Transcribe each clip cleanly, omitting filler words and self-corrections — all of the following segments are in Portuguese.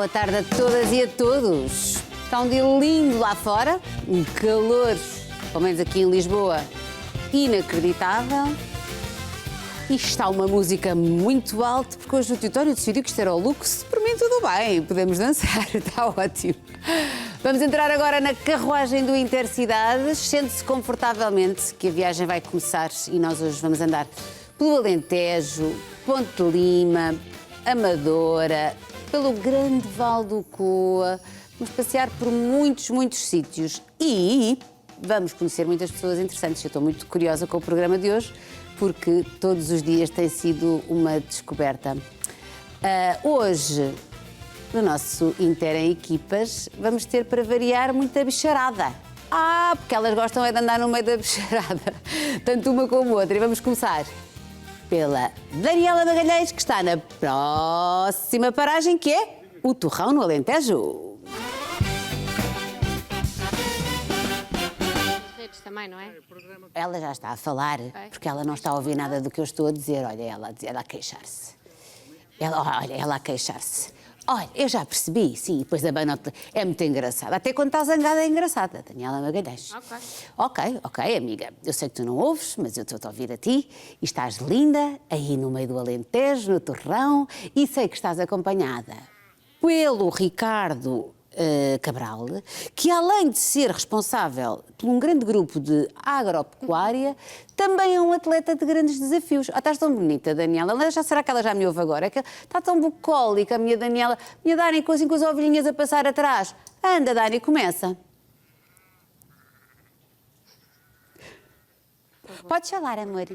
boa tarde a todas e a todos. Está um dia lindo lá fora, um calor, pelo menos aqui em Lisboa, inacreditável. E está uma música muito alta, porque hoje o Titório decidiu que isto era o luxo. Por mim tudo bem, podemos dançar, está ótimo. Vamos entrar agora na carruagem do Intercidades. Sente-se confortavelmente que a viagem vai começar e nós hoje vamos andar pelo Alentejo, Ponte Lima, Amadora, pelo Grande Val do Coa. Vamos passear por muitos sítios e vamos conhecer muitas pessoas interessantes. Eu estou muito curiosa com o programa de hoje, porque todos os dias tem sido uma descoberta. Hoje, no nosso Inter em Equipas, vamos ter para variar muita bicharada. Porque elas gostam é de andar no meio da bicharada, tanto uma como outra. E vamos começar pela Daniela Magalhães, que está na próxima paragem, que é o Torrão, no Alentejo. Também, não é? Ela já está a falar, porque ela não está a ouvir nada do que eu estou a dizer. Olha, ela a queixar-se. Ela a queixar-se. Olha, eu já percebi, sim, depois a banota é muito engraçada. Até quando está zangada é engraçada, Daniela Magalhães. Ok, amiga. Eu sei que tu não ouves, mas eu estou a ouvir a ti. E estás linda, aí no meio do Alentejo, no Torrão, e sei que estás acompanhada pelo Ricardo Cabral, que além de ser responsável por um grande grupo de agropecuária, também é um atleta de grandes desafios. Estás tão bonita, Daniela. Será que ela já me ouve agora? É que está tão bucólica, a minha Daniela. Minha Dani, assim com as ovelhinhas a passar atrás. Anda, Dani, começa. Podes falar, amor.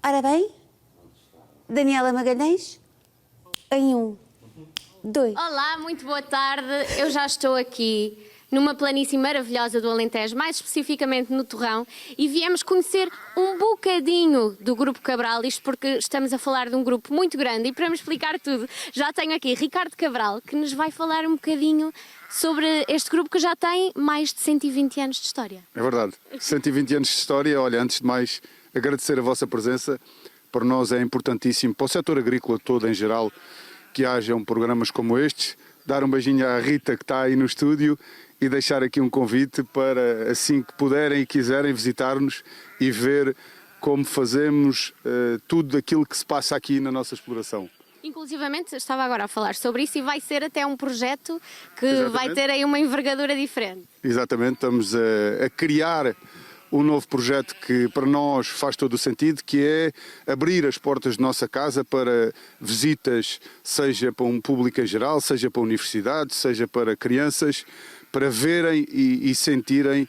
Ora bem, Daniela Magalhães, em 1, 2. Olá, muito boa tarde. Eu já estou aqui numa planície maravilhosa do Alentejo, mais especificamente no Torrão, e viemos conhecer um bocadinho do Grupo Cabral, isto porque estamos a falar de um grupo muito grande, e para me explicar tudo, já tenho aqui Ricardo Cabral, que nos vai falar um bocadinho sobre este grupo que já tem mais de 120 anos de história. É verdade, 120 anos de história. Olha, antes de mais, agradecer a vossa presença. Para nós é importantíssimo, para o setor agrícola todo em geral, que hajam programas como estes. Dar um beijinho à Rita, que está aí no estúdio, e deixar aqui um convite para, assim que puderem e quiserem, visitar-nos e ver como fazemos tudo aquilo que se passa aqui na nossa exploração. Inclusivamente, estava agora a falar sobre isso, e vai ser até um projeto que Exatamente. vai ter aí uma envergadura diferente. Exatamente, estamos a criar um novo projeto que para nós faz todo o sentido, que é abrir as portas de nossa casa para visitas, seja para um público em geral, seja para a universidade, seja para crianças, para verem e sentirem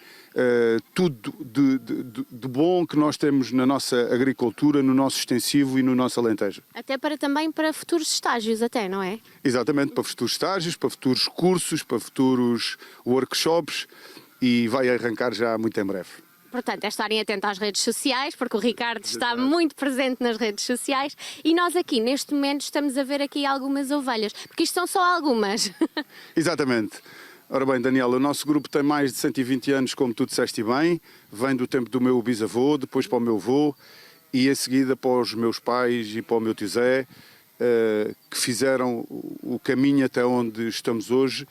tudo de bom que nós temos na nossa agricultura, no nosso extensivo e no nosso Alentejo. Até também para futuros estágios, até, não é? Exatamente, para futuros estágios, para futuros cursos, para futuros workshops, e vai arrancar já muito em breve. Portanto, é estarem atentos às redes sociais, porque o Ricardo está muito presente nas redes sociais, e nós aqui, neste momento, estamos a ver aqui algumas ovelhas, porque isto são só algumas. Exatamente. Ora bem, Daniela, o nosso grupo tem mais de 120 anos, como tu disseste bem, vem do tempo do meu bisavô, depois para o meu avô, e em seguida para os meus pais e para o meu tio Zé, que fizeram o caminho até onde estamos hoje.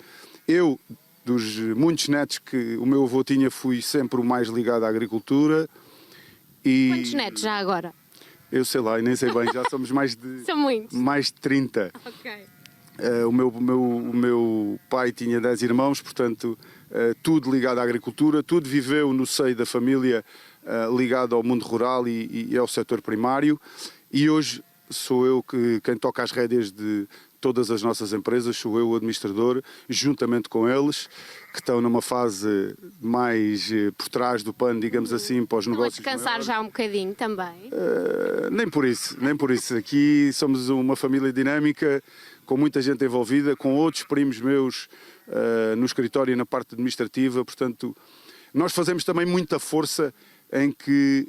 Eu, dos muitos netos que o meu avô tinha, fui sempre o mais ligado à agricultura. E Quantos netos já agora? eu sei lá, e nem sei bem, já somos mais de, São muitos. mais de 30. Ok. O meu pai tinha 10 irmãos, portanto, tudo ligado à agricultura, tudo viveu no seio da família, ligado ao mundo rural e ao setor primário, e hoje sou eu quem toca as rédeas de todas as nossas empresas, sou eu o administrador, juntamente com eles, que estão numa fase mais por trás do pano, digamos assim, para os negócios. Estão a descansar maiores. já um bocadinho também. Nem por isso. Aqui somos uma família dinâmica, com muita gente envolvida, com outros primos meus no escritório e na parte administrativa. Portanto, nós fazemos também muita força em que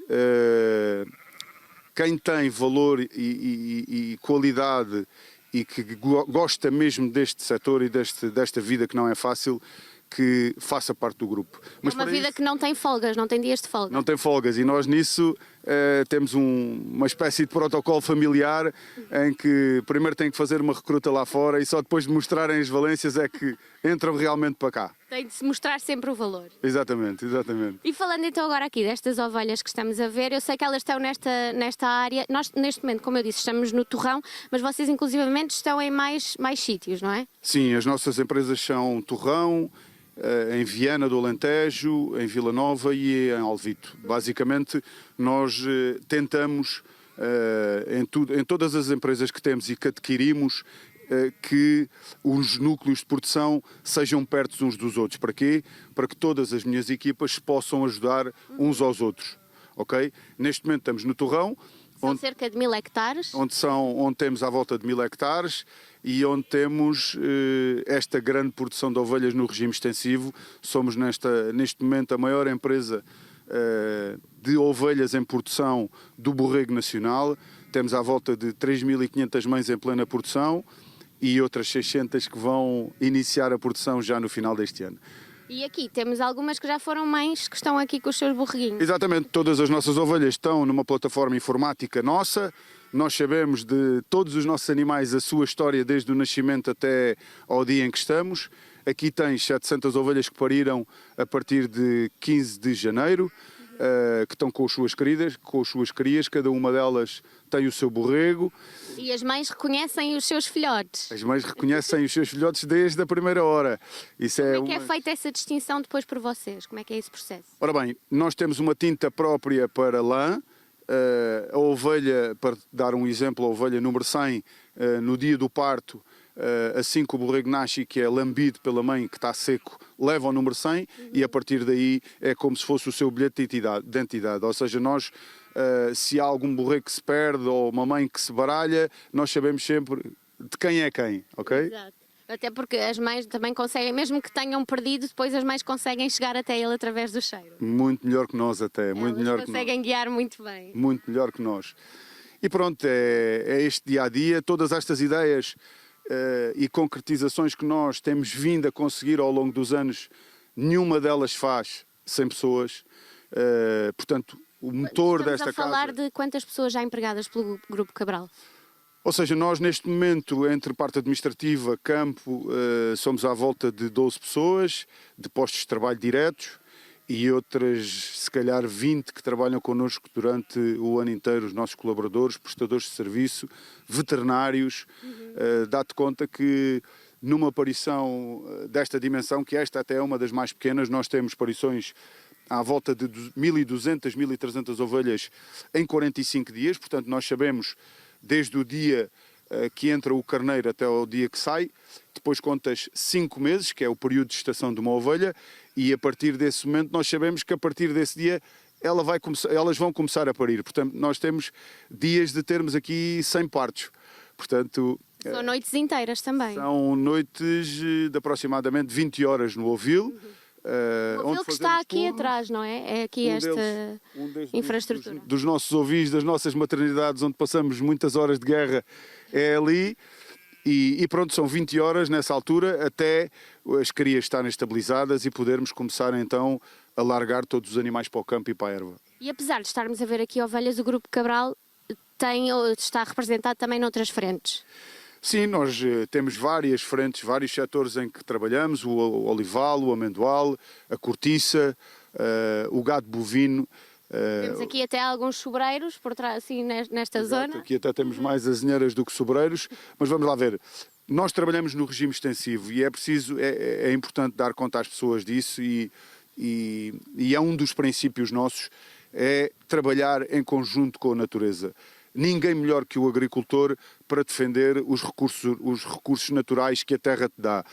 quem tem valor e qualidade e que gosta mesmo deste setor e desta vida que não é fácil, que faça parte do grupo. É uma vida que não tem folgas, não tem dias de folga. Não tem folgas, e nós nisso temos uma espécie de protocolo familiar em que primeiro têm que fazer uma recruta lá fora e só depois de mostrarem as valências é que entram realmente para cá. Tem de se mostrar sempre o valor. Exatamente, exatamente. E falando então agora aqui destas ovelhas que estamos a ver, eu sei que elas estão nesta área. Nós, neste momento, como eu disse, estamos no Torrão, mas vocês inclusivamente estão em mais sítios, não é? Sim, as nossas empresas são Torrão, em Viana do Alentejo, em Vila Nova e em Alvito. Basicamente, nós tentamos, em todas as empresas que temos e que adquirimos, que os núcleos de produção sejam perto uns dos outros. Para quê? Para que todas as minhas equipas possam ajudar uns aos outros. Ok? Neste momento estamos no Torrão. São cerca de 1000 hectares. Onde temos à volta de 1000 hectares e onde temos esta grande produção de ovelhas no regime extensivo. Somos neste momento a maior empresa de ovelhas em produção do Borrego Nacional. Temos à volta de 3.500 mães em plena produção e outras 600 que vão iniciar a produção já no final deste ano. E aqui temos algumas que já foram mães que estão aqui com os seus borreguinhos. Exatamente, todas as nossas ovelhas estão numa plataforma informática nossa. Nós sabemos de todos os nossos animais a sua história desde o nascimento até ao dia em que estamos. Aqui tens 700 ovelhas que pariram a partir de 15 de janeiro, que estão com as suas crias, cada uma delas tem o seu borrego. E as mães reconhecem os seus filhotes. As mães reconhecem os seus filhotes desde a primeira hora. Como é que é feita essa distinção depois por vocês? Como é que é esse processo? Ora bem, nós temos uma tinta própria para lã. A ovelha, para dar um exemplo, a ovelha número 100, no dia do parto, assim que o borrego nasce, que é lambido pela mãe, que está seco, leva ao número 100 e a partir daí é como se fosse o seu bilhete de identidade. Ou seja, nós, se há algum borrego que se perde ou uma mãe que se baralha, nós sabemos sempre de quem é quem, ok? Exato. Até porque as mães também conseguem, mesmo que tenham perdido, depois as mães conseguem chegar até ele através do cheiro. Muito melhor que nós até, muito melhor que nós. Conseguem guiar muito bem. Muito melhor que nós. E pronto, é este dia-a-dia, todas estas ideias e concretizações que nós temos vindo a conseguir ao longo dos anos, nenhuma delas faz sem pessoas. Portanto, o motor desta casa... Estamos a falar de quantas pessoas já empregadas pelo Grupo Cabral? Ou seja, nós neste momento, entre parte administrativa, campo, somos à volta de 12 pessoas, de postos de trabalho diretos, e outras, se calhar, 20 que trabalham connosco durante o ano inteiro, os nossos colaboradores, prestadores de serviço, veterinários. Dá-te conta que numa aparição desta dimensão, que esta até é uma das mais pequenas, nós temos aparições à volta de 1.200, 1.300 ovelhas em 45 dias, portanto nós sabemos desde o dia que entra o carneiro até o dia que sai, depois contas 5 meses, que é o período de gestação de uma ovelha, e a partir desse momento nós sabemos que a partir desse dia elas vão começar a parir. Portanto, nós temos dias de termos aqui 100 partos. Portanto, são noites inteiras também. São noites de aproximadamente 20 horas no ovil. O ovil que está aqui atrás, não é? É aqui esta infraestrutura. Dos nossos ovis, das nossas maternidades, onde passamos muitas horas de guerra, é ali. E pronto, são 20 horas nessa altura até as crias estarem estabilizadas e podermos começar então a largar todos os animais para o campo e para a erva. E apesar de estarmos a ver aqui ovelhas, o Grupo Cabral está representado também noutras frentes. Sim, nós temos várias frentes, vários setores em que trabalhamos, o olival, o amendoal, a cortiça, o gado bovino. Temos aqui até alguns sobreiros por trás, assim, nesta Exato, zona. aqui até temos mais azinheiras do que sobreiros, mas vamos lá ver. Nós trabalhamos no regime extensivo e é importante dar conta às pessoas disso e é um dos princípios nossos, é trabalhar em conjunto com a natureza. Ninguém melhor que o agricultor para defender os recursos naturais que a terra te dá,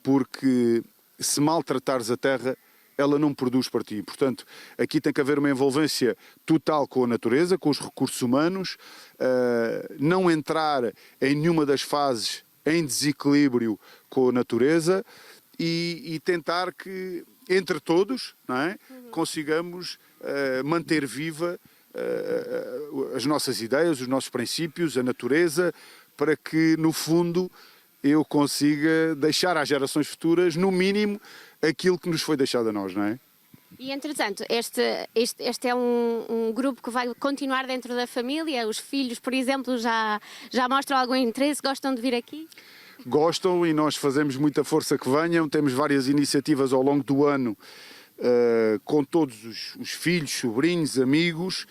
porque se maltratares a terra, ela não produz para ti. Portanto, aqui tem que haver uma envolvência total com a natureza, com os recursos humanos, não entrar em nenhuma das fases em desequilíbrio com a natureza e tentar que, entre todos, não é, consigamos manter viva as nossas ideias, os nossos princípios, a natureza, para que, no fundo, eu consiga deixar às gerações futuras, no mínimo, aquilo que nos foi deixado a nós, não é? E, entretanto, este é um grupo que vai continuar dentro da família? Os filhos, por exemplo, já mostram algum interesse? Gostam de vir aqui? Gostam e nós fazemos muita força que venham. Temos várias iniciativas ao longo do ano com todos os filhos, sobrinhos, amigos,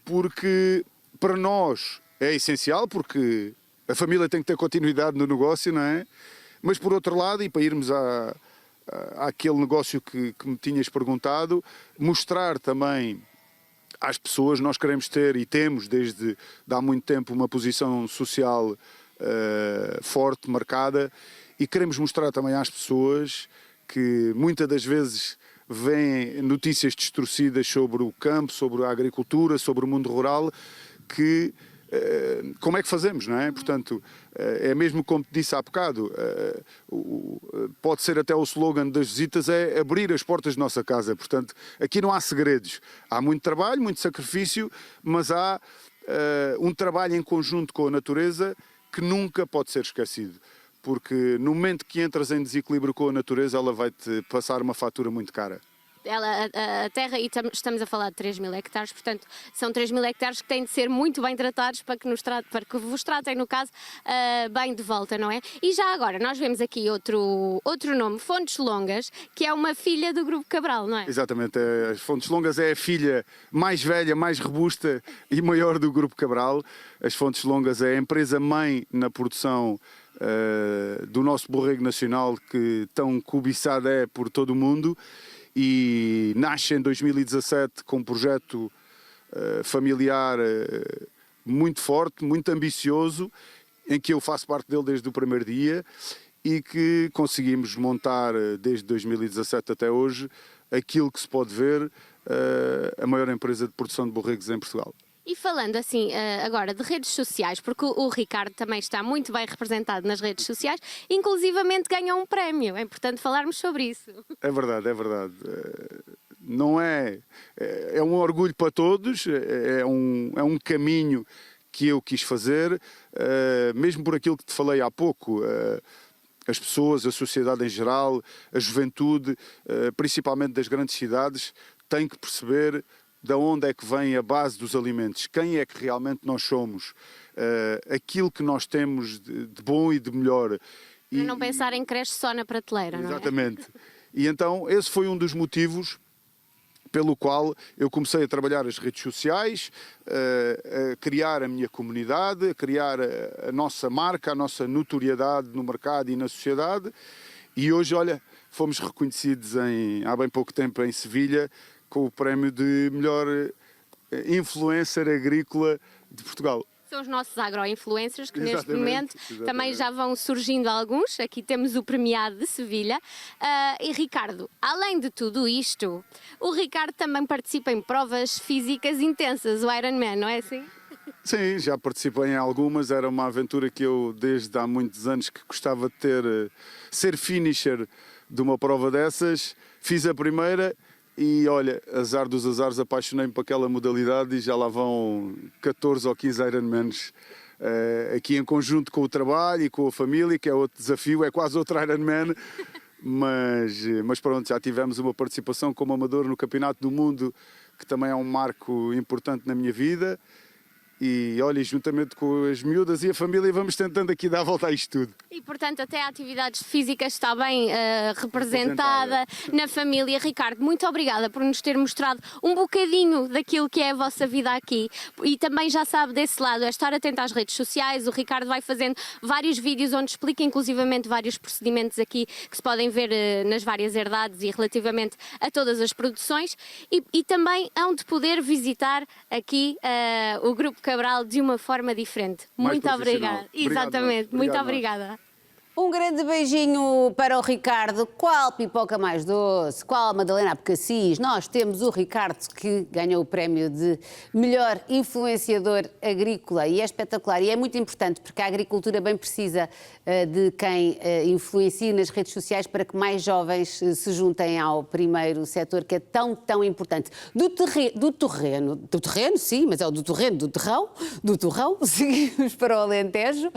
porque para nós é essencial, porque a família tem que ter continuidade no negócio, não é? Mas por outro lado, e para irmos àquele negócio que me tinhas perguntado, mostrar também às pessoas, nós queremos ter e temos desde há muito tempo uma posição social forte, marcada, e queremos mostrar também às pessoas que muitas das vezes vêm notícias distorcidas sobre o campo, sobre a agricultura, sobre o mundo rural, que como é que fazemos, não é? Portanto, é mesmo como te disse há bocado, pode ser até o slogan das visitas, é abrir as portas de nossa casa. Portanto, aqui não há segredos. Há muito trabalho, muito sacrifício, mas há um trabalho em conjunto com a natureza que nunca pode ser esquecido. Porque no momento que entras em desequilíbrio com a natureza, ela vai-te passar uma fatura muito cara. A terra, e estamos a falar de 3.000 hectares, portanto, são 3.000 hectares que têm de ser muito bem tratados para que vos tratem, no caso, bem de volta, não é? E já agora, nós vemos aqui outro nome, Fontes Longas, que é uma filha do Grupo Cabral, não é? Exatamente, as Fontes Longas é a filha mais velha, mais robusta e maior do Grupo Cabral. As Fontes Longas é a empresa-mãe na produção do nosso borrego nacional, que tão cobiçado é por todo o mundo. E nasce em 2017 com um projeto familiar muito forte, muito ambicioso, em que eu faço parte dele desde o primeiro dia e que conseguimos montar desde 2017 até hoje aquilo que se pode ver a maior empresa de produção de borregos em Portugal. E falando assim agora de redes sociais, porque o Ricardo também está muito bem representado nas redes sociais, inclusivamente ganhou um prémio, é importante falarmos sobre isso. É verdade, é verdade. Não é um orgulho para todos, é um caminho que eu quis fazer, mesmo por aquilo que te falei há pouco. As pessoas, a sociedade em geral, a juventude, principalmente das grandes cidades, têm que perceber de onde é que vem a base dos alimentos, quem é que realmente nós somos, aquilo que nós temos de bom e de melhor. Para não pensar em creche só na prateleira, não é? Exatamente. E então esse foi um dos motivos pelo qual eu comecei a trabalhar as redes sociais, a criar a minha comunidade, a criar a nossa marca, a nossa notoriedade no mercado e na sociedade. E hoje, olha, fomos reconhecidos há bem pouco tempo em Sevilha com o prémio de melhor influencer agrícola de Portugal. São os nossos agro-influencers que neste momento também já vão surgindo alguns. Aqui temos o premiado de Sevilha. E Ricardo, além de tudo isto, o Ricardo também participa em provas físicas intensas, o Ironman, não é assim? Sim, já participei em algumas. Era uma aventura que eu, desde há muitos anos, que gostava de ser finisher de uma prova dessas. Fiz a primeira. E olha, azar dos azares, apaixonei-me por aquela modalidade e já lá vão 14 ou 15 Ironmans aqui em conjunto com o trabalho e com a família, que é outro desafio, é quase outro Ironman, mas pronto, já tivemos uma participação como amador no Campeonato do Mundo, que também é um marco importante na minha vida. E olha, juntamente com as miúdas e a família, vamos tentando aqui dar a volta a isto tudo. E portanto até a atividades físicas está bem representada na família. Ricardo, muito obrigada por nos ter mostrado um bocadinho daquilo que é a vossa vida aqui. E também já sabe desse lado, é estar atento às redes sociais. O Ricardo vai fazendo vários vídeos onde explica inclusivamente vários procedimentos aqui que se podem ver nas várias herdades e relativamente a todas as produções. E também hão de poder visitar aqui o Grupo Cabral de uma forma diferente. Muito obrigada. Exatamente, muito obrigada. Um grande beijinho para o Ricardo. Qual pipoca mais doce? Qual Madalena Abcacis? Nós temos o Ricardo, que ganhou o prémio de melhor influenciador agrícola, e é espetacular e é muito importante, porque a agricultura bem precisa de quem influencia nas redes sociais para que mais jovens se juntem ao primeiro setor, que é tão, tão importante. Do terreno, sim, mas é o do terrão, seguimos para o Alentejo.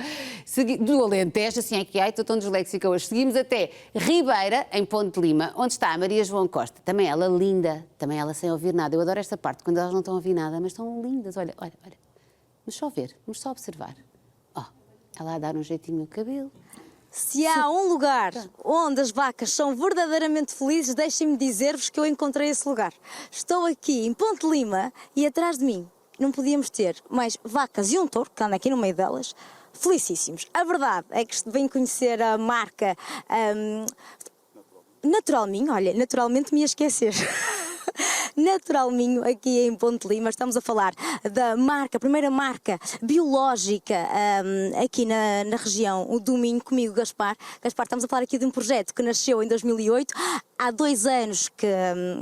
Do Alentejo, assim é que é. Ai, estou tão disléxica hoje. Seguimos até Ribeira, em Ponte de Lima, onde está a Maria João Costa. Também ela linda, também ela sem ouvir nada. Eu adoro esta parte, quando elas não estão a ouvir nada, mas estão lindas. Olha, olha, olha. Vamos só ver, vamos só observar. Ó, ela a dar um jeitinho no cabelo. Se há um lugar onde as vacas são verdadeiramente felizes, deixem-me dizer-vos que eu encontrei esse lugar. Estou aqui em Ponte de Lima e atrás de mim não podíamos ter mais vacas e um touro, que anda aqui no meio delas, felicíssimos. A verdade é que vem conhecer a marca Naturalminho. Olha, naturalmente me ia esquecer. Naturalminho, aqui em Ponte de Lima. Estamos a falar da marca, a primeira marca biológica aqui na região, o do Minho, comigo, Gaspar. Gaspar, estamos a falar aqui de um projeto que nasceu em 2008. Há 2 anos que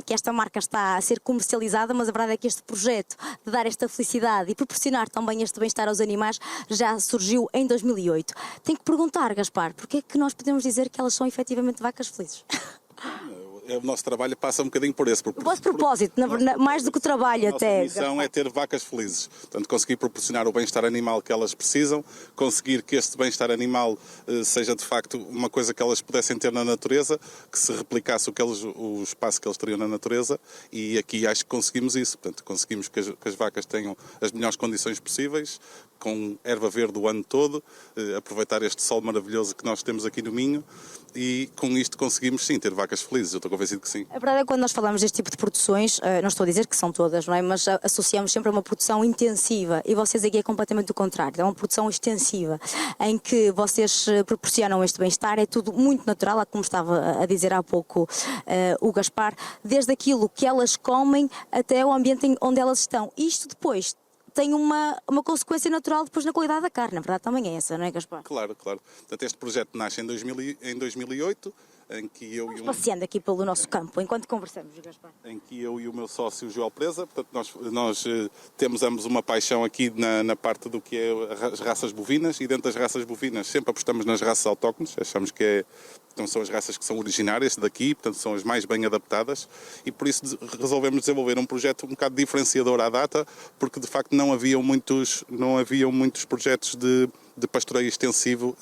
esta marca está a ser comercializada, mas a verdade é que este projeto de dar esta felicidade e proporcionar também este bem-estar aos animais já surgiu em 2008. Tenho que perguntar, Gaspar, porque é que nós podemos dizer que elas são efetivamente vacas felizes? O nosso trabalho passa um bocadinho por esse. O vosso propósito, mais do que o trabalho até. A missão é ter vacas felizes. Portanto, conseguir proporcionar o bem-estar animal que elas precisam, conseguir que este bem-estar animal seja de facto uma coisa que elas pudessem ter na natureza, que se replicasse o espaço que eles teriam na natureza, e aqui acho que conseguimos isso. Portanto, conseguimos que as vacas tenham as melhores condições possíveis, com erva verde o ano todo, aproveitar este sol maravilhoso que nós temos aqui no Minho, e com isto conseguimos sim ter vacas felizes. Eu estou convencido que sim. A verdade é que quando nós falamos deste tipo de produções, não estou a dizer que são todas, não é? Mas associamos sempre a uma produção intensiva, e vocês aqui é completamente o contrário, é uma produção extensiva, em que vocês proporcionam este bem-estar, é tudo muito natural, como estava a dizer há pouco o Gaspar, desde aquilo que elas comem até o ambiente onde elas estão. Isto depois tem uma consequência natural depois na qualidade da carne. A verdade também é essa, não é, Gaspar? Claro, claro. Portanto, este projeto nasce em 2008, em que eu passeando aqui pelo nosso campo, enquanto conversamos, Gaspar. Em que eu e o meu sócio João Presa, portanto, nós temos ambos uma paixão aqui na parte do que é as raças bovinas, e dentro das raças bovinas sempre apostamos nas raças autóctones, achamos que então são as raças que são originárias daqui, portanto são as mais bem adaptadas, e por isso resolvemos desenvolver um projeto um bocado diferenciador à data, porque de facto não haviam muitos projetos de pastoreio extensivo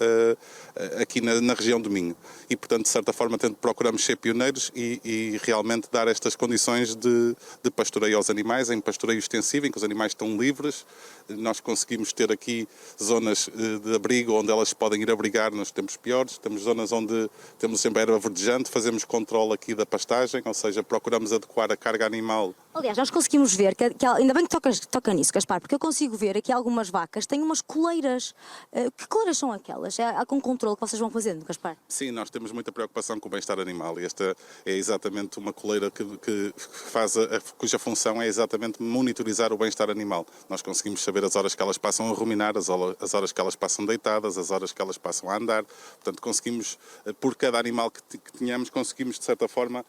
aqui na região do Minho. E, portanto, de certa forma, procuramos ser pioneiros e realmente dar estas condições de pastoreio aos animais, em pastoreio extensivo, em que os animais estão livres. Nós conseguimos ter aqui zonas de abrigo onde elas podem ir abrigar nos tempos piores. Temos zonas onde temos sempre erva verdejante, fazemos controle aqui da pastagem, ou seja, procuramos adequar a carga animal. Aliás, nós conseguimos ver, ainda bem que toca nisso, Gaspar, porque eu consigo ver aqui algumas vacas têm umas coleiras. Que coleiras são aquelas? Há com controle que vocês vão fazendo, Gaspar? Sim, nós temos muita preocupação com o bem-estar animal, e esta é exatamente uma coleira que faz cuja função é exatamente monitorizar o bem-estar animal. Nós conseguimos saber as horas que elas passam a ruminar, as horas que elas passam deitadas, as horas que elas passam a andar. Portanto, conseguimos, por cada animal que tenhamos, conseguimos, de certa forma,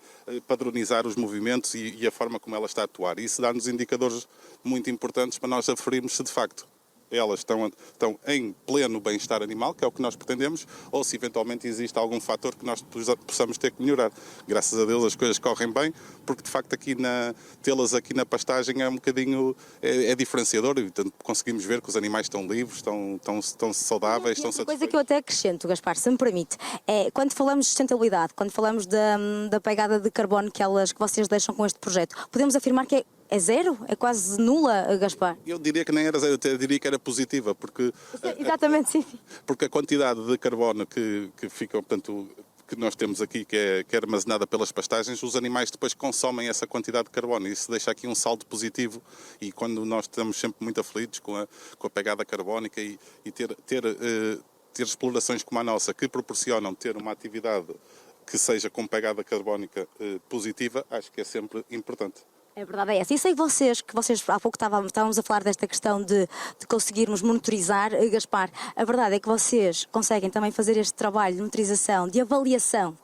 padronizar os movimentos e a forma como ela está a atuar. E isso dá-nos indicadores muito importantes para nós aferirmos se, de facto, elas estão em pleno bem-estar animal, que é o que nós pretendemos, ou se eventualmente existe algum fator que nós possamos ter que melhorar. Graças a Deus as coisas correm bem, porque de facto tê-las aqui na pastagem é um bocadinho diferenciador, e portanto conseguimos ver que os animais estão livres, estão saudáveis, estão satisfeitos. Uma coisa que eu até acrescento, Gaspar, se me permite, é quando falamos de sustentabilidade, quando falamos da pegada de carbono que vocês deixam com este projeto, podemos afirmar que é zero? É quase nula, Gaspar? Eu diria que nem era zero, eu diria que era positiva, porque... Exatamente, sim. Porque a quantidade de carbono que fica, portanto, que nós temos aqui, que é armazenada pelas pastagens, os animais depois consomem essa quantidade de carbono, e isso deixa aqui um saldo positivo, e quando nós estamos sempre muito aflitos com a pegada carbónica e ter explorações como a nossa, que proporcionam ter uma atividade que seja com pegada carbónica positiva, acho que é sempre importante. A verdade é essa. E sei que vocês há pouco estávamos a falar desta questão de conseguirmos monitorizar, Gaspar, a verdade é que vocês conseguem também fazer este trabalho de monitorização, de avaliação,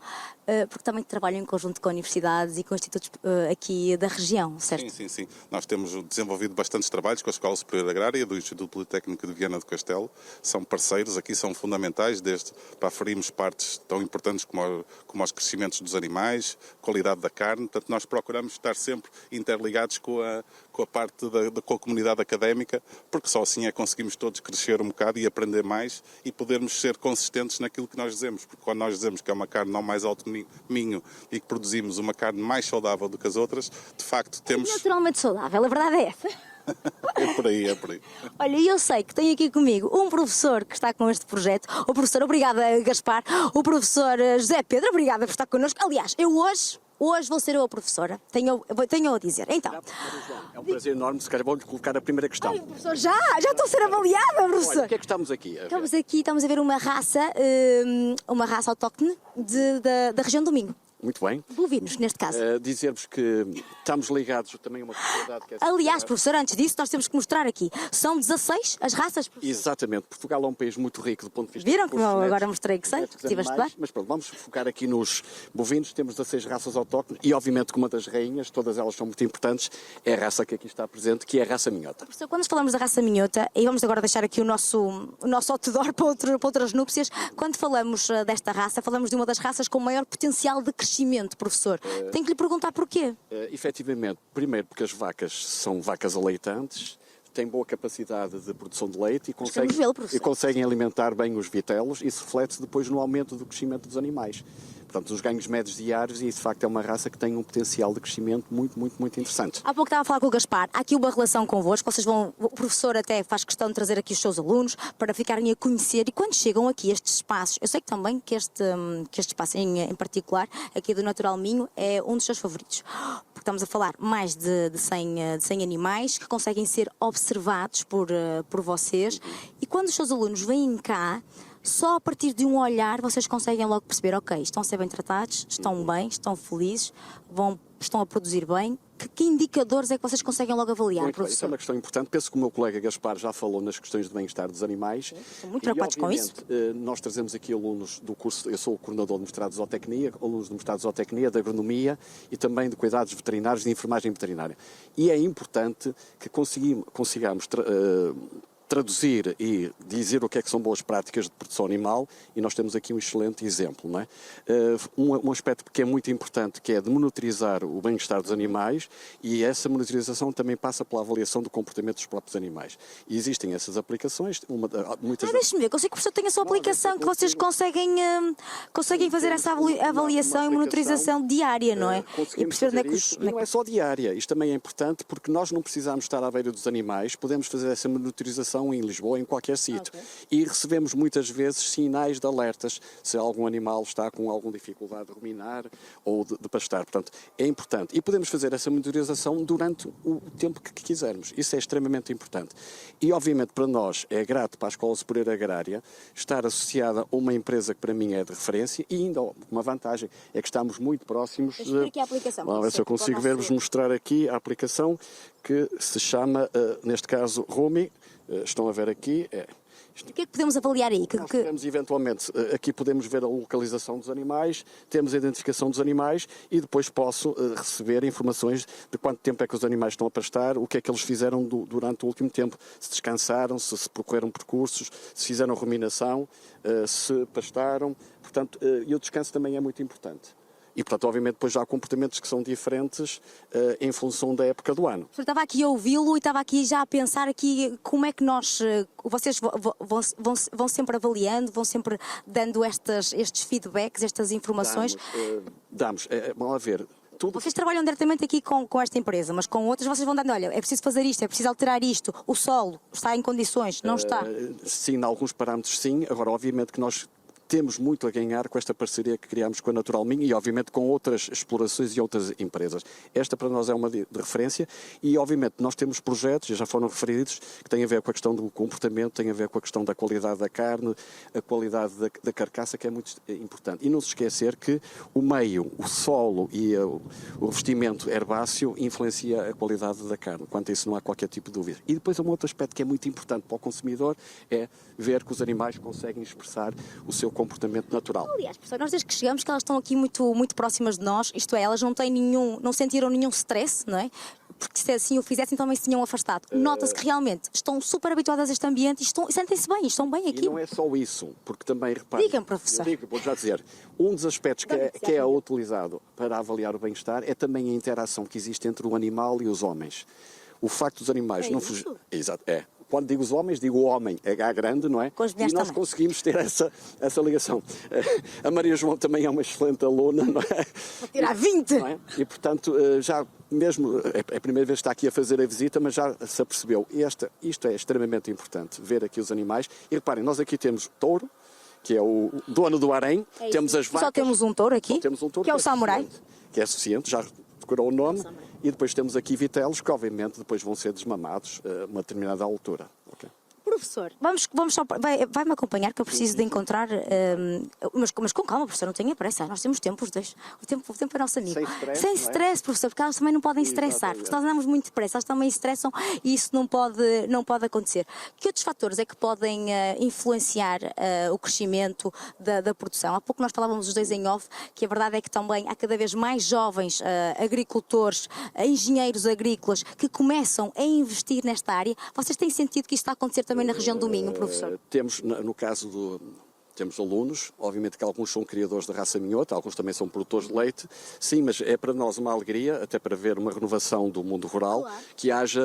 porque também trabalham em conjunto com universidades e com institutos aqui da região, certo? Sim. Nós temos desenvolvido bastantes trabalhos com a Escola Superior Agrária do Instituto Politécnico de Viana do Castelo. São parceiros, aqui são fundamentais, desde para aferirmos partes tão importantes como os crescimentos dos animais, qualidade da carne. Portanto, nós procuramos estar sempre interligados com com a parte com a comunidade académica, porque só assim é que conseguimos todos crescer um bocado e aprender mais e podermos ser consistentes naquilo que nós dizemos. Porque quando nós dizemos que é uma carne não mais alto minho e que produzimos uma carne mais saudável do que as outras, de facto temos... Naturalmente saudável, a verdade é essa. É por aí, é por aí. Olha, eu sei que tenho aqui comigo um professor que está com este projeto. O professor, obrigada Gaspar. O professor José Pedro, obrigada por estar connosco. Aliás, eu hoje vou ser eu a professora. Tenho a dizer. Então, é um prazer enorme. Se calhar vou-lhe colocar a primeira questão. ai, professor, já estou a ser avaliada, professor. Olha, o que é que estamos aqui a ver? Estamos a ver uma raça autóctone da região do Minho. Muito bem. Bovinos, neste caso. Dizer-vos que estamos ligados também a uma propriedade que é... Aliás, professor, antes disso, nós temos que mostrar aqui. São 16 as raças, professor. Exatamente. Portugal é um país muito rico do ponto de vista... Viram como eu agora mostrei que sei? genéticos, Estive a animais, estudar. mas pronto, vamos focar aqui nos bovinos. Temos 16 raças autóctones e, obviamente, que uma das rainhas, todas elas são muito importantes, é a raça que aqui está presente, que é a raça minhota. Professor, quando falamos da raça minhota, e vamos agora deixar aqui o nosso outdoor para outras núpcias, quando falamos desta raça, falamos de uma das raças com maior potencial de crescimento, professor. Tenho que lhe perguntar porquê. Efetivamente, primeiro porque as vacas são vacas aleitantes, têm boa capacidade de produção de leite e conseguem alimentar bem os vitelos. Isso reflete depois no aumento do crescimento dos animais. Portanto, os ganhos médios diários, e isso de facto é uma raça que tem um potencial de crescimento muito interessante. Há pouco estava a falar com o Gaspar, há aqui uma relação convosco, o professor até faz questão de trazer aqui os seus alunos para ficarem a conhecer, e quando chegam aqui estes espaços, eu sei que também que este espaço em particular, aqui do Natural Minho, é um dos seus favoritos, porque estamos a falar mais de 100 animais que conseguem ser observados por vocês, e quando os seus alunos vêm cá, só a partir de um olhar vocês conseguem logo perceber, ok, estão a ser bem tratados, estão bem, estão felizes, estão a produzir bem. Que indicadores é que vocês conseguem logo avaliar, muito professor? Bem, isso é uma questão importante. Penso que o meu colega Gaspar já falou nas questões de bem-estar dos animais. Estão muito preocupados com isso. Nós trazemos aqui alunos do curso, eu sou o coordenador do mestrado de zootecnia, alunos do mestrado de zootecnia, de agronomia e também de cuidados veterinários e de enfermagem veterinária. E é importante que consigamos traduzir e dizer o que é que são boas práticas de produção animal, e nós temos aqui um excelente exemplo, não é? Um aspecto que é muito importante, que é de monitorizar o bem-estar dos animais, e essa monitorização também passa pela avaliação do comportamento dos próprios animais. E existem essas aplicações, muitas... Deixe-me ver, consigo que o professor tem a sua aplicação, que vocês conseguem fazer essa avaliação e monitorização diária, não é? E perceber onde é que não é só diária, isto também é importante porque nós não precisamos estar à beira dos animais, podemos fazer essa monitorização em Lisboa, em qualquer sítio. Okay. E recebemos muitas vezes sinais de alertas se algum animal está com alguma dificuldade de ruminar ou de pastar. Portanto, é importante. E podemos fazer essa monitorização durante o tempo que quisermos. Isso é extremamente importante. E, obviamente, para nós é grato, para a Escola Superior Agrária, estar associada a uma empresa que para mim é de referência, e ainda uma vantagem é que estamos muito próximos. Deixa eu ver aqui a aplicação. Vamos ver se eu consigo ver-vos mostrar aqui a aplicação que se chama, neste caso, Rumi. Estão a ver aqui. O que é que podemos avaliar aí? Nós podemos, eventualmente, aqui podemos ver a localização dos animais, temos a identificação dos animais e depois posso receber informações de quanto tempo é que os animais estão a pastar, o que é que eles fizeram durante o último tempo, se descansaram, se percorreram percursos, se fizeram ruminação, se pastaram. Portanto, e o descanso também é muito importante. E, portanto, obviamente, depois já há comportamentos que são diferentes em função da época do ano. Eu estava aqui a ouvi-lo e estava aqui já a pensar aqui como é que vocês vão sempre avaliando, vão sempre dando estes feedbacks, estas informações. Vamos lá ver. Vocês trabalham diretamente aqui com esta empresa, mas com outras vocês vão dando, olha, é preciso fazer isto, é preciso alterar isto, o solo está em condições, não está? Sim, em alguns parâmetros sim. Agora, obviamente que nós temos muito a ganhar com esta parceria que criamos com a Natural Minho e, obviamente, com outras explorações e outras empresas. Esta, para nós, é uma de referência e, obviamente, nós temos projetos, já foram referidos, que têm a ver com a questão do comportamento, têm a ver com a questão da qualidade da carne, a qualidade da carcaça, que é muito importante. E não se esquecer que o meio, o solo e o revestimento herbáceo influencia a qualidade da carne. Quanto a isso, não há qualquer tipo de dúvida. E depois, um outro aspecto que é muito importante para o consumidor é ver que os animais conseguem expressar o seu comportamento natural. Aliás, professor, nós desde que chegamos que elas estão aqui muito próximas de nós, isto é, elas não sentiram nenhum stress, não é? Porque se assim o fizessem também se tinham afastado. Nota-se que realmente estão super habituadas a este ambiente e sentem-se bem, estão bem aqui. E não é só isso, porque também, repare... Diga-me, professor. Vou já dizer, um dos aspectos que é utilizado para avaliar o bem-estar é também a interação que existe entre o animal e os homens. O facto dos animais não fugir. Exato, é. Quando digo os homens, digo o homem, H grande, não é? Com as mulheres e nós também. conseguimos ter essa ligação. A Maria João também é uma excelente aluna, não é? Vou tirar 20! Não é? E, portanto, já mesmo, é a primeira vez que está aqui a fazer a visita, mas já se apercebeu. Isto é extremamente importante, ver aqui os animais. E reparem, nós aqui temos touro, que é o dono do harém, temos as vacas. Só temos um touro aqui, Só temos um touro, que é o samurai. suficiente, que é suficiente, já decorou o nome. E depois temos aqui vitelos, que obviamente depois vão ser desmamados a uma determinada altura. Okay? Professor, vamos só, vai-me acompanhar que eu preciso de encontrar, mas com calma, professor, não tenha pressa, nós temos tempo os dois, o tempo é nosso amigo. Sem stress, Sem não é? stress, professor, porque elas também não podem estressar, porque nós andamos muito depressa, elas também estressam e isso não pode acontecer. Que outros fatores é que podem influenciar o crescimento da produção? Há pouco nós falávamos os dois em off, que a verdade é que também há cada vez mais jovens agricultores, engenheiros agrícolas que começam a investir nesta área. Vocês têm sentido que isto está a acontecer também na região do Minho, professor? Temos, no caso temos alunos, obviamente que alguns são criadores da raça minhota, alguns também são produtores de leite. Sim, mas é para nós uma alegria, até para ver uma renovação do mundo rural, que haja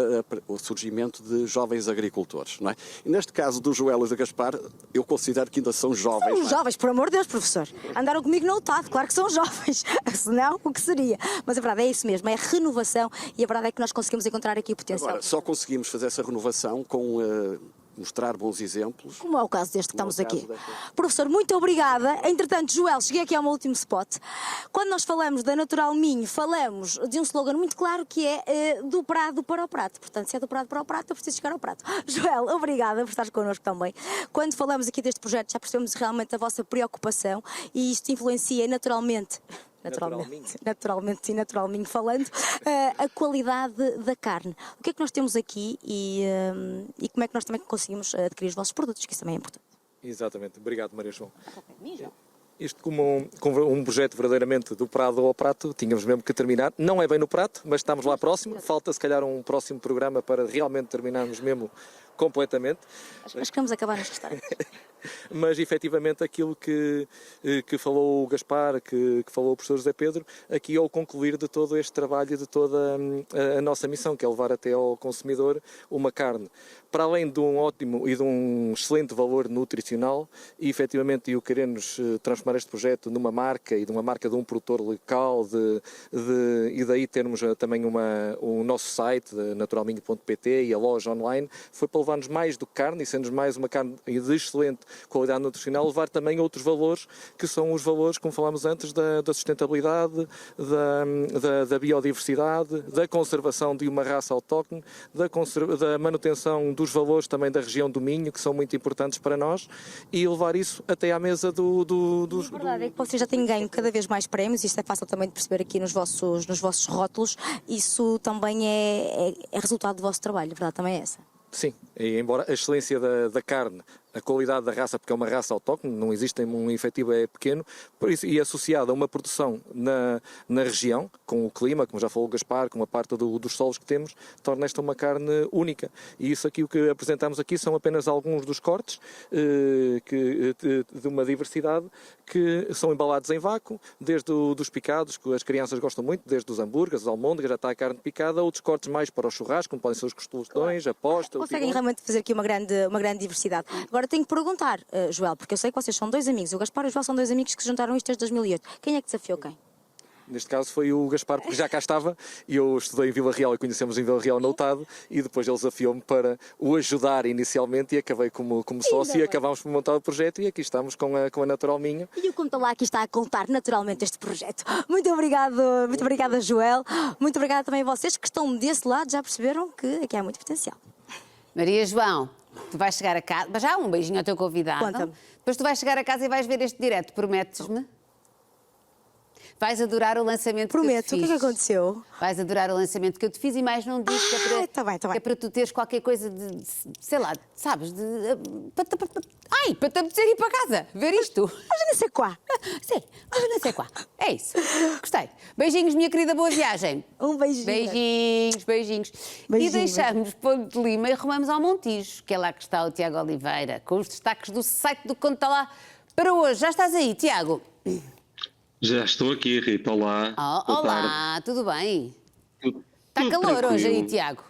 o surgimento de jovens agricultores, não é? E neste caso do Joel e do Gaspar, eu considero que ainda são jovens. São jovens, por amor de Deus, professor. Andaram comigo no UTAD, claro que são jovens. Senão, o que seria? Mas a verdade é isso mesmo, é a renovação e a verdade é que nós conseguimos encontrar aqui o potencial. Agora, só conseguimos fazer essa renovação com mostrar bons exemplos. Como é o caso deste que estamos Como é o aqui. caso desta. Professor, muito obrigada. Entretanto, Joel, cheguei aqui ao meu último spot. Quando nós falamos da Natural Minho, falamos de um slogan muito claro que é do prado para o prato. Portanto, se é do prado para o prato, eu preciso chegar ao prato. Joel, obrigada por estares connosco também. Quando falamos aqui deste projeto, já percebemos realmente a vossa preocupação e isto influencia naturalmente falando, a qualidade da carne. O que é que nós temos aqui e como é que nós também conseguimos adquirir os vossos produtos, que isso também é importante. Exatamente. Obrigado, Maria João. Isto como um projeto verdadeiramente do prado ao prato, tínhamos mesmo que terminar. Não é bem no prato, mas estamos lá próximo. Falta se calhar um próximo programa para realmente terminarmos mesmo completamente. Acho que vamos acabar nos restaurantes. Mas efetivamente aquilo que falou o Gaspar, que falou o professor José Pedro, aqui ao concluir de todo este trabalho e de toda a nossa missão, que é levar até ao consumidor uma carne, para além de um ótimo e de um excelente valor nutricional, e efetivamente eu queremos transformar este projeto numa marca e de uma marca de um produtor local, e daí termos também o nosso site, naturalminho.pt, e a loja online, foi para levar-nos mais do que carne, e sendo mais uma carne de excelente qualidade nutricional, levar também outros valores, que são os valores, como falámos antes, da sustentabilidade, da biodiversidade, da conservação de uma raça autóctone, da manutenção dos valores também da região do Minho, que são muito importantes para nós, e levar isso até à mesa dos... A verdade é que vocês já têm ganho cada vez mais prémios, isto é fácil também de perceber aqui nos vossos rótulos, isso também é resultado do vosso trabalho, a verdade também é essa. Sim, e embora a excelência da carne, a qualidade da raça, porque é uma raça autóctone, não existe um efetivo é pequeno, por isso, e associada a uma produção na região, com o clima, como já falou o Gaspar, com a parte dos solos que temos, torna esta uma carne única. E isso aqui, o que apresentamos aqui, são apenas alguns dos cortes de uma diversidade que são embalados em vácuo, desde dos picados, que as crianças gostam muito, desde os hambúrgueres, as almôndegas, já está a carne picada, outros cortes mais para o churrasco, como podem ser os costelões, a posta, conseguem realmente fazer aqui uma grande diversidade. Agora tenho que perguntar, Joel, porque eu sei que vocês são dois amigos, o Gaspar e o Joel são dois amigos que se juntaram isto desde 2008. Quem é que desafiou quem? Neste caso foi o Gaspar, porque já cá estava, e eu estudei em Vila Real e conhecemos em Vila Real no UTAD, e depois ele desafiou-me para o ajudar inicialmente, e acabei como sócio, e acabámos por montar o projeto, e aqui estamos com a Natural Minho. E o Conta Lá aqui está a contar naturalmente este projeto. Muito obrigada, Joel. Muito obrigada também a vocês que estão desse lado, já perceberam que aqui há muito potencial. Maria João, tu vais chegar a casa, mas já um beijinho ao teu convidado. Conta-me. Depois tu vais chegar a casa e vais ver este direto, prometes-me? Vais adorar o lançamento Prometo. que eu te fiz. O que é que aconteceu? Vais adorar o lançamento que eu te fiz e mais não digo que é para, tá bem. que é para tu teres qualquer coisa de sei lá, sabes, para te apetecer ir para casa, ver isto. Mas não sei qual. Sim, mas não sei qual. É isso. Gostei. Beijinhos, minha querida, boa viagem. Um beijinho. Beijinhos. E Beijinho, deixamos Ponte de Lima e rumamos ao Montijo, que é lá que está o Tiago Oliveira, com os destaques do site do Conta Lá para hoje. Já estás aí, Tiago? Já estou aqui, Rita. Olá. Oh, Boa olá, tarde. tudo bem? Tudo Está calor tranquilo. hoje aí, Tiago?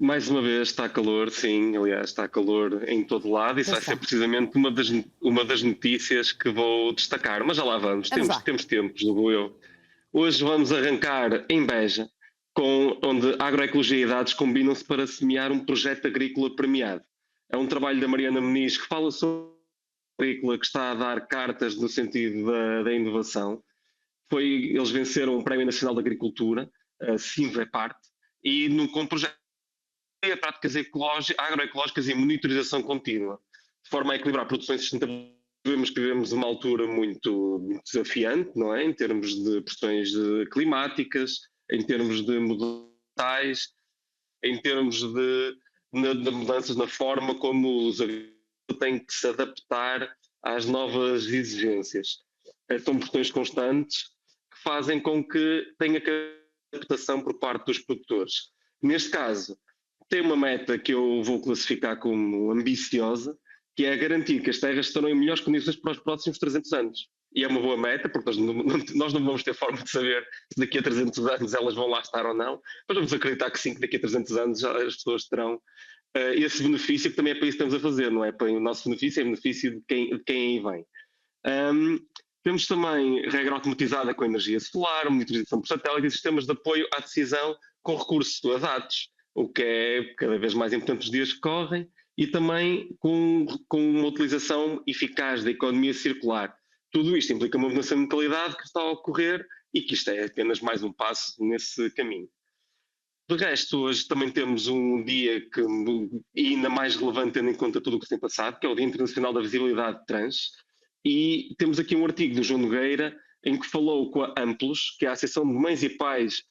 Mais uma vez está calor, sim, aliás, está calor em todo lado. Isso vai ser precisamente uma das notícias que vou destacar. Mas já lá vamos, temos tempo, julgo eu. Hoje vamos arrancar em Beja, onde agroecologia e dados combinam-se para semear um projeto agrícola premiado. É um trabalho da Mariana Muniz que fala sobre a agrícola, que está a dar cartas no sentido da inovação. Eles venceram o Prémio Nacional de Agricultura, a Sinva é parte, e com projeto de práticas agroecológicas e monitorização contínua, de forma a equilibrar produções sustentáveis. Sabemos que vivemos uma altura muito desafiante, não é? Em termos de pressões climáticas, em termos de mudanças, em termos de mudanças na forma como os agricultores têm que se adaptar às novas exigências. São pressões constantes que fazem com que tenha adaptação por parte dos produtores. Neste caso, tem uma meta que eu vou classificar como ambiciosa, que é garantir que as terras estarão em melhores condições para os próximos 300 anos. E é uma boa meta, porque nós não vamos ter forma de saber se daqui a 300 anos elas vão lá estar ou não, mas vamos acreditar que sim, que daqui a 300 anos as pessoas terão esse benefício, que também é para isso que estamos a fazer, não é? Para o nosso benefício, é benefício de quem aí vem. Temos também regra automatizada com energia solar, monitorização por satélite e sistemas de apoio à decisão com recurso a dados, o que é cada vez mais importante nos dias que correm, e também com uma utilização eficaz da economia circular. Tudo isto implica uma mudança de mentalidade que está a ocorrer e que isto é apenas mais um passo nesse caminho. De resto, hoje também temos um dia que ainda mais relevante tendo em conta tudo o que se tem passado, que é o Dia Internacional da Visibilidade Trans, e temos aqui um artigo do João Nogueira em que falou com a Amplos, que é a Associação de Mães e Pais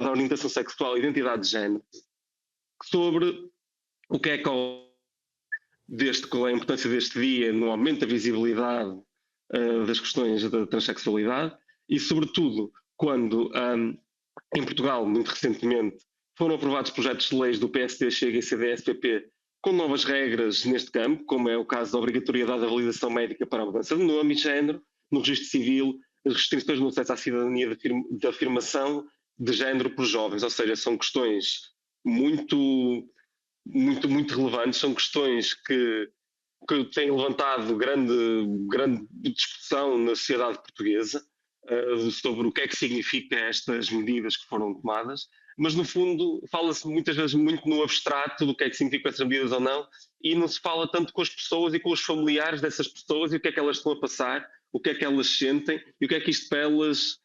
da Orientação Sexual e Identidade de Género, sobre o que é qual é a importância deste dia no aumento da visibilidade das questões da transexualidade e, sobretudo, quando em Portugal, muito recentemente, foram aprovados projetos de leis do PSD, Chega e CDS-PP com novas regras neste campo, como é o caso da obrigatoriedade da validação médica para a mudança de nome e género, no registro civil, as restrições no acesso à cidadania de afirmação de género por jovens, ou seja, são questões muito relevantes, são questões que têm levantado grande discussão na sociedade portuguesa sobre o que é que significa estas medidas que foram tomadas, mas no fundo fala-se muitas vezes muito no abstrato do que é que significam essas medidas ou não, e não se fala tanto com as pessoas e com os familiares dessas pessoas e o que é que elas estão a passar, o que é que elas sentem e o que é que isto para elas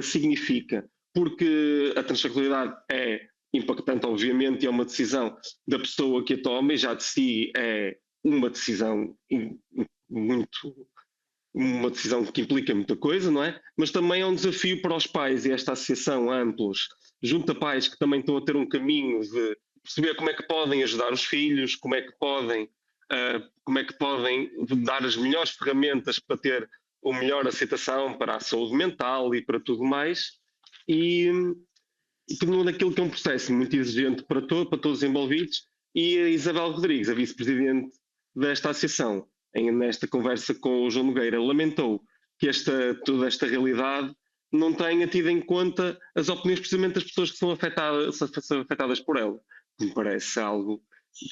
significa. Porque a transexualidade é impactante, obviamente, e é uma decisão da pessoa que a toma, e já de si é uma decisão uma decisão que implica muita coisa, não é? Mas também é um desafio para os pais, e esta associação Amplos, junto a pais que também estão a ter um caminho de perceber como é que podem ajudar os filhos, como é que podem dar as melhores ferramentas para ter uma melhor aceitação para a saúde mental e para tudo mais, e tornou daquilo que é um processo muito exigente para todos os envolvidos. E a Isabel Rodrigues, a vice-presidente desta associação, nesta conversa com o João Nogueira, lamentou que toda esta realidade não tenha tido em conta as opiniões precisamente das pessoas que são afetadas por ela. Me parece algo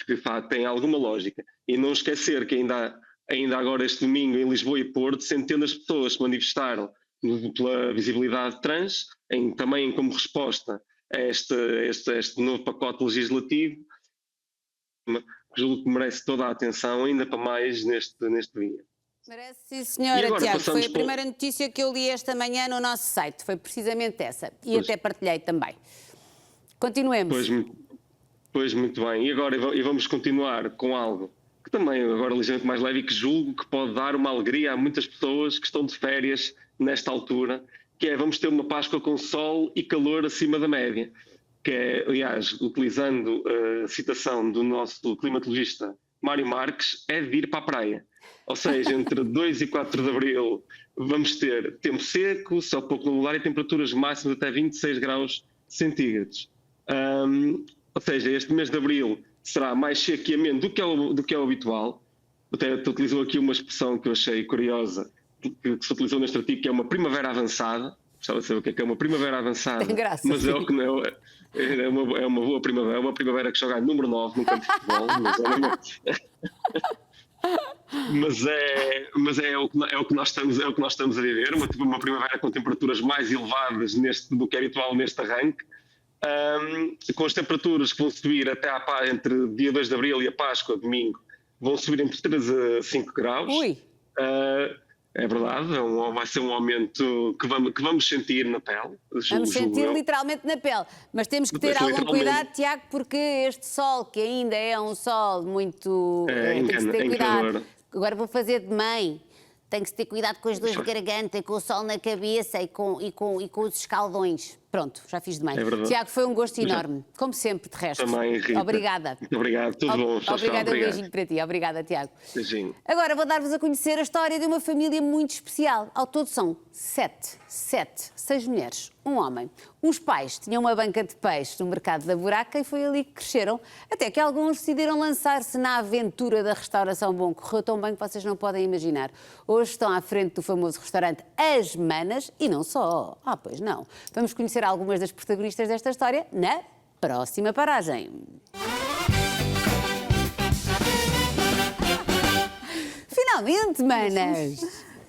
que tem alguma lógica. E não esquecer que ainda agora este domingo em Lisboa e Porto, centenas de pessoas se manifestaram pela visibilidade trans, também como resposta a este novo pacote legislativo, que julgo que merece toda a atenção, ainda para mais neste dia. Merece, sim, senhora, Tiago. Foi a primeira notícia que eu li esta manhã no nosso site, foi precisamente essa, e até partilhei também. Continuemos. Pois muito bem, e agora vamos continuar com algo que também agora ligeiramente mais leve e que julgo que pode dar uma alegria a muitas pessoas que estão de férias nesta altura, que é vamos ter uma Páscoa com sol e calor acima da média, que é, aliás, utilizando a citação do nosso climatologista Mário Marques, é de ir para a praia. Ou seja, entre 2 e 4 de abril vamos ter tempo seco, céu pouco nublado e temperaturas máximas até 26 graus centígrados. Ou seja, este mês de abril será mais seco e ameno do que é o habitual. Até utilizou aqui uma expressão que eu achei curiosa, que se utilizou neste artigo, que é uma primavera avançada, Gostava de saber o que é uma primavera avançada. Tem graça, mas sim. é o que não é uma boa primavera. É uma primavera que joga em número 9 no campo de futebol. Mas é o que nós estamos a viver. Uma primavera com temperaturas mais elevadas do que é habitual neste arranque. Com as temperaturas que vão subir até entre dia 2 de Abril e a Páscoa, domingo, vão subir entre 3 a 5 graus. Ui. É verdade, vai ser um aumento que vamos sentir na pele. Vamos sentir literalmente na pele. Mas temos que ter algum cuidado, Tiago, porque este sol, que ainda é um sol muito... tem que se ter cuidado. Agora vou fazer de mãe. Tem que se ter cuidado com as dores de garganta, com o sol na cabeça e com os escaldões. Pronto, já fiz de mãe. Tiago, foi um gosto enorme. Como sempre, de resto. Também, Rita. Obrigada. Muito obrigado, tudo bom. Obrigada, um beijinho para ti. Obrigada, Tiago. Beijinho. Agora vou dar-vos a conhecer a história de uma família muito especial. Ao todo são 6 mulheres, um homem. Os pais tinham uma banca de peixe no mercado da Buraca e foi ali que cresceram, até que alguns decidiram lançar-se na aventura da restauração bom. Correu tão bem que vocês não podem imaginar. Hoje estão à frente do famoso restaurante As Manas e não só. Pois não. Vamos conhecer algumas das protagonistas desta história na próxima paragem. Finalmente, manas!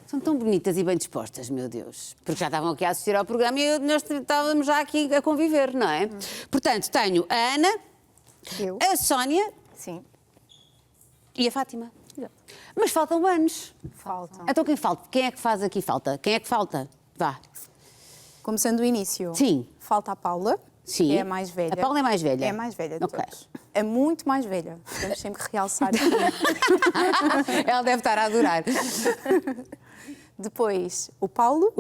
São tão bonitas e bem dispostas, meu Deus. Porque já estavam aqui a assistir ao programa e nós estávamos já aqui a conviver, não é? Portanto, tenho a Ana, a Sónia Sim. e a Fátima. Mas faltam anos. Faltam. Então quem falta? Quem é que faz aqui falta? Quem é que falta? Vá. Começando do início. Sim. Falta a Paula, Sim. que é a mais velha. A Paula é mais velha? É a mais velha de Ok. todos. É muito mais velha. Temos sempre que realçar isso. Ela deve estar a adorar. Depois, o Paulo.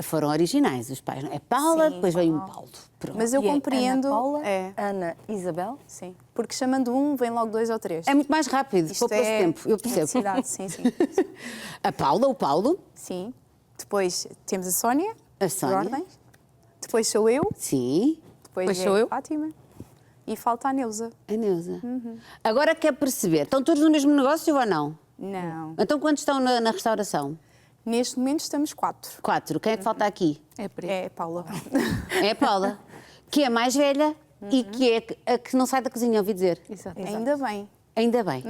Foram originais os pais, não é? Paula, Sim, depois veio um Paulo. Paulo. Pronto. Mas eu E é compreendo. Ana Paula, É. Ana Isabel. Sim. Porque chamando um, vem logo 2 ou 3. É muito mais rápido, poupa-se tempo, eu percebo. necessidade, sim, sim. A Paula, o Paulo, Sim. Depois temos a Sónia. A Sónia. Por ordem. Depois sou eu. sim, Depois sou é eu, a Fátima. E falta a Neuza. a Neuza. Agora quer perceber, estão todos no mesmo negócio ou não? Não. Então quantos estão na restauração? Neste momento estamos 4. 4. Quem é que falta aqui? É a Paula. É a Paula, que é a mais velha e que é a que não sai da cozinha, ouvi dizer. Exato. Ainda bem. Ainda bem.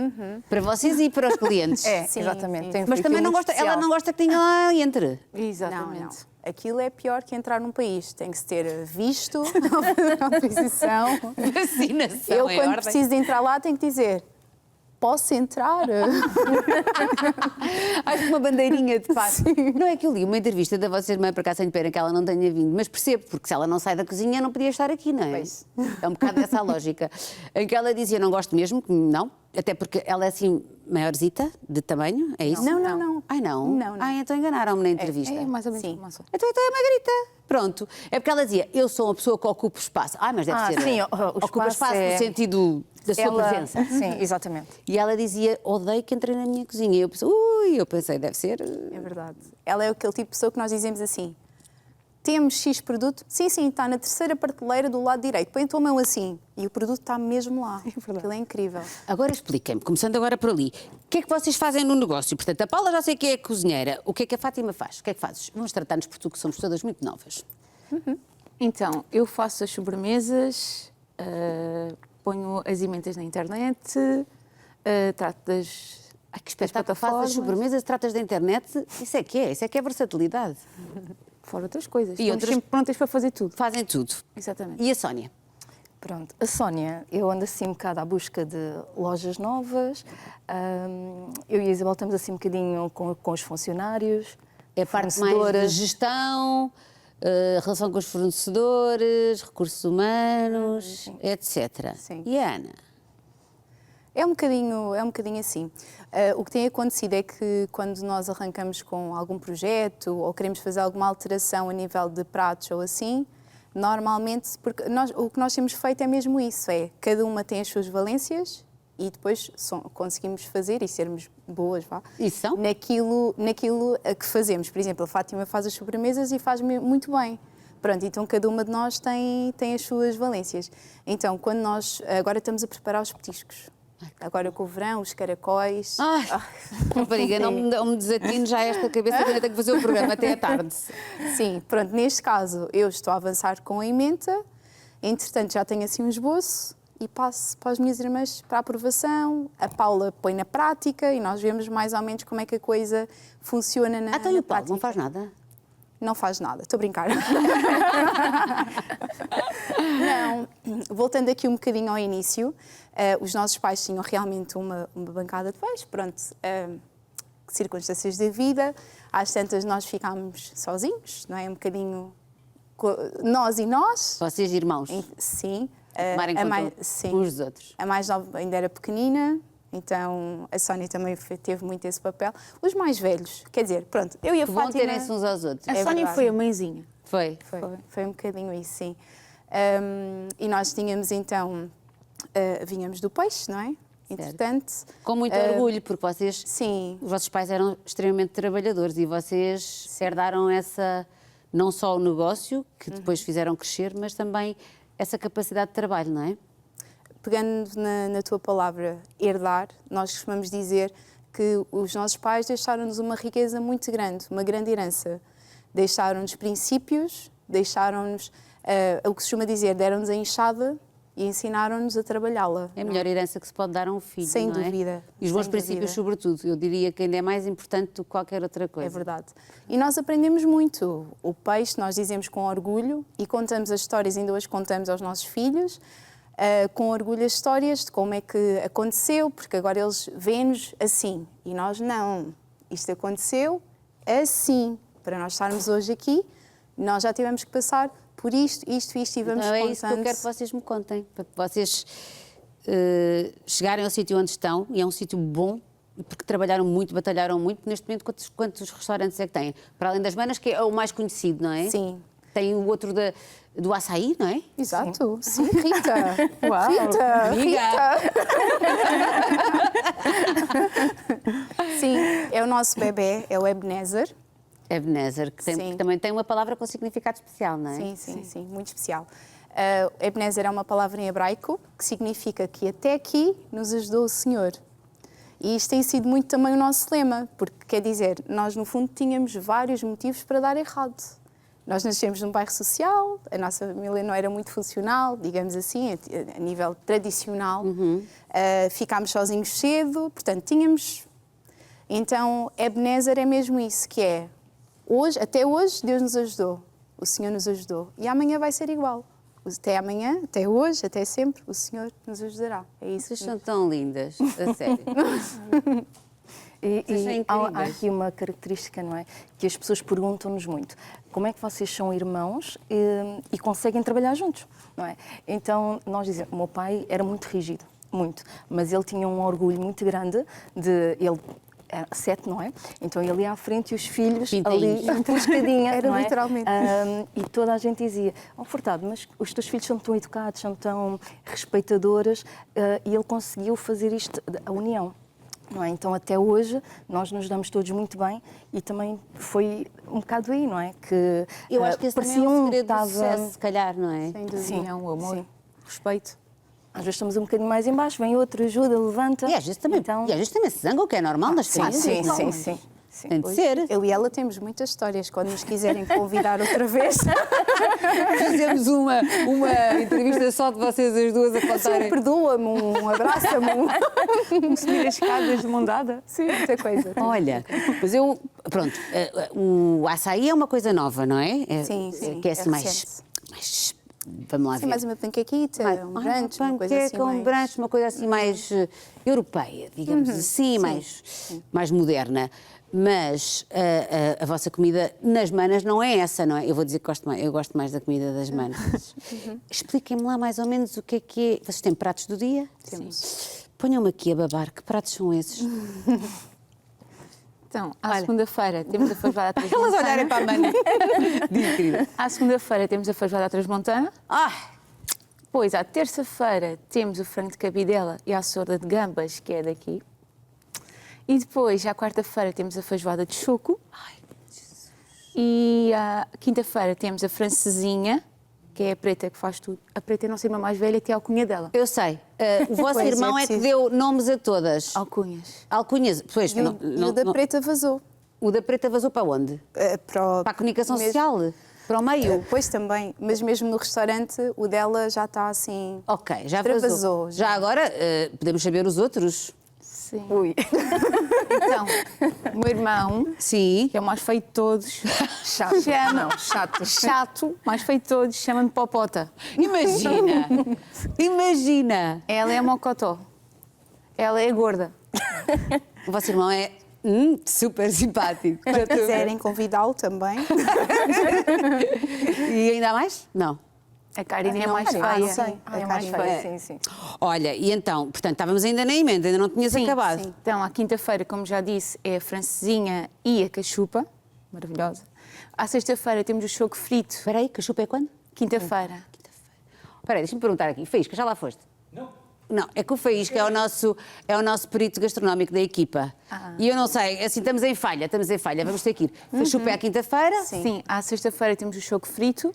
Para vocês e para os clientes. Sim, Exatamente. sim. Tem um Mas também feitio não muito gosta, ela especial. não gosta que ninguém lá entre. Não, não. Exatamente. Aquilo é pior que entrar num país. Tem que se ter visto, autorização. Vacinação Eu, em quando ordem. preciso de entrar lá, tenho que dizer: posso entrar? Acho que uma bandeirinha de paz. Não é que eu li uma entrevista da vossa irmã, para cá sem pena que ela não tenha vindo, mas percebo, porque se ela não sai da cozinha não podia estar aqui, não é? Pois. É um bocado dessa a lógica. Em que ela dizia, não gosto mesmo, não, até porque ela é assim maiorzita de tamanho, é isso? Não, não, não. Ai, não? Não, não. Ai, então enganaram-me na entrevista. É mais ou menos Sim. como a sua. Então é Margarita. Pronto. É porque ela dizia, eu sou uma pessoa que ocupa espaço. Mas deve ser. sim, o ocupa espaço espaço é- no sentido da sua presença. Sim, exatamente. E ela dizia, odeio que entre na minha cozinha. E eu pensei, deve ser. É verdade. Ela é aquele tipo de pessoa que nós dizemos assim: temos X produto, sim, está na terceira prateleira do lado direito, põe a tua mão assim e o produto está mesmo lá. Aquilo é incrível. Agora expliquem-me, começando agora por ali, o que é que vocês fazem no negócio? Portanto, a Paula já sei que é cozinheira, o que é que a Fátima faz? O que é que fazes? Vamos tratar-nos por tu, que somos todas muito novas. Então, eu faço as sobremesas, ponho as emendas na internet, trato das. Ai, que espetáculo, fazes as sobremesas, tratas da internet, isso é que é versatilidade. Fora outras coisas. E Estamos outras- sempre prontas para fazer tudo. Fazem tudo. Exatamente. E a Sónia? Pronto, a Sónia, eu ando assim um bocado à busca de lojas novas, eu e a Isabel estamos assim um bocadinho com os funcionários, É a parte mais de fornecedoras. gestão, relação com os fornecedores, recursos humanos, etc. Sim. E a Ana? É um bocadinho assim. O que tem acontecido é que quando nós arrancamos com algum projeto ou queremos fazer alguma alteração a nível de pratos ou assim, normalmente, porque o que nós temos feito é mesmo isso, é cada uma tem as suas valências e depois conseguimos fazer e sermos boas, vá, E são? naquilo a que fazemos. Por exemplo, a Fátima faz as sobremesas e faz muito bem. Pronto, então cada uma de nós tem as suas valências. Então, quando nós agora estamos a preparar os petiscos, Agora com o verão, os caracóis. Ai, rapariga, não me desatine já esta cabeça que ainda tenho que fazer o programa até à tarde. Sim, pronto, neste caso eu estou a avançar com a ementa, entretanto já tenho assim um esboço e passo para as minhas irmãs para a aprovação, a Paula põe na prática e nós vemos mais ou menos como é que a coisa funciona na, Então, e na o Paulo prática. não faz nada? Não faz nada, estou a brincar. Não, voltando aqui um bocadinho ao início, os nossos pais tinham realmente uma bancada de peixe, pronto, circunstâncias da vida, às tantas nós ficámos sozinhos, não é? Um bocadinho nós e nós. Vocês irmãos? Sim. Tomarem conta sim. uns dos outros. A mais nova ainda era pequenina, então a Sónia também teve muito esse papel. Os mais velhos, quer dizer, pronto, eu e a Vão Fátima... terem-se uns aos outros. A Sónia verdade. foi a mãezinha. Foi. Foi um bocadinho isso, sim. E nós tínhamos então, vinhamos do peixe, não é? Entretanto... Com muito orgulho, porque vocês... Sim. Os vossos pais eram extremamente trabalhadores e vocês herdaram essa... Não só o negócio, que depois fizeram crescer, mas também essa capacidade de trabalho, não é? Pegando na tua palavra, herdar, nós costumamos dizer que os nossos pais deixaram-nos uma riqueza muito grande, uma grande herança. Deixaram-nos princípios, deixaram-nos, o que se costuma dizer, deram-nos a enxada e ensinaram-nos a trabalhá-la. É a melhor herança que se pode dar a um filho, Sem não é? dúvida. E os bons Sem princípios, dúvida. sobretudo. Eu diria que ainda é mais importante do que qualquer outra coisa. É verdade. E nós aprendemos muito. O peixe, nós dizemos com orgulho e contamos as histórias, ainda hoje contamos aos nossos filhos, com orgulho as histórias de como é que aconteceu, porque agora eles veem-nos assim e nós não. Isto aconteceu assim. Para nós estarmos hoje aqui, nós já tivemos que passar por isto e vamos Então é isso que eu quero que vocês me contem, para que vocês chegarem ao sítio onde estão, e é um sítio bom, porque trabalharam muito, batalharam muito. Neste momento, quantos restaurantes é que têm? Para além das Manas, que é o mais conhecido, não é? Sim. Tem o outro do açaí, não é? Exato. Sim, Rita. Uau. Rita. Sim, é o nosso bebê, é o Ebenezer. Ebenezer, que também tem uma palavra com significado especial, não é? Sim, muito especial. Ebenezer é uma palavra em hebraico que significa que até aqui nos ajudou o Senhor. E isto tem sido muito também o nosso lema, porque quer dizer, nós no fundo tínhamos vários motivos para dar errado. Nós nascemos num bairro social, a nossa família não era muito funcional, digamos assim, a nível tradicional. Ficámos sozinhos cedo, portanto tínhamos... Então, Ebenezer é mesmo isso, que é... Hoje, até hoje, Deus nos ajudou, o Senhor nos ajudou. E amanhã vai ser igual. Até amanhã, até hoje, até sempre, o Senhor nos ajudará. É isso. Vocês são tão lindas, a sério. E são há incríveis. aqui uma característica, não é? Que as pessoas perguntam-nos muito. Como é que vocês são irmãos e conseguem trabalhar juntos, não é? Então, nós dizemos, o meu pai era muito rígido, muito. Mas ele tinha um orgulho muito grande de... Ele, era 7, não é? Então ele ia à frente e os filhos Pintinhos. ali, por escadinha, Era não é? literalmente. E toda a gente dizia, Furtado, mas os teus filhos são tão educados, são tão respeitadores, e ele conseguiu fazer isto, a união. Não é? Então até hoje nós nos damos todos muito bem e também foi um bocado aí, não é? Que Eu acho que esse também é um segredo do sucesso, se calhar, não é? Sem dúvida. Sim, o amor, sim. respeito. Às vezes estamos um bocadinho mais em baixo, vem outro, ajuda, levanta. E às vezes também, se zangam, o que é normal nas Sim, famílias. sim, sim. Tem de ser. Eu e ela temos muitas histórias. Quando nos quiserem convidar outra vez, Fazemos uma entrevista só de vocês as duas a contarem. perdoa-me, abraça-me. Subir as escadas de mão dada. Sim, muita coisa. Olha, mas eu, pronto, o açaí é uma coisa nova, não é? Sim, Que é assim é mais, vamos lá ver. Sim, mais uma panquequita, um brunch, uma coisa assim um brunch, uma coisa assim mais europeia, digamos assim, mais moderna. Mas a vossa comida nas Manas não é essa, não é? Eu vou dizer que eu gosto mais da comida das Manas. Expliquem-me lá mais ou menos o que é que é. Vocês têm pratos do dia? Temos. Ponham-me aqui a babar. Que pratos são esses? Então, à segunda-feira temos a feijoada transmontana. Elas olharem para a Mana. Diz, querida. À segunda-feira temos a feijoada transmontana. Depois, à terça-feira, temos o frango de cabidela e a sorda de gambas, que é daqui. E depois, à quarta-feira, temos a feijoada de choco. E à quinta-feira temos a francesinha, que é a Preta, que faz tudo. A Preta é a nossa irmã mais velha, que é a alcunha dela. Eu sei. O vosso Pois, irmão é que preciso. deu nomes a todas. Alcunhas. Alcunhas. Pois, E o da Preta vazou. o da Preta vazou para onde? Para a comunicação social? Para o meio? Pois também, mas mesmo no restaurante, o dela já está assim. Ok, já extravasou, vazou. Já agora, podemos saber os outros? Sim. Ui. Então, o meu irmão, Sim. que é o mais feio de todos, Chato. chama... Não, chato. Chato, mais feio de todos, chama-me Popota. Imagina! Imagina! Ela é a mocotó. Ela é a gorda. O vosso irmão é super simpático. Se quiserem convidá-lo também. E ainda há mais? Não. A Karine é Não, mais Karine, feia. não sei. É A mais Karine, feia. Sim, sim. Olha, e então, portanto, estávamos ainda na emenda, ainda não tinhas acabado. Sim. Então, à quinta-feira, como já disse, é a francesinha e a cachupa. Maravilhosa. À sexta-feira temos o choco frito. Espera aí, cachupa é quando? Quinta-feira. Espera aí, deixa-me perguntar aqui. Faísca, já lá foste? Não, é que o Faísca é o nosso perito gastronómico da equipa. E eu não sei, assim, estamos em falha, vamos ter que ir. Cachupa é à quinta-feira? Sim. À sexta-feira temos o choco frito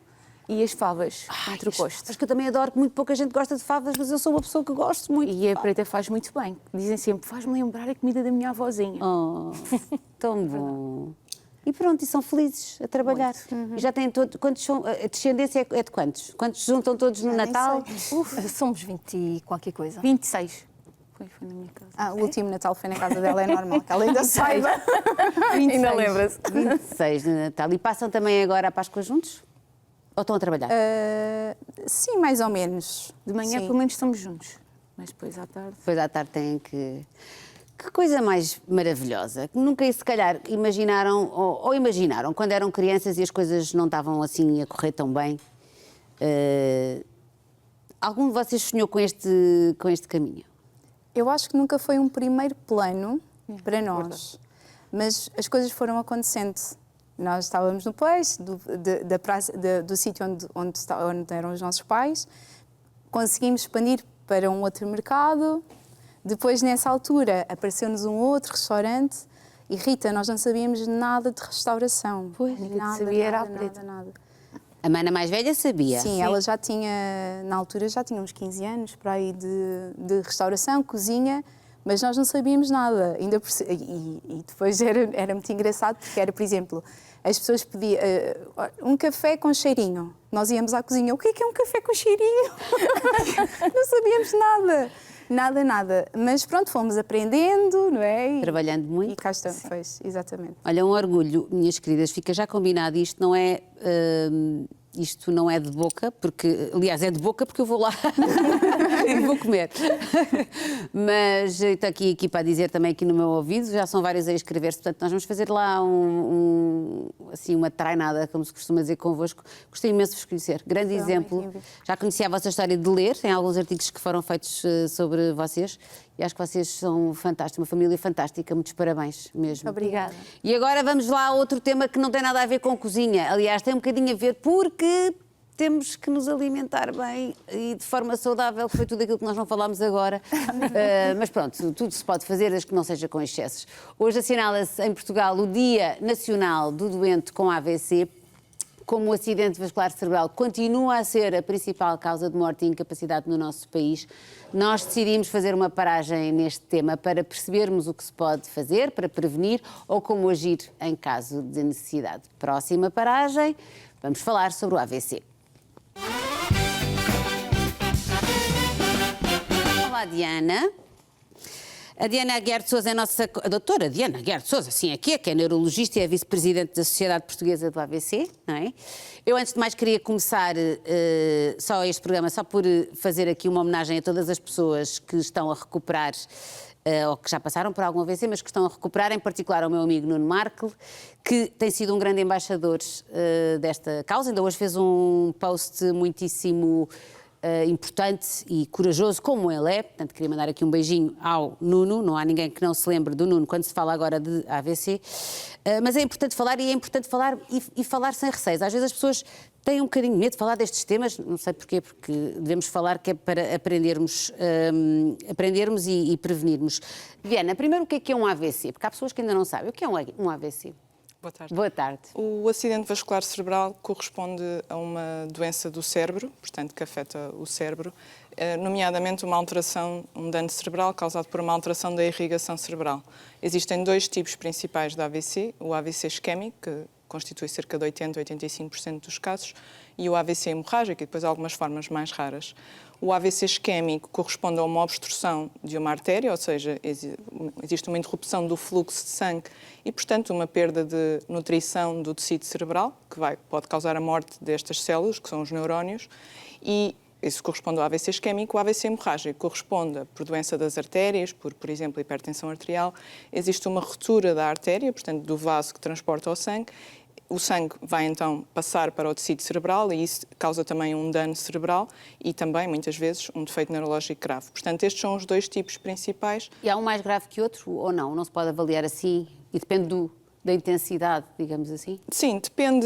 e as favas entre o costo. Acho que eu também adoro, que muito pouca gente gosta de favas, mas eu sou uma pessoa que gosto muito. E a Preta faz muito bem. Dizem sempre, faz-me lembrar a comida da minha avózinha. Oh, tão bom. E pronto, e são felizes a trabalhar. E já têm todos. Quantos são? A descendência é de quantos? Quantos se juntam todos no Natal? Somos 20 e qualquer coisa. 26. Foi na minha casa. O último Natal foi na casa dela, é normal que ela ainda saiba. Ainda lembra-se. 26 no Natal. E passam também agora a Páscoa juntos? Ou estão a trabalhar? Sim, mais ou menos. De manhã, Sim. pelo menos, estamos juntos. Mas depois, à tarde... Depois à tarde têm que... Que coisa mais maravilhosa. Que nunca, se calhar, imaginaram, ou imaginaram, quando eram crianças e as coisas não estavam assim a correr tão bem. Algum de vocês sonhou com este caminho? Eu acho que nunca foi um primeiro plano para nós, mas as coisas foram acontecendo. Nós estávamos no Peixe, da praça, do sítio onde eram os nossos pais, conseguimos expandir para um outro mercado. Depois, nessa altura, apareceu-nos um outro restaurante e, Rita, nós não sabíamos nada de restauração. Pois, nada, sabia era a nada, Preta. nada. A mana mais velha sabia? Sim, ela já tinha, na altura, já tinha uns 15 anos para aí de restauração, cozinha, mas nós não sabíamos nada. E depois era muito engraçado, porque era, por exemplo, as pessoas pediam um café com cheirinho. Nós íamos à cozinha, o que é um café com cheirinho? Não sabíamos nada. Nada. Mas pronto, fomos aprendendo, não é? Trabalhando muito. E cá estamos, pois, exatamente. Olha, um orgulho, minhas queridas, fica já combinado. Isto não é de boca, porque, aliás, é de boca porque eu vou lá e vou comer. Mas estou aqui a equipa a dizer também aqui no meu ouvido, já são vários a inscrever-se, portanto nós vamos fazer lá assim, uma treinada, como se costuma dizer, convosco. Gostei imenso de vos conhecer. Grande exemplo. Já conhecia a vossa história de ler, tem alguns artigos que foram feitos sobre vocês e acho que vocês são fantásticos, uma família fantástica. Muitos parabéns mesmo. Obrigada. E agora vamos lá a outro tema que não tem nada a ver com cozinha. Aliás, tem um bocadinho a ver porque temos que nos alimentar bem e de forma saudável, que foi tudo aquilo que nós não falámos agora. Mas pronto, tudo se pode fazer, desde que não seja com excessos. Hoje assinala-se em Portugal o Dia Nacional do Doente com AVC. Como o acidente vascular cerebral continua a ser a principal causa de morte e incapacidade no nosso país, nós decidimos fazer uma paragem neste tema para percebermos o que se pode fazer para prevenir ou como agir em caso de necessidade. Próxima paragem, vamos falar sobre o AVC. Olá, Diana. A Diana Aguiar de Sousa é a nossa... A doutora Diana Aguiar de Sousa, sim, aqui é que é neurologista e é vice-presidente da Sociedade Portuguesa do AVC, não é? Eu, antes de mais, queria começar só este programa, só por fazer aqui uma homenagem a todas as pessoas que estão a recuperar, ou que já passaram por algum AVC, mas que estão a recuperar, em particular ao meu amigo Nuno Markle, que tem sido um grande embaixador desta causa. Ainda hoje fez um post muitíssimo importante e corajoso como ele é, portanto queria mandar aqui um beijinho ao Nuno, não há ninguém que não se lembre do Nuno quando se fala agora de AVC, mas é importante falar e é importante falar e falar sem receios. Às vezes as pessoas têm um bocadinho de medo de falar destes temas, não sei porquê, porque devemos falar que é para aprendermos e prevenirmos. Diana, primeiro o que é um AVC? Porque há pessoas que ainda não sabem o que é um AVC. Boa tarde. Boa tarde. O acidente vascular cerebral corresponde a uma doença do cérebro, portanto, que afeta o cérebro, nomeadamente uma alteração, um dano cerebral causado por uma alteração da irrigação cerebral. Existem dois tipos principais de AVC, o AVC isquémico, que constitui cerca de 80 a 85% dos casos, e o AVC hemorrágico, e depois algumas formas mais raras. O AVC isquémico corresponde a uma obstrução de uma artéria, ou seja, existe uma interrupção do fluxo de sangue e, portanto, uma perda de nutrição do tecido cerebral, que pode causar a morte destas células, que são os neurónios, e isso corresponde ao AVC isquémico. O AVC hemorrágico corresponde por doença das artérias, por exemplo, hipertensão arterial. Existe uma ruptura da artéria, portanto, do vaso que transporta o sangue. O sangue vai então passar para o tecido cerebral e isso causa também um dano cerebral e também, muitas vezes, um defeito neurológico grave. Portanto, estes são os dois tipos principais. E há um mais grave que outro ou não? Não se pode avaliar assim? E depende da intensidade, digamos assim? Sim, depende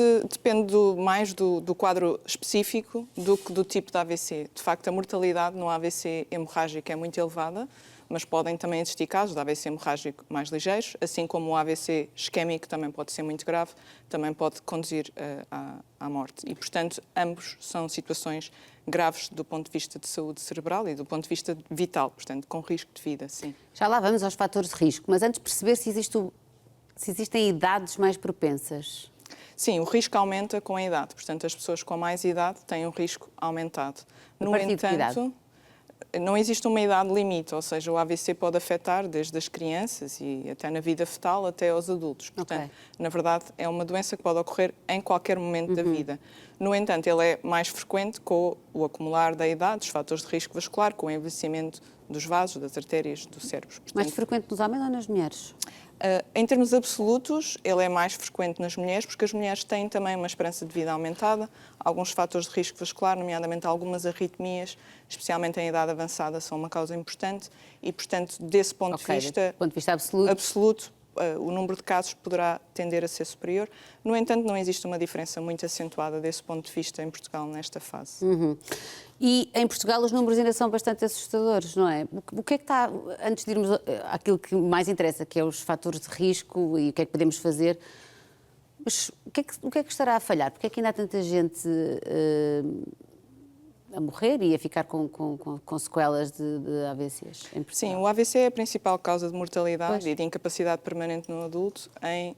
mais do quadro específico do que do tipo de AVC. De facto, a mortalidade no AVC hemorrágico é muito elevada, mas podem também existir casos de AVC hemorrágico mais ligeiros, assim como o AVC isquémico também pode ser muito grave, também pode conduzir à morte. E, portanto, ambos são situações graves do ponto de vista de saúde cerebral e do ponto de vista vital, portanto, com risco de vida, sim. Já lá vamos aos fatores de risco, mas antes de perceber se existem idades mais propensas. Sim, o risco aumenta com a idade, portanto, as pessoas com mais idade têm um risco aumentado. No entanto, não existe uma idade limite, ou seja, o AVC pode afetar desde as crianças e até na vida fetal até aos adultos. Portanto, na verdade, é uma doença que pode ocorrer em qualquer momento da vida. No entanto, ele é mais frequente com o acumular da idade, dos fatores de risco vascular, com o envelhecimento dos vasos, das artérias, do cérebro. Portanto, mais frequente nos homens ou nas mulheres? Em termos absolutos, ele é mais frequente nas mulheres, porque as mulheres têm também uma esperança de vida aumentada, alguns fatores de risco vascular, nomeadamente algumas arritmias, especialmente em idade avançada, são uma causa importante e, portanto, desse ponto de vista absoluto, o número de casos poderá tender a ser superior. No entanto, não existe uma diferença muito acentuada desse ponto de vista em Portugal nesta fase. E em Portugal os números ainda são bastante assustadores, não é? O que é que está, antes de irmos àquilo que mais interessa, que é os fatores de risco e o que é que podemos fazer, mas o que é que estará a falhar? Porque é que ainda há tanta gente a morrer e a ficar com sequelas de AVCs em Portugal? Sim, o AVC é a principal causa de mortalidade e de incapacidade permanente no adulto em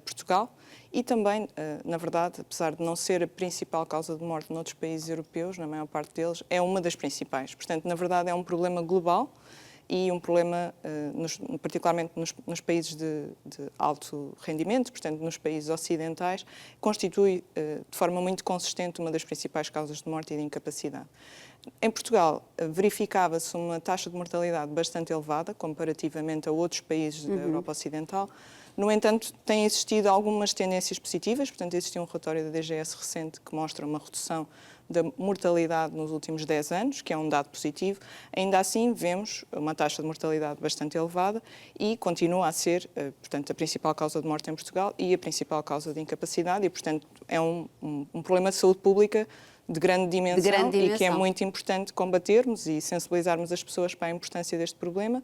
Portugal e também, na verdade, apesar de não ser a principal causa de morte noutros países europeus, na maior parte deles, é uma das principais. Portanto, na verdade, é um problema global e um problema, particularmente nos países de alto rendimento, portanto, nos países ocidentais, constitui de forma muito consistente uma das principais causas de morte e de incapacidade. Em Portugal, verificava-se uma taxa de mortalidade bastante elevada, comparativamente a outros países da Europa Ocidental. No entanto, têm existido algumas tendências positivas, portanto, existe um relatório da DGS recente que mostra uma redução da mortalidade nos últimos 10 anos, que é um dado positivo. Ainda assim, vemos uma taxa de mortalidade bastante elevada e continua a ser, portanto, a principal causa de morte em Portugal e a principal causa de incapacidade e, portanto, é um problema de saúde pública de grande dimensão e que é muito importante combatermos e sensibilizarmos as pessoas para a importância deste problema,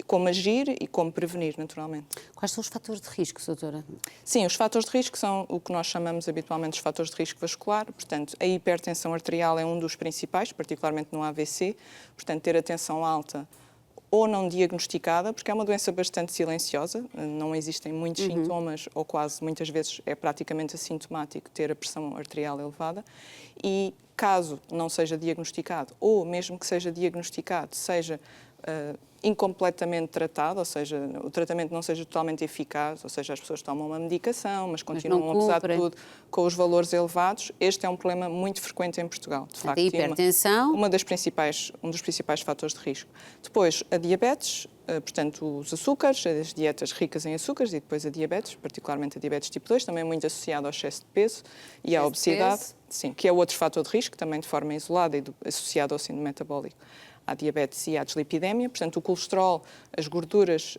como agir e como prevenir, naturalmente. Quais são os fatores de risco, doutora? Sim, os fatores de risco são o que nós chamamos habitualmente os fatores de risco vascular. Portanto, a hipertensão arterial é um dos principais, particularmente no AVC. Portanto, ter a tensão alta ou não diagnosticada, porque é uma doença bastante silenciosa, não existem muitos sintomas, ou quase, muitas vezes é praticamente assintomático ter a pressão arterial elevada, e caso não seja diagnosticado, ou mesmo que seja diagnosticado, seja incompletamente tratado, ou seja, o tratamento não seja totalmente eficaz, ou seja, as pessoas tomam uma medicação, mas continuam, apesar de tudo, com os valores elevados. Este é um problema muito frequente em Portugal. De facto, a hipertensão, um dos principais fatores de risco. Depois, a diabetes, portanto, os açúcares, as dietas ricas em açúcares e depois a diabetes, particularmente a diabetes tipo 2, também muito associado ao excesso de peso e à obesidade, sim, que é outro fator de risco, também de forma isolada e associado ao síndrome metabólico, à diabetes e à dislipidemia. Portanto, o colesterol, as gorduras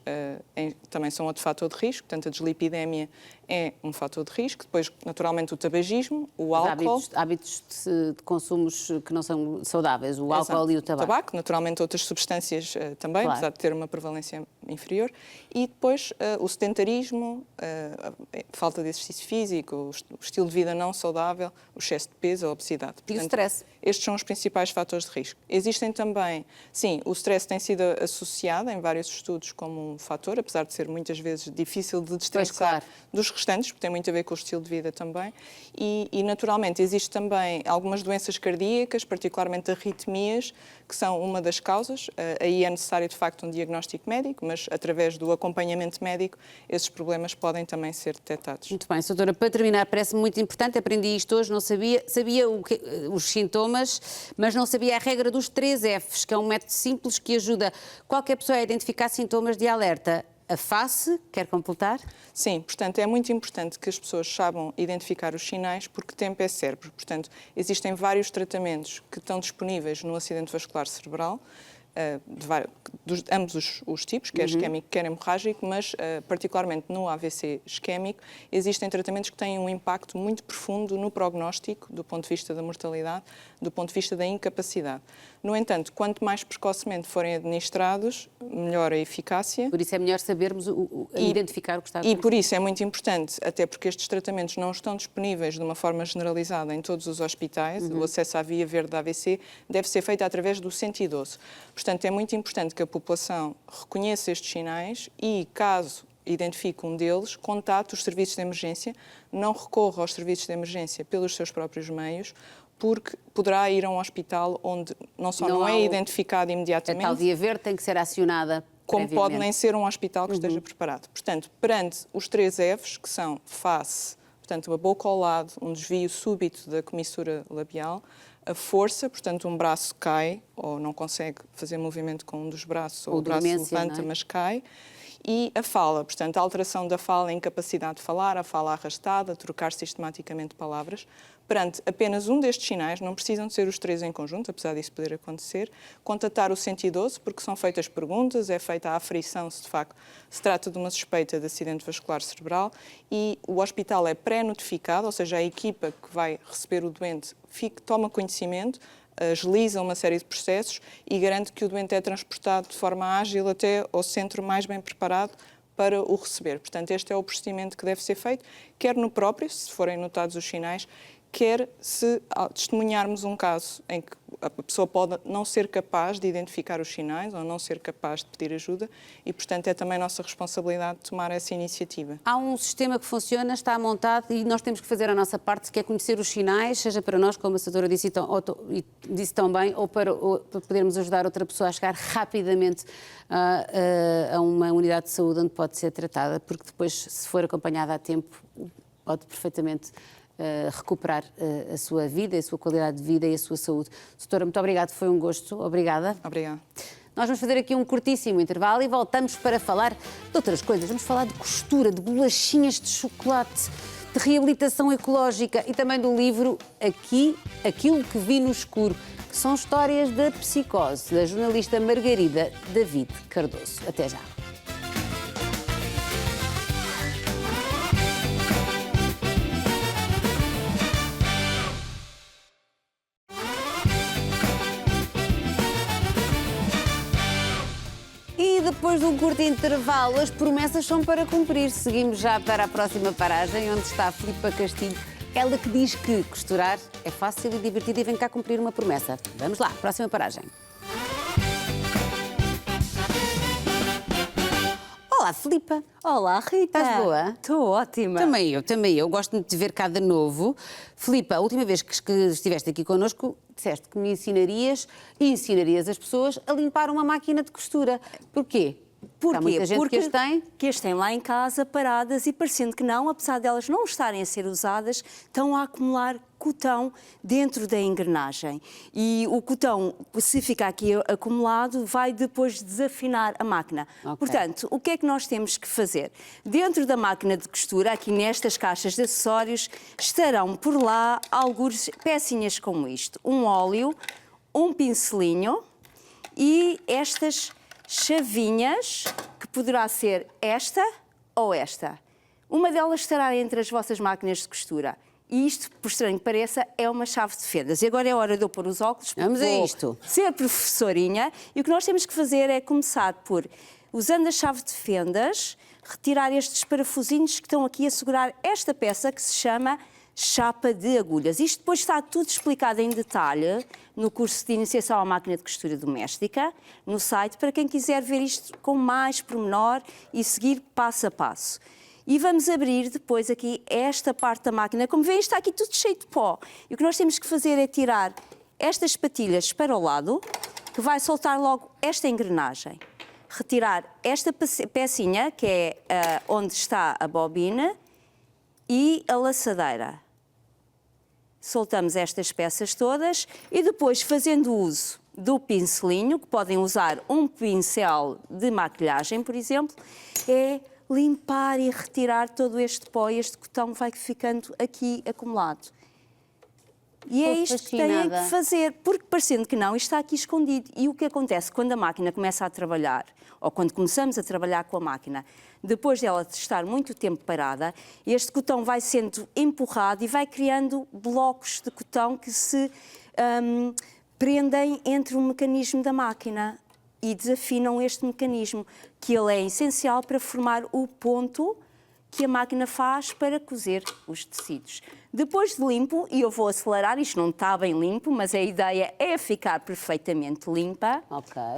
também são outro fator de risco. Portanto, a dislipidemia é um fator de risco. Depois, naturalmente, o tabagismo, o álcool... Hábitos de consumos que não são saudáveis, o álcool e o tabaco. O tabaco, naturalmente outras substâncias também, Claro. apesar de ter uma prevalência inferior. E depois o sedentarismo, a falta de exercício físico, o estilo de vida não saudável, o excesso de peso, a obesidade. E o stress? Estes são os principais fatores de risco. Existem também, sim, o stress tem sido associado em vários estudos como um fator, apesar de ser muitas vezes difícil de distanciar dos restantes, porque tem muito a ver com o estilo de vida também. E naturalmente, existe também algumas doenças cardíacas, particularmente arritmias, que são uma das causas. Aí é necessário, de facto, um diagnóstico médico, mas através do acompanhamento médico, esses problemas podem também ser detectados. Muito bem, doutora, para terminar, parece-me muito importante, aprendi isto hoje, não sabia os sintomas, mas não sabia a regra dos 3 Fs, que é um método simples que ajuda qualquer pessoa a identificar sintomas de alerta. A face, quer completar? Sim, portanto, é muito importante que as pessoas saibam identificar os sinais, porque tempo é cérebro. Portanto, existem vários tratamentos que estão disponíveis no acidente vascular cerebral, de ambos os tipos, quer isquémico, quer hemorrágico, mas particularmente no AVC isquémico, existem tratamentos que têm um impacto muito profundo no prognóstico, do ponto de vista da mortalidade, do ponto de vista da incapacidade. No entanto, quanto mais precocemente forem administrados, melhor a eficácia. Por isso é melhor sabermos identificar o que está a acontecer. E por isso é muito importante, até porque estes tratamentos não estão disponíveis de uma forma generalizada em todos os hospitais, o acesso à via verde da AVC deve ser feito através do 112. Portanto, é muito importante que a população reconheça estes sinais e, caso identifique um deles, contate os serviços de emergência, não recorra aos serviços de emergência pelos seus próprios meios, porque poderá ir a um hospital onde não só não é identificado imediatamente... A tal via verde tem que ser acionada como pode nem ser um hospital que esteja preparado. Portanto, perante os 3 Fs, que são face, portanto, a boca ao lado, um desvio súbito da comissura labial, a força, portanto, um braço cai, ou não consegue fazer movimento com um dos braços, ou o braço levanta, mas cai, e a fala, portanto, a alteração da fala, a incapacidade de falar, a fala arrastada, trocar sistematicamente palavras. Perante apenas um destes sinais, não precisam de ser os 3 em conjunto, apesar disso poder acontecer, contatar o 112, porque são feitas perguntas, é feita a aferição se de facto se trata de uma suspeita de acidente vascular cerebral e o hospital é pré-notificado, ou seja, a equipa que vai receber o doente toma conhecimento, agiliza uma série de processos e garante que o doente é transportado de forma ágil até ao centro mais bem preparado para o receber. Portanto, este é o procedimento que deve ser feito, quer no próprio, se forem notados os sinais, quer se testemunharmos um caso em que a pessoa pode não ser capaz de identificar os sinais ou não ser capaz de pedir ajuda e, portanto, é também nossa responsabilidade tomar essa iniciativa. Há um sistema que funciona, está montado e nós temos que fazer a nossa parte, que é conhecer os sinais, seja para nós, como a doutora disse tão bem, ou para podermos ajudar outra pessoa a chegar rapidamente a uma unidade de saúde onde pode ser tratada, porque depois, se for acompanhada a tempo, pode perfeitamente recuperar a sua vida, a sua qualidade de vida e a sua saúde. Doutora, muito obrigada, foi um gosto. Obrigada. Obrigada. Nós vamos fazer aqui um curtíssimo intervalo e voltamos para falar de outras coisas. Vamos falar de costura, de bolachinhas de chocolate, de reabilitação ecológica e também do livro Aquilo que Vi no Escuro, que são histórias da psicose, da jornalista Margarida David Cardoso. Até já. E depois de um curto intervalo, as promessas são para cumprir. Seguimos já para a próxima paragem, onde está a Filipa Castilho. Ela que diz que costurar é fácil e divertido e vem cá cumprir uma promessa. Vamos lá, próxima paragem. Olá, Filipa. Olá, Rita. Estás boa? Estou ótima. Também eu. Gosto muito de te ver cá de novo. Filipa, a última vez que estiveste aqui connosco, disseste que me ensinarias e ensinarias as pessoas a limpar uma máquina de costura. Porquê? Porquê? Há muita gente Porque que as têm lá em casa paradas e parecendo que não, apesar de elas não estarem a ser usadas, estão a acumular cotão dentro da engrenagem. E o cotão, se ficar aqui acumulado, vai depois desafinar a máquina. Okay. Portanto, o que é que nós temos que fazer? Dentro da máquina de costura, aqui nestas caixas de acessórios, estarão por lá algumas pecinhas como isto. Um óleo, um pincelinho e estas chavinhas, que poderá ser esta ou esta. Uma delas estará entre as vossas máquinas de costura. E isto, por estranho que pareça, é uma chave de fendas. E agora é hora de eu pôr os óculos. Vamos a isto. Ser professorinha. E o que nós temos que fazer é começar por, usando a chave de fendas, retirar estes parafusinhos que estão aqui a segurar esta peça que se chama chapa de agulhas. Isto depois está tudo explicado em detalhe no curso de iniciação à máquina de costura doméstica, no site, para quem quiser ver isto com mais pormenor e seguir passo a passo. E vamos abrir depois aqui esta parte da máquina. Como veem, está aqui tudo cheio de pó. E o que nós temos que fazer é tirar estas patilhas para o lado, que vai soltar logo esta engrenagem. Retirar esta pecinha, que é onde está a bobina, e a laçadeira. Soltamos estas peças todas e depois, fazendo uso do pincelinho, que podem usar um pincel de maquilhagem, por exemplo, é limpar e retirar todo este pó, este cotão vai ficando aqui acumulado. E é isto que têm que fazer, porque parecendo que não, isto está aqui escondido. E o que acontece quando a máquina começa a trabalhar, ou quando começamos a trabalhar com a máquina, depois dela estar muito tempo parada, este cotão vai sendo empurrado e vai criando blocos de cotão que se prendem entre o mecanismo da máquina e desafinam este mecanismo, que ele é essencial para formar o ponto que a máquina faz para cozer os tecidos. Depois de limpo, e eu vou acelerar, isto não está bem limpo, mas a ideia é ficar perfeitamente limpa,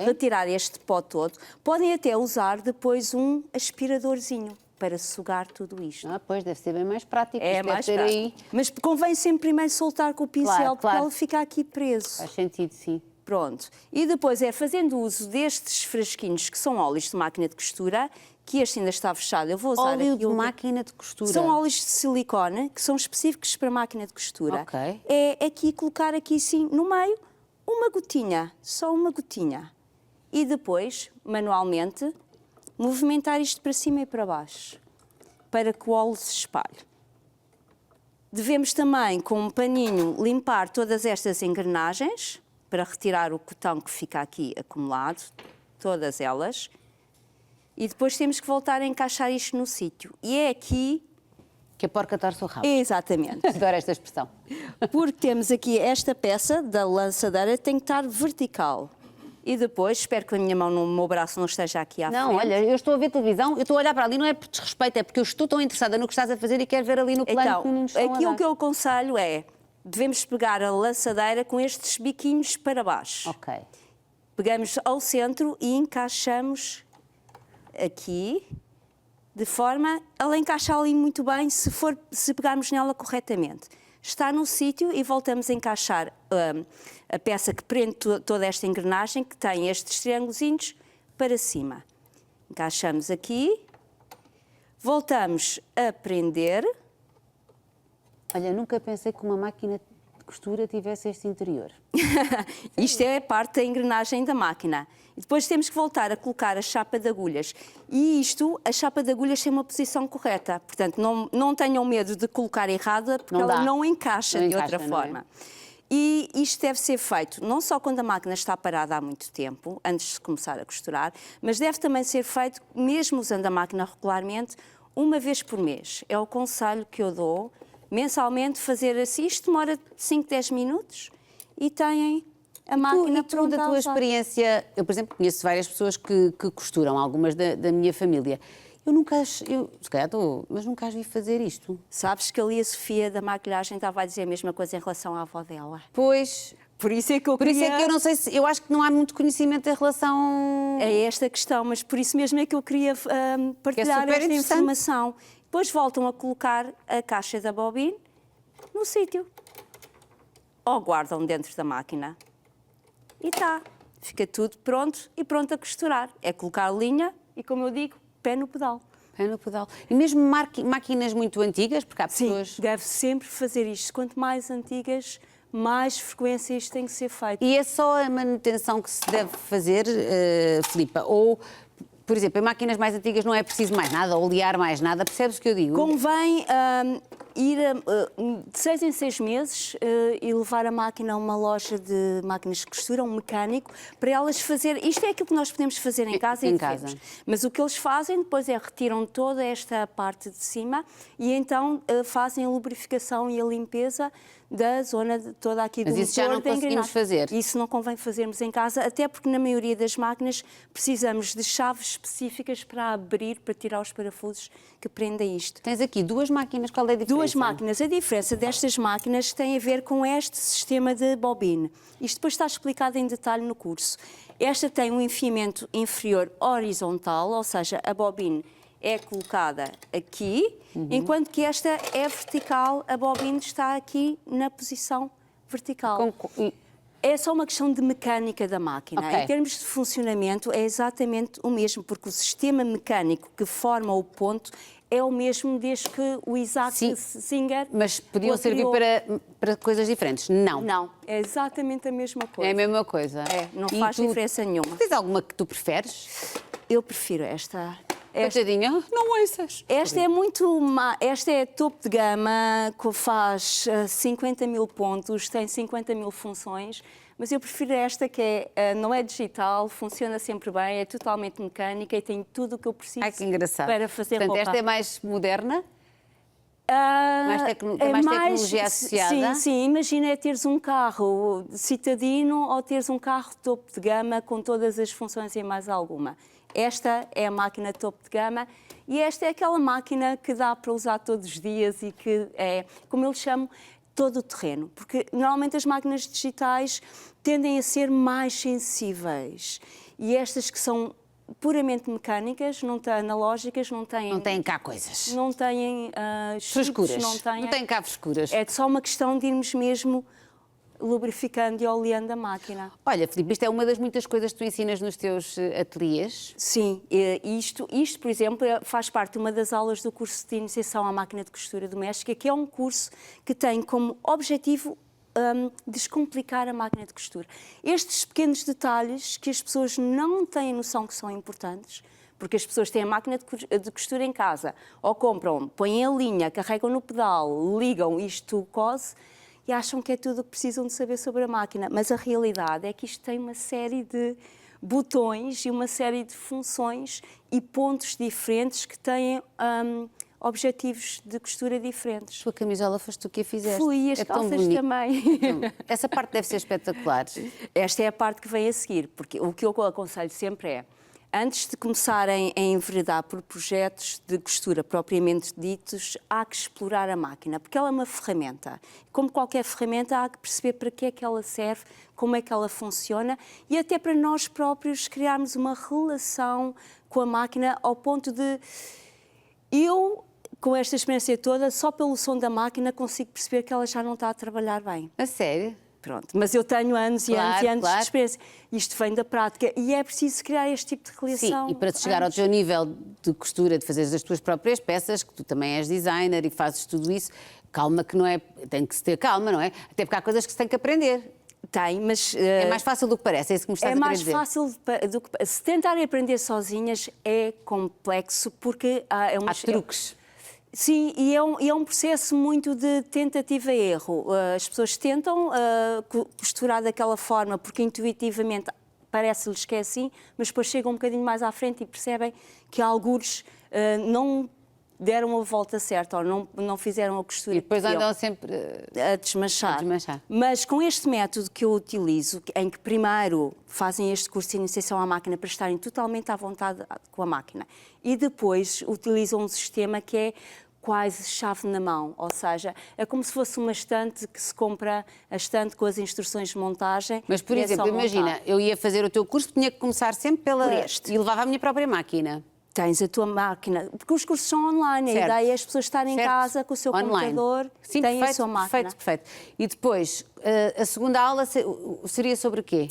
retirar este pó todo. Podem até usar depois um aspiradorzinho para sugar tudo isto. Pois, deve ser bem mais prático. É mais prático. Aí... Mas convém sempre primeiro soltar com o pincel, porque ele fica aqui preso. Faz sentido, sim. Pronto. E depois é fazendo uso destes frasquinhos, que são óleos de máquina de costura, que este ainda está fechado. Eu vou usar óleo de máquina de costura. São óleos de silicone, que são específicos para máquina de costura. Ok. É aqui colocar aqui sim, no meio, uma gotinha, só uma gotinha. E depois, manualmente, movimentar isto para cima e para baixo, para que o óleo se espalhe. Devemos também, com um paninho, limpar todas estas engrenagens, para retirar o cotão que fica aqui acumulado, todas elas. E depois temos que voltar a encaixar isto no sítio. E é aqui... que a porca torce o rabo. Exatamente. Adoro esta expressão. Porque temos aqui esta peça da lançadeira, tem que estar vertical. E depois, espero que a minha mão, no meu braço, não esteja aqui à frente. Não, olha, eu estou a ver televisão, eu estou a olhar para ali, não é por desrespeito, é porque eu estou tão interessada no que estás a fazer e quero ver ali no plano que nos estão a dar. Aqui o que eu aconselho é, devemos pegar a lançadeira com estes biquinhos para baixo. Ok. Pegamos ao centro e encaixamos aqui, de forma... Ela encaixa ali muito bem se pegarmos nela corretamente. Está no sítio e voltamos a encaixar a peça que prende toda esta engrenagem, que tem estes triângulozinhos, para cima. Encaixamos aqui, voltamos a prender. Olha, nunca pensei que uma máquina de costura tivesse este interior. Isto é parte da engrenagem da máquina. E depois temos que voltar a colocar a chapa de agulhas. E isto, a chapa de agulhas tem uma posição correta. Portanto, não tenham medo de colocar errada, porque ela não encaixa de outra forma. E isto deve ser feito não só quando a máquina está parada há muito tempo, antes de começar a costurar, mas deve também ser feito, mesmo usando a máquina regularmente, uma vez por mês. É o conselho que eu dou. Mensalmente fazer assim, isto demora 5, 10 minutos e têm a máquina pronta da tua experiência, eu, por exemplo, conheço várias pessoas que costuram, algumas da minha família. Eu nunca, se calhar mas nunca as vi fazer isto. Sabes que ali a Sofia da maquilhagem estava a dizer a mesma coisa em relação à avó dela. Pois... Por isso é que eu isso é que eu não sei se... Eu acho que não há muito conhecimento em relação... É esta questão, mas por isso mesmo é que eu queria partilhar esta informação. Depois voltam a colocar a caixa da bobina no sítio. Ou guardam dentro da máquina. E está. Fica tudo pronto e pronto a costurar. É colocar linha e, como eu digo, pé no pedal. Pé no pedal. E mesmo máquinas muito antigas, porque há pessoas... Sim, deve sempre fazer isto. Quanto mais antigas, mais frequência isto tem que ser feito. E é só a manutenção que se deve fazer, Filipa? Ou por exemplo, em máquinas mais antigas não é preciso mais nada, olear mais nada, percebes o que eu digo? Convém ir de 6 em 6 meses e levar a máquina a uma loja de máquinas de costura, um mecânico, para elas fazer... Isto é aquilo que nós podemos fazer em casa. Em casa. Mas o que eles fazem depois é retiram toda esta parte de cima e então fazem a lubrificação e a limpeza da zona toda aqui do motor. Mas isso já não conseguimos fazer. Isso não convém fazermos em casa, até porque na maioria das máquinas precisamos de chaves específicas para abrir, para tirar os parafusos que prendem isto. Tens aqui 2 máquinas, qual é a diferença? 2 máquinas. A diferença destas máquinas tem a ver com este sistema de bobine. Isto depois está explicado em detalhe no curso. Esta tem um enfiamento inferior horizontal, ou seja, a bobine é colocada aqui, enquanto que esta é vertical, a bobine está aqui na posição vertical. É só uma questão de mecânica da máquina. Okay. Em termos de funcionamento é exatamente o mesmo, porque o sistema mecânico que forma o ponto é o mesmo desde que o Isaac Singer... Mas podiam servir para coisas diferentes? Não. Não, é exatamente a mesma coisa. É a mesma coisa? É, não faz diferença nenhuma. Tens alguma que tu preferes? Eu prefiro esta. Coitadinha, não ouças. Esta é esta é topo de gama, que faz 50 mil pontos, tem 50 mil funções, mas eu prefiro esta que não é digital, funciona sempre bem, é totalmente mecânica e tem tudo o que eu preciso para fazer roupa. Esta é mais moderna? Tem mais tecnologia associada? Sim, imagina teres um carro citadino ou teres um carro topo de gama com todas as funções e mais alguma. Esta é a máquina topo de gama e esta é aquela máquina que dá para usar todos os dias e que é, como eu lhe chamo, todo o terreno. Porque normalmente as máquinas digitais tendem a ser mais sensíveis e estas que são puramente mecânicas, não têm analógicas, não têm cá coisas. Não têm frescuras. Não têm cá frescuras. É só uma questão de irmos mesmo lubrificando e oleando a máquina. Olha, Filipe, isto é uma das muitas coisas que tu ensinas nos teus ateliês? Sim, isto, por exemplo, faz parte de uma das aulas do curso de iniciação à máquina de costura doméstica, que é um curso que tem como objetivo descomplicar a máquina de costura. Estes pequenos detalhes que as pessoas não têm noção que são importantes, porque as pessoas têm a máquina de costura em casa, ou compram, põem a linha, carregam no pedal, ligam, isto cose, e acham que é tudo o que precisam de saber sobre a máquina. Mas a realidade é que isto tem uma série de botões e uma série de funções e pontos diferentes que têm objetivos de costura diferentes. A tua camisola foste tu que a fizeste. Fui, e as calças também. Essa parte deve ser espetacular. Esta é a parte que vem a seguir, porque o que eu aconselho sempre é, antes de começarem a enveredar por projetos de costura propriamente ditos, há que explorar a máquina, porque ela é uma ferramenta. Como qualquer ferramenta, há que perceber para que é que ela serve, como é que ela funciona e até para nós próprios criarmos uma relação com a máquina ao ponto de... Eu, com esta experiência toda, só pelo som da máquina consigo perceber que ela já não está a trabalhar bem. A sério? Pronto, mas eu tenho anos e anos e anos de experiência. Isto vem da prática e é preciso criar este tipo de relação. Sim, e para te chegar ao teu nível de costura, de fazeres as tuas próprias peças, que tu também és designer e fazes tudo isso, calma que não é... Tem que se ter calma, não é? Até porque há coisas que se tem que aprender. Tem, mas... É mais fácil do que parece, é isso que me estás a dizer. É mais fácil do que... Se tentarem aprender sozinhas é complexo porque há truques. Sim, e é um processo muito de tentativa e erro. As pessoas tentam costurar daquela forma porque intuitivamente parece-lhes que é assim, mas depois chegam um bocadinho mais à frente e percebem que algures não deram a volta certa ou não fizeram a costura. E depois andam sempre a desmanchar. Mas com este método que eu utilizo, em que primeiro fazem este curso de iniciação à máquina para estarem totalmente à vontade com a máquina e depois utilizam um sistema que é quase chave na mão, ou seja, é como se fosse uma estante que se compra a estante com as instruções de montagem. Mas, por exemplo, imagina, eu ia fazer o teu curso, tinha que começar sempre pela este e levava a minha própria máquina. Tens a tua máquina, porque os cursos são online, certo. A ideia é as pessoas estarem em casa com o seu computador, sim, têm perfeito, a sua máquina. Perfeito. E depois, a segunda aula seria sobre o quê?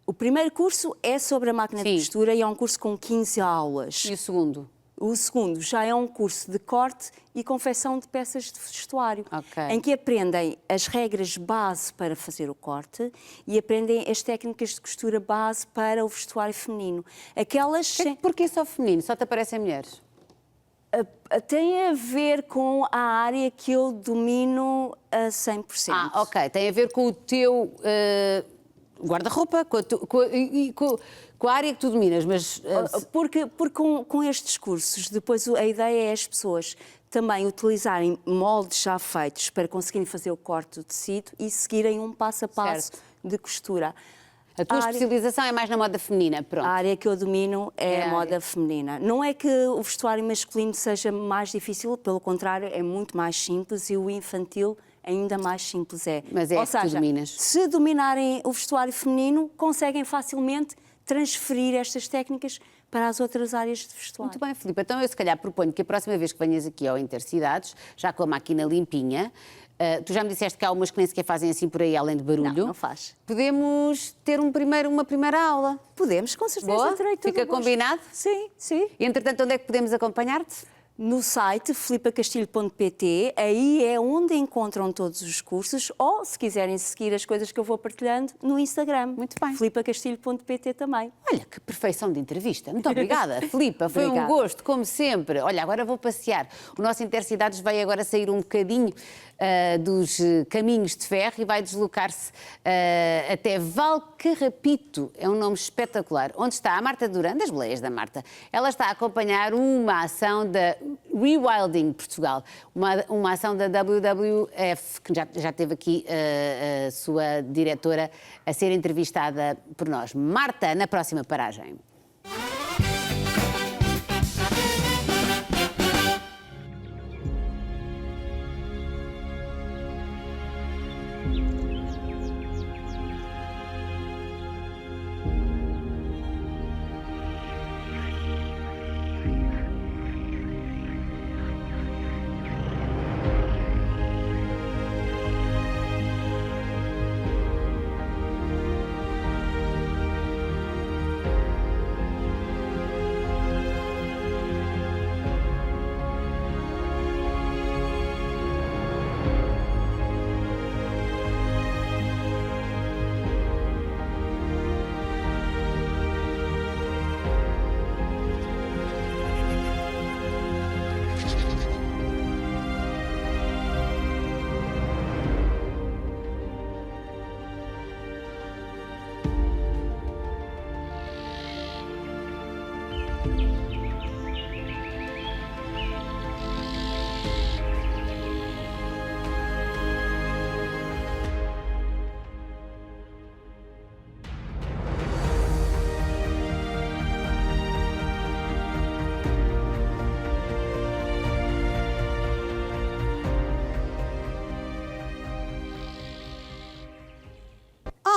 O primeiro curso é sobre a máquina de costura e é um curso com 15 aulas. E o segundo? O segundo já é um curso de corte e confecção de peças de vestuário, em que aprendem as regras base para fazer o corte e aprendem as técnicas de costura base para o vestuário feminino. Aquelas... Porquê só feminino? Só te aparecem mulheres? Tem a ver com a área que eu domino a 100%. Ah, ok. Tem a ver com o teu guarda-roupa, com a área que tu dominas, mas... Porque com estes cursos, depois a ideia é as pessoas também utilizarem moldes já feitos para conseguirem fazer o corte do tecido e seguirem um passo a passo de costura. A tua especialização é mais na moda feminina, pronto. A área que eu domino é a moda feminina. Não é que o vestuário masculino seja mais difícil, pelo contrário, é muito mais simples e o infantil ainda mais simples é. Mas é Ou que seja, tu dominas. Se dominarem o vestuário feminino, conseguem facilmente transferir estas técnicas para as outras áreas de vestuário. Muito bem, Filipe. Então eu se calhar proponho que a próxima vez que venhas aqui ao Intercidades, já com a máquina limpinha, tu já me disseste que há umas que nem sequer fazem assim por aí, além de barulho. Não faz. Podemos ter uma primeira aula. Podemos, com certeza. Boa? Terei todo Fica o gosto. combinado? Sim, sim. E, entretanto, onde é que podemos acompanhar-te? No site flipacastilho.pt, aí é onde encontram todos os cursos, ou se quiserem seguir as coisas que eu vou partilhando, no Instagram. Muito bem. flipacastilho.pt também. Olha, que perfeição de entrevista. Muito obrigada, Filipa. Foi um gosto, como sempre. Olha, agora vou passear. O nosso Intercidades vai agora sair um bocadinho dos caminhos de ferro e vai deslocar-se até Valcarrapito. É um nome espetacular. Onde está a Marta Duran, das Boleias da Marta. Ela está a acompanhar uma ação da Rewilding Portugal, uma ação da WWF, que já teve aqui a sua diretora a ser entrevistada por nós. Marta, na próxima paragem.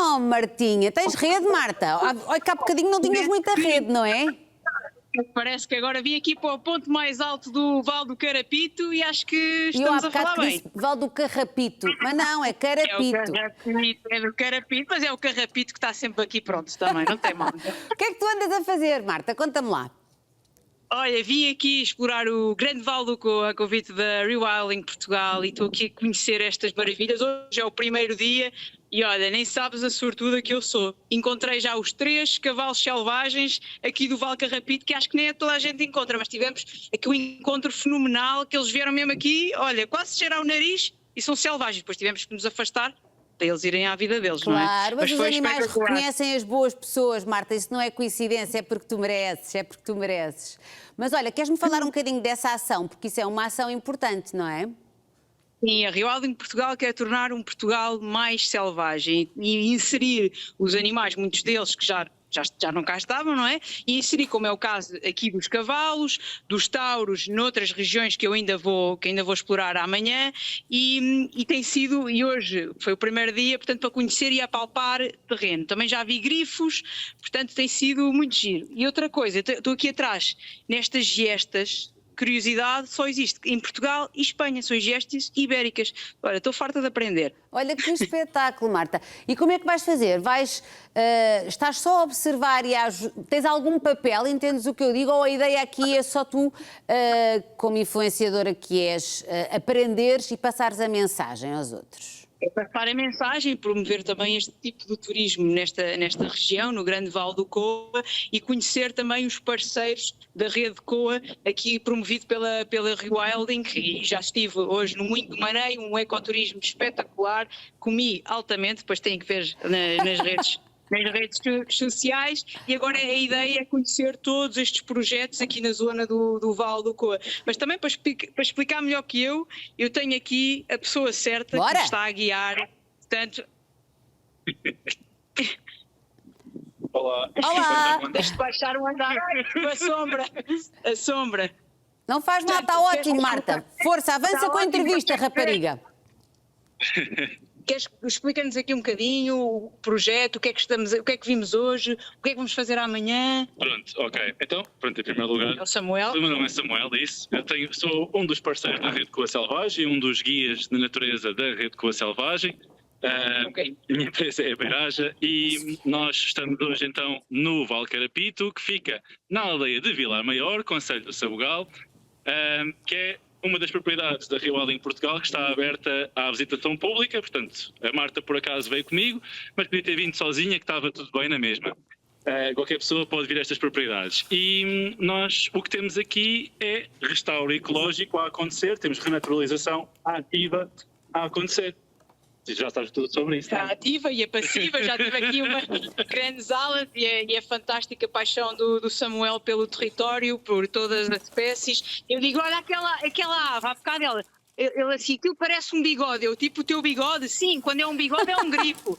Oh, Martinha, tens rede, Marta? Olha que há bocadinho não tinhas muita rede, não é? Parece que agora vim aqui para o ponto mais alto do Val do Carapito e acho que estamos a falar bem. Val do Carrapito, mas não, é Carapito. É do Carapito, mas é o Carrapito que está sempre aqui pronto também, não tem mal. O que é que tu andas a fazer, Marta? Conta-me lá. Olha, vim aqui explorar o Grande Val do Coa a convite da Rewilding Portugal e estou aqui a conhecer estas maravilhas. Hoje é o primeiro dia e olha, nem sabes a sortuda que eu sou. Encontrei já os 3 cavalos selvagens aqui do Val Carrapito, que acho que nem toda a gente encontra, mas tivemos aqui um encontro fenomenal, que eles vieram mesmo aqui, olha, quase cheirar o nariz e são selvagens. Depois tivemos que nos afastar para eles irem à vida deles, não é? Claro, mas os animais reconhecem as boas pessoas, Marta, isso não é coincidência, é porque tu mereces, Mas olha, queres-me falar um bocadinho dessa ação, porque isso é uma ação importante, não é? Sim, a Rewilding Portugal quer tornar um Portugal mais selvagem e inserir os animais, muitos deles que já não cá estavam, não é? E inserir, como é o caso aqui dos cavalos, dos tauros, noutras regiões que eu ainda vou explorar amanhã e tem sido, e hoje foi o primeiro dia, portanto, para conhecer e apalpar terreno. Também já vi grifos, portanto, tem sido muito giro. E outra coisa, estou aqui atrás, nestas gestas, curiosidade, só existe em Portugal e Espanha, são gestes ibéricas. Olha, estou farta de aprender. Olha que espetáculo, Marta. E como é que vais fazer? Estás só a observar e tens algum papel, entendes o que eu digo? Ou a ideia aqui é só tu, como influenciadora que és, aprenderes e passares a mensagem aos outros? É passar a mensagem e promover também este tipo de turismo nesta região, no Grande Vale do Coa, e conhecer também os parceiros da rede Coa, aqui promovido pela Rewilding, e já estive hoje no Moinho do Mareio, um ecoturismo espetacular, comi altamente, depois tenho que ver nas redes sociais, e agora a ideia é conhecer todos estes projetos aqui na zona do Vale do Coa. Mas também para explicar melhor que eu tenho aqui a pessoa certa que me está a guiar. Portanto... Olá. Deixa-te baixar o andar a sombra. Não faz mal, está ótimo, Marta. Força, avança com a entrevista, rapariga. Explica-nos aqui um bocadinho o projeto, o que é que vimos hoje, o que é que vamos fazer amanhã. Pronto, ok. Então, em primeiro lugar, é o Samuel. O meu nome é Samuel, isso. Sou um dos parceiros da Rede Coa Selvagem, um dos guias de natureza da Rede Coa Selvagem. A minha empresa é a Beiraja e nós estamos hoje então no Vale Carapito, que fica na aldeia de Vilar Maior, concelho do Sabugal, que é uma das propriedades da Rewilding Portugal que está aberta à visitação pública. Portanto, a Marta por acaso veio comigo, mas podia ter vindo sozinha, que estava tudo bem na mesma. Qualquer pessoa pode vir a estas propriedades. E nós o que temos aqui é restauro ecológico a acontecer, temos renaturalização ativa a acontecer. Já sabes tudo sobre isso. A ativa e a passiva, já tive aqui uma grandes aulas e a fantástica paixão do Samuel pelo território, por todas as espécies. Eu digo, olha aquela ave, há bocado ele assim, aquilo parece um bigode. Eu tipo, o teu bigode? Sim, quando é um bigode é um grifo.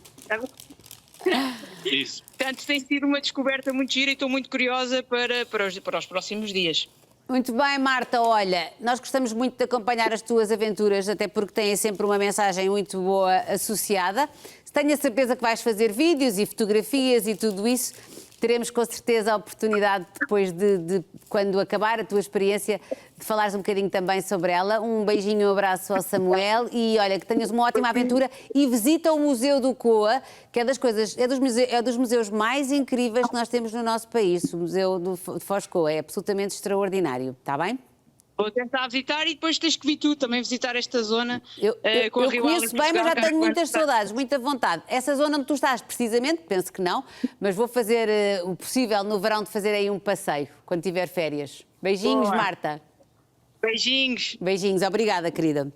Isso. Portanto, tem sido uma descoberta muito gira e estou muito curiosa para os próximos dias. Muito bem, Marta, olha, nós gostamos muito de acompanhar as tuas aventuras, até porque têm sempre uma mensagem muito boa associada. Tenho a certeza que vais fazer vídeos e fotografias e tudo isso. Teremos com certeza a oportunidade, depois de quando acabar a tua experiência, de falares um bocadinho também sobre ela. Um beijinho, um abraço ao Samuel e olha, que tenhas uma ótima aventura e visita o Museu do Coa, que é dos museus mais incríveis que nós temos no nosso país, o Museu de Foz Coa, é absolutamente extraordinário, está bem? Vou tentar visitar e depois tens que vir tu também visitar esta zona. Eu conheço bem, mas já tenho muitas saudades, muita vontade. Essa zona onde tu estás, precisamente, penso que não, mas vou fazer o possível no verão de fazer aí um passeio, quando tiver férias. Beijinhos, Boa. Marta. Beijinhos. Beijinhos, obrigada, querida.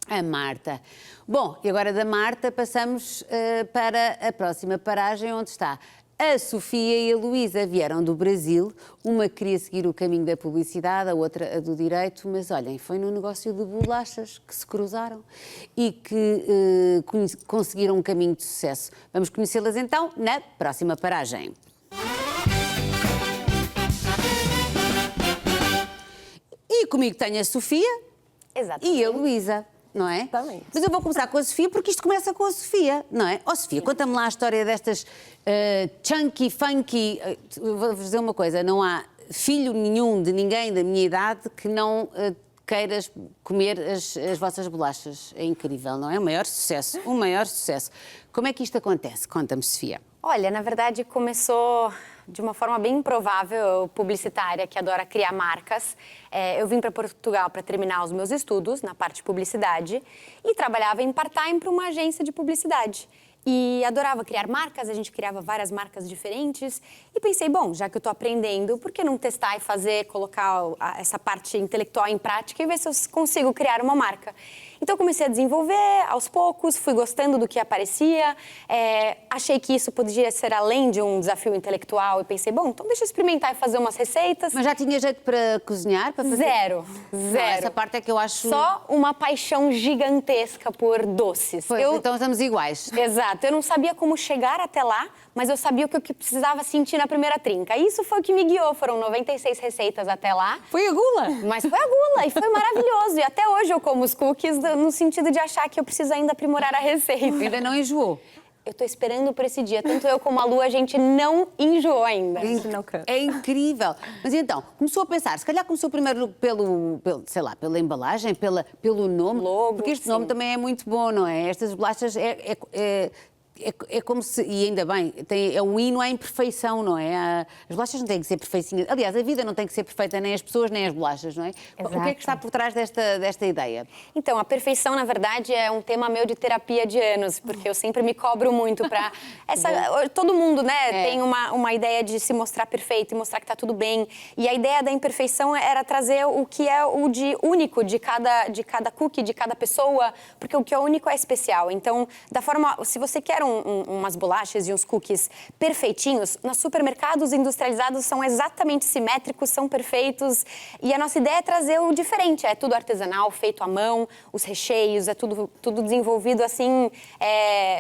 A Marta. Bom, e agora da Marta passamos para a próxima paragem, onde está a Sofia e a Luísa. Vieram do Brasil, uma queria seguir o caminho da publicidade, a outra a do direito, mas olhem, foi no negócio de bolachas que se cruzaram e que conseguiram um caminho de sucesso. Vamos conhecê-las então na próxima paragem. E comigo tenho a Sofia e a Luísa. Não é? Exatamente. Mas eu vou começar com a Sofia porque isto começa com a Sofia, não é? Ó Sofia, conta-me lá a história destas chunky, funky... Vou-vos dizer uma coisa, não há filho nenhum de ninguém da minha idade que não queiras comer as vossas bolachas. É incrível, não é? O maior sucesso, o maior sucesso. Como é que isto acontece? Conta-me, Sofia. Olha, na verdade começou de uma forma bem improvável, publicitária, que adora criar marcas. Eu vim para Portugal para terminar os meus estudos na parte de publicidade e trabalhava em part-time para uma agência de publicidade. E adorava criar marcas, a gente criava várias marcas diferentes. E pensei, bom, já que eu estou aprendendo, por que não testar e fazer, colocar essa parte intelectual em prática e ver se eu consigo criar uma marca? Então comecei a desenvolver aos poucos, fui gostando do que aparecia, achei que isso podia ser além de um desafio intelectual e pensei, bom, então deixa eu experimentar e fazer umas receitas. Mas já tinha jeito para cozinhar? Para fazer... Zero. Não, essa parte é que eu acho... Só uma paixão gigantesca por doces. Pois, então estamos iguais. Exato, eu não sabia como chegar até lá, mas eu sabia o que eu precisava sentir na primeira trinca. Isso foi o que me guiou, foram 96 receitas até lá. Foi a gula? Mas foi a gula e foi maravilhoso. E até hoje eu como os cookies no sentido de achar que eu preciso ainda aprimorar a receita. Ainda não enjoou? eu tô esperando por esse dia. Tanto eu como a Lu, a gente não enjoou ainda. É incrível. Mas então, começou a pensar, se calhar começou primeiro sei lá, pela embalagem, pelo nome, logo, porque este nome também é muito bom, não é? Estas bolachas é como se, e ainda bem, é um hino à imperfeição, não é? As bolachas não têm que ser perfeitinhas. Aliás, a vida não tem que ser perfeita, nem as pessoas, nem as bolachas, não é? Exato. O que é que está por trás desta ideia? Então, a perfeição, na verdade, é um tema meu de terapia de anos, porque eu sempre me cobro muito para todo mundo, né, tem uma ideia de se mostrar perfeito e mostrar que está tudo bem. E a ideia da imperfeição era trazer o que é o de único de cada cookie, de cada pessoa, porque o que é único é especial. Então, da forma, se você quer umas bolachas e uns cookies perfeitinhos, nos supermercados industrializados são exatamente simétricos, são perfeitos. E a nossa ideia é trazer o diferente. É tudo artesanal, feito à mão, os recheios, é tudo desenvolvido assim,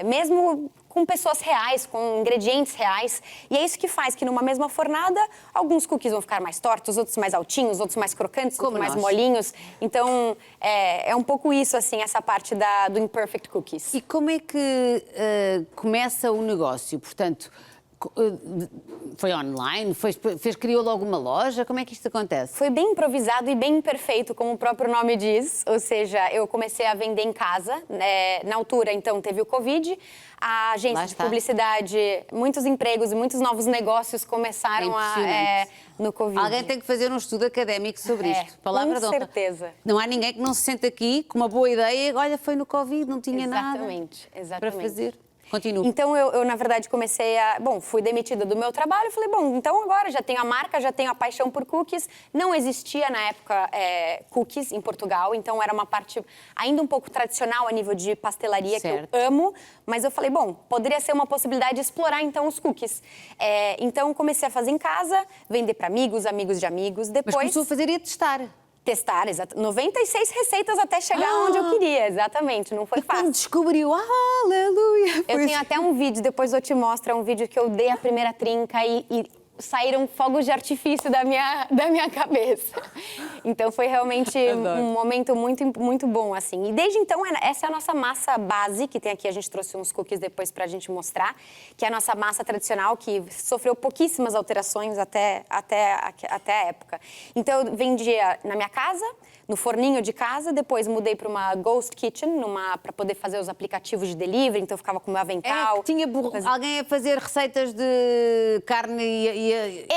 mesmo com pessoas reais, com ingredientes reais. E é isso que faz que numa mesma fornada, alguns cookies vão ficar mais tortos, outros mais altinhos, outros mais crocantes, outros mais molinhos. Então, é um pouco isso, assim, essa parte do Imperfect Cookies. E como é que começa o negócio? Portanto, foi online? Criou logo uma loja? Como é que isto acontece? Foi bem improvisado e bem imperfeito, como o próprio nome diz. Ou seja, eu comecei a vender em casa. Na altura, então, teve o Covid. A agência de publicidade, muitos empregos e muitos novos negócios começaram no Covid. Alguém tem que fazer um estudo académico sobre isto. Palavra de honra. Com certeza. Não há ninguém que não se sente aqui com uma boa ideia. Olha, foi no Covid, não tinha nada para fazer. Continua. Então, eu, na verdade, comecei fui demitida do meu trabalho, falei, então agora já tenho a marca, já tenho a paixão por cookies. Não existia, na época, cookies em Portugal, então era uma parte ainda um pouco tradicional a nível de pastelaria, certo, que eu amo. Mas eu falei, poderia ser uma possibilidade de explorar, então, os cookies. Então, comecei a fazer em casa, vender para amigos de amigos. Depois, mas começou a fazer e a testar. Testar, 96 receitas até chegar onde eu queria, exatamente, não foi fácil. Quando descobriu, aleluia! Eu tenho até um vídeo, depois eu te mostro, um vídeo que eu dei a primeira trinca e saíram fogos de artifício da minha cabeça. Então foi realmente um momento muito, muito bom, assim. E desde então, essa é a nossa massa base, que tem aqui, a gente trouxe uns cookies depois pra gente mostrar, que é a nossa massa tradicional, que sofreu pouquíssimas alterações até a época. Então eu vendia na minha casa, no forninho de casa, depois mudei para uma Ghost Kitchen, para poder fazer os aplicativos de delivery, então eu ficava com o meu avental. Tinha alguém a fazer receitas de carne e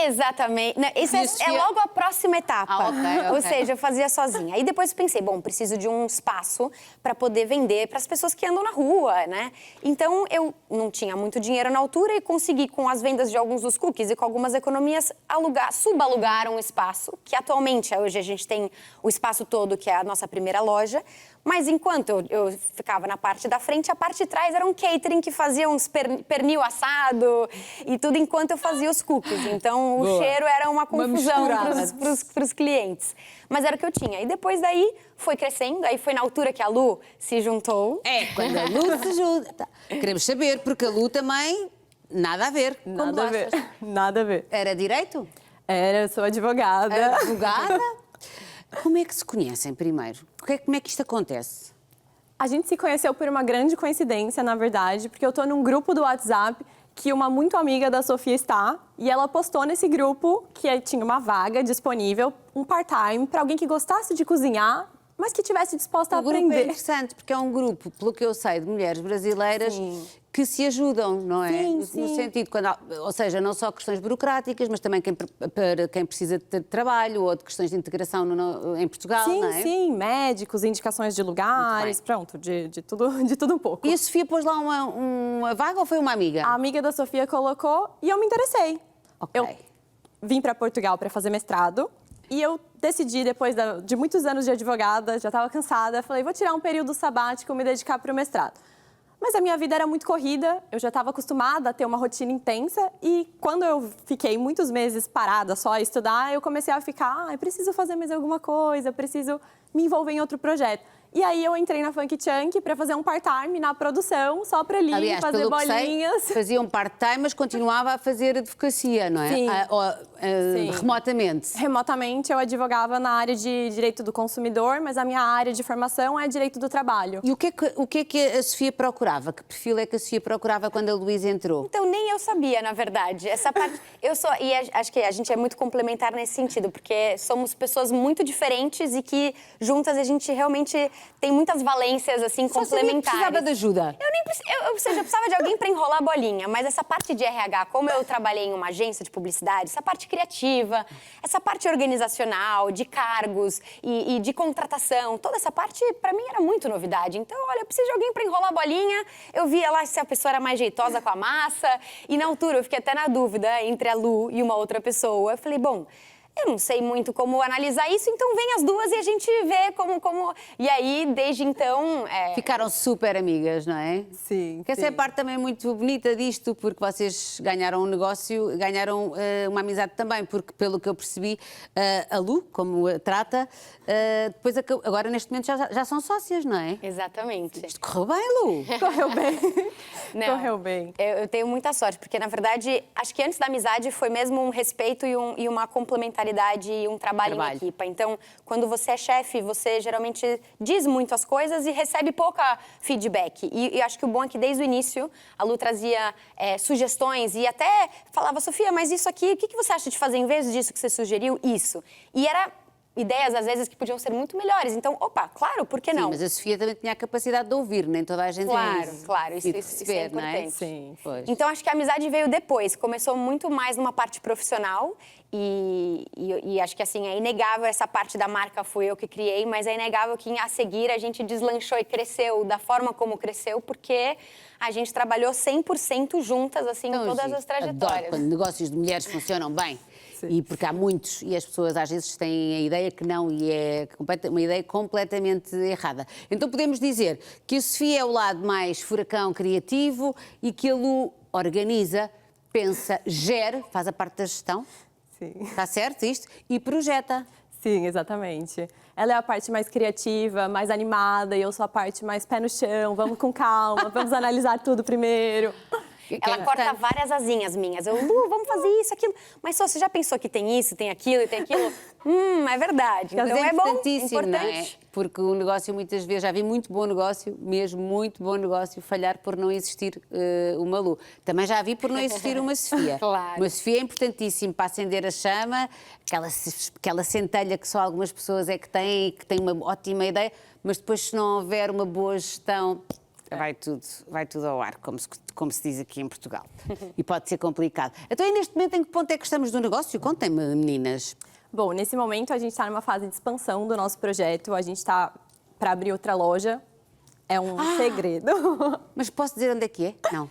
Exatamente. Não, isso é logo a próxima etapa. Okay. Ou seja, eu fazia sozinha. Aí depois pensei, preciso de um espaço para poder vender para as pessoas que andam na rua, né? Então, eu não tinha muito dinheiro na altura e consegui, com as vendas de alguns dos cookies e com algumas economias, subalugar um espaço, que atualmente, hoje a gente tem o espaço todo, que é a nossa primeira loja. Mas enquanto eu ficava na parte da frente, a parte de trás era um catering que fazia uns pernil assado e tudo enquanto eu fazia os cookies. Então, o cheiro era uma confusão para os clientes. Mas era o que eu tinha. E depois daí, foi crescendo. Aí foi na altura que a Lu se juntou. Quando a Lu se junta. Queremos saber, porque a Lu também, nada a ver. Nada a ver. Nada a ver. Era direito? Eu sou advogada. Era advogada? Como é que se conhecem primeiro? Como é que isto acontece? A gente se conheceu por uma grande coincidência, na verdade, porque eu estou num grupo do WhatsApp que uma muito amiga da Sofia está, e ela postou nesse grupo que tinha uma vaga disponível, um part-time, para alguém que gostasse de cozinhar, mas que estivesse disposta a aprender. O grupo é interessante, porque é um grupo, pelo que eu sei, de mulheres brasileiras que se ajudam, não é? Sim. No sentido, ou seja, não só questões burocráticas, mas também para quem precisa de trabalho ou de questões de integração em Portugal, não é? Sim, médicos, indicações de lugares, pronto, de tudo um pouco. E a Sofia pôs lá uma vaga ou foi uma amiga? A amiga da Sofia colocou e eu me interessei. Okay. Eu vim para Portugal para fazer mestrado. E eu decidi, depois de muitos anos de advogada, já estava cansada, falei, vou tirar um período sabático e me dedicar para o mestrado. Mas a minha vida era muito corrida, eu já estava acostumada a ter uma rotina intensa e quando eu fiquei muitos meses parada só a estudar, eu comecei a ficar, preciso fazer mais alguma coisa, preciso me envolver em outro projeto. E aí eu entrei na Funk Chunk para fazer um part-time na produção, só para ali Aliás, fazer pelo que bolinhas. sei, fazia um part-time, mas continuava a fazer advocacia, não é? Sim. Sim. Remotamente. Remotamente eu advogava na área de direito do consumidor, mas a minha área de formação é direito do trabalho. E o que é que a Sofia procurava? Que perfil é que a Sofia procurava quando a Luísa entrou? Então, nem eu sabia, na verdade. Essa parte, acho que a gente é muito complementar nesse sentido, porque somos pessoas muito diferentes e que juntas a gente realmente tem muitas valências, assim, Só complementares. precisava de ajuda. Ou seja, eu precisava de alguém para enrolar a bolinha, mas essa parte de RH, como eu trabalhei em uma agência de publicidade, essa parte criativa, essa parte organizacional, de cargos e de contratação, toda essa parte, para mim, era muito novidade. Então, olha, eu preciso de alguém para enrolar a bolinha. Eu via lá se a pessoa era mais jeitosa com a massa. E na altura, eu fiquei até na dúvida entre a Lu e uma outra pessoa. Eu falei, bom, eu não sei muito como analisar isso, então vem as duas e a gente vê como... E aí, desde então... Ficaram super amigas, não é? Sim, Que essa é a parte também muito bonita disto, porque vocês ganharam um negócio, ganharam uma amizade também, porque pelo que eu percebi, a Lu, como a trata, depois agora neste momento já são sócias, não é? Exatamente. Isto correu bem, Lu? Correu bem. Não, Correu bem. Eu tenho muita sorte, porque, na verdade, acho que antes da amizade foi mesmo um respeito e uma complementaridade e um trabalho em equipa. Então, quando você é chefe, você geralmente diz muito as coisas e recebe pouca feedback. E acho que o bom é que, desde o início, a Lu trazia sugestões e até falava, Sofia, mas isso aqui, o que você acha de fazer em vez disso que você sugeriu? Isso. E era ideias, às vezes, que podiam ser muito melhores. Então, opa, claro, por que não? Sim, mas a Sofia também tinha a capacidade de ouvir, nem toda a gente é isso. Claro, isso E de é perceber, não importante. é? Sim. Pois. Então, acho que a amizade veio depois. Começou muito mais numa parte profissional e acho que, assim, é inegável essa parte da marca fui eu que criei, mas é inegável que, a seguir, a gente deslanchou e cresceu da forma como cresceu, porque a gente trabalhou 100% juntas, assim, em todas as trajetórias. Adoro quando negócios de mulheres funcionam bem. E porque há muitos, e as pessoas às vezes têm a ideia que não, e é uma ideia completamente errada. Então podemos dizer que a Sofia é o lado mais furacão criativo e que a Lu organiza, pensa, gera, faz a parte da gestão. Sim. Está certo isto? E projeta. Sim, exatamente. Ela é a parte mais criativa, mais animada, e eu sou a parte mais pé no chão, vamos com calma, vamos analisar tudo primeiro. Ela corta várias asinhas minhas. Eu, Lu, vamos fazer isso, aquilo. Mas só, você já pensou que tem isso, tem aquilo e tem aquilo? É verdade. Então é bom, importante. Não é? Porque o negócio muitas vezes, já vi muito bom negócio, mesmo muito bom negócio, falhar por não existir uma Lu. Também já vi por não existir uma Sofia. Claro. Uma Sofia é importantíssimo para acender a chama, aquela centelha que só algumas pessoas é que têm uma ótima ideia, mas depois se não houver uma boa gestão... Vai tudo ao ar, como se diz aqui em Portugal. E pode ser complicado. Então, e neste momento, em que ponto é que estamos no negócio? Contem-me, meninas. Bom, nesse momento a gente está numa fase de expansão do nosso projeto. A gente está para abrir outra loja. É um segredo. Mas posso dizer onde é que é? Não.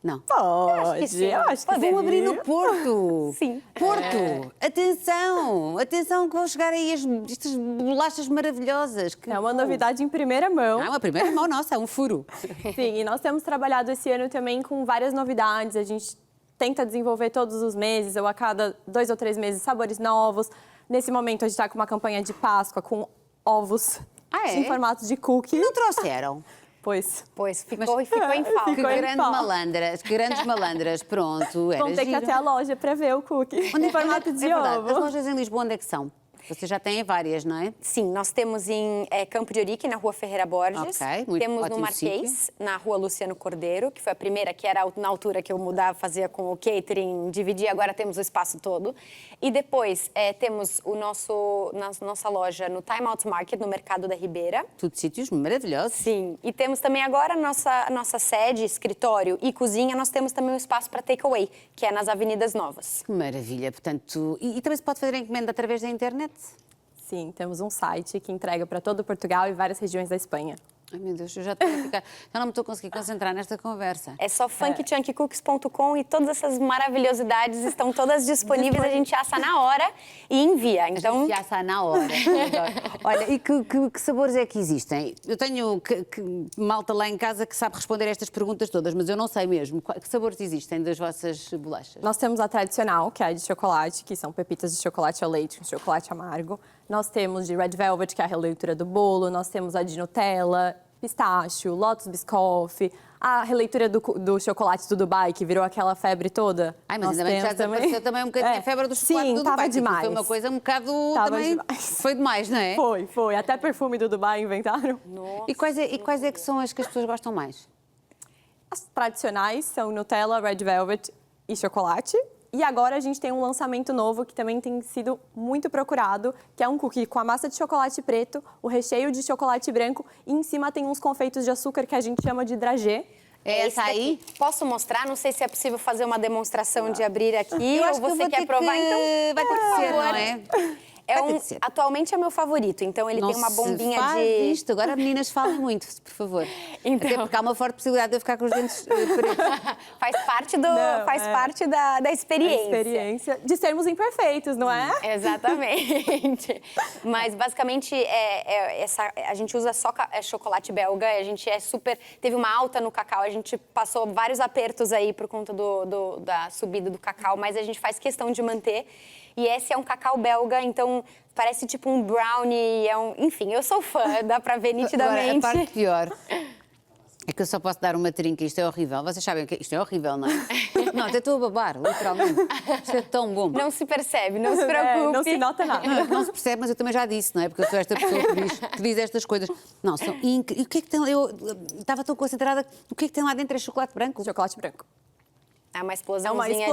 Não. Pode, eu acho que Vão abrir no Porto. Sim. Porto. Atenção que vão chegar aí estas bolachas maravilhosas. É uma novidade em primeira mão. É uma primeira mão nossa, é um furo. Sim, e nós temos trabalhado esse ano também com várias novidades. A gente tenta desenvolver todos os meses, ou a cada 2 ou 3 meses, sabores novos. Nesse momento a gente está com uma campanha de Páscoa com ovos em formato de cookie. Não trouxeram? Pois ficou em falta. Que grandes malandras, pronto, era vão ter que ir até a loja para ver o cookie em formato de ovo. As lojas em Lisboa, onde é que são? Vocês já têm várias, não é? Sim, nós temos em Campo de Ourique, na Rua Ferreira Borges. Temos no Marquês, na Rua Luciano Cordeiro, que foi a primeira, que era na altura que eu mudava, fazia com o catering, dividia, agora temos o espaço todo. E depois temos nossa loja no Time Out Market, no Mercado da Ribeira. Tudo sítios maravilhosos. Sim, e temos também agora nossa sede, escritório e cozinha, nós temos também um espaço para takeaway, que é nas Avenidas Novas. Que maravilha, portanto, e também se pode fazer a encomenda através da internet? Sim, temos um site que entrega para todo Portugal e várias regiões da Espanha. Ai, meu Deus, já não me estou a conseguir concentrar nesta conversa. É só funkchunkcookies.com e todas essas maravilhosidades estão todas disponíveis. A gente assa na hora e envia. Então... A gente assa na hora. Olha, e que sabores é que existem? Eu tenho malta lá em casa que sabe responder a estas perguntas todas, mas eu não sei mesmo. Que sabores existem das vossas bolachas? Nós temos a tradicional, que é a de chocolate, que são pepitas de chocolate ao leite com chocolate amargo. Nós temos de Red Velvet, que é a releitura do bolo, nós temos a de Nutella, pistácio, Lotus Biscoff, a releitura do chocolate do Dubai, que virou aquela febre toda. Ai, mas ainda bem que já desapareceu também um bocadinho a febre do chocolate do Dubai. Tava demais. Foi uma coisa um bocado também... Foi demais, não é? Foi. Até perfume do Dubai inventaram. Nossa. E quais é que são as que as pessoas gostam mais? As tradicionais são Nutella, Red Velvet e chocolate. E agora a gente tem um lançamento novo que também tem sido muito procurado, que é um cookie com a massa de chocolate preto, o recheio de chocolate branco e em cima tem uns confeitos de açúcar que a gente chama de dragê. É essa aí? Posso mostrar? Não sei se é possível fazer uma demonstração de abrir aqui ou você quer provar, então vai ter que ser, não é? Atualmente é meu favorito, então ele tem uma bombinha faz de... isto. Agora, meninas, falem muito, por favor. Então... Até porque há uma forte possibilidade de eu ficar com os dentes pretos. Faz parte da experiência. A experiência de sermos imperfeitos, não é? Exatamente. Mas, basicamente, a gente usa só chocolate belga, a gente teve uma alta no cacau, a gente passou vários apertos aí por conta da subida do cacau, mas a gente faz questão de manter. E esse é um cacau belga, então parece tipo um brownie, enfim, eu sou fã, dá pra ver nitidamente. Agora, a parte pior é que eu só posso dar uma trinca, isto é horrível. Vocês sabem que isto é horrível, não é? Não, até estou a babar, literalmente. Isto é tão bom. Não se percebe, não se preocupe. Não se nota nada. Não se percebe, mas eu também já disse, não é? Porque eu sou esta pessoa que diz estas coisas. Não, são incríveis. E o que é que tem? Eu estava tão concentrada. O que é que tem lá dentro? É chocolate branco? Chocolate branco. É uma explosãozinha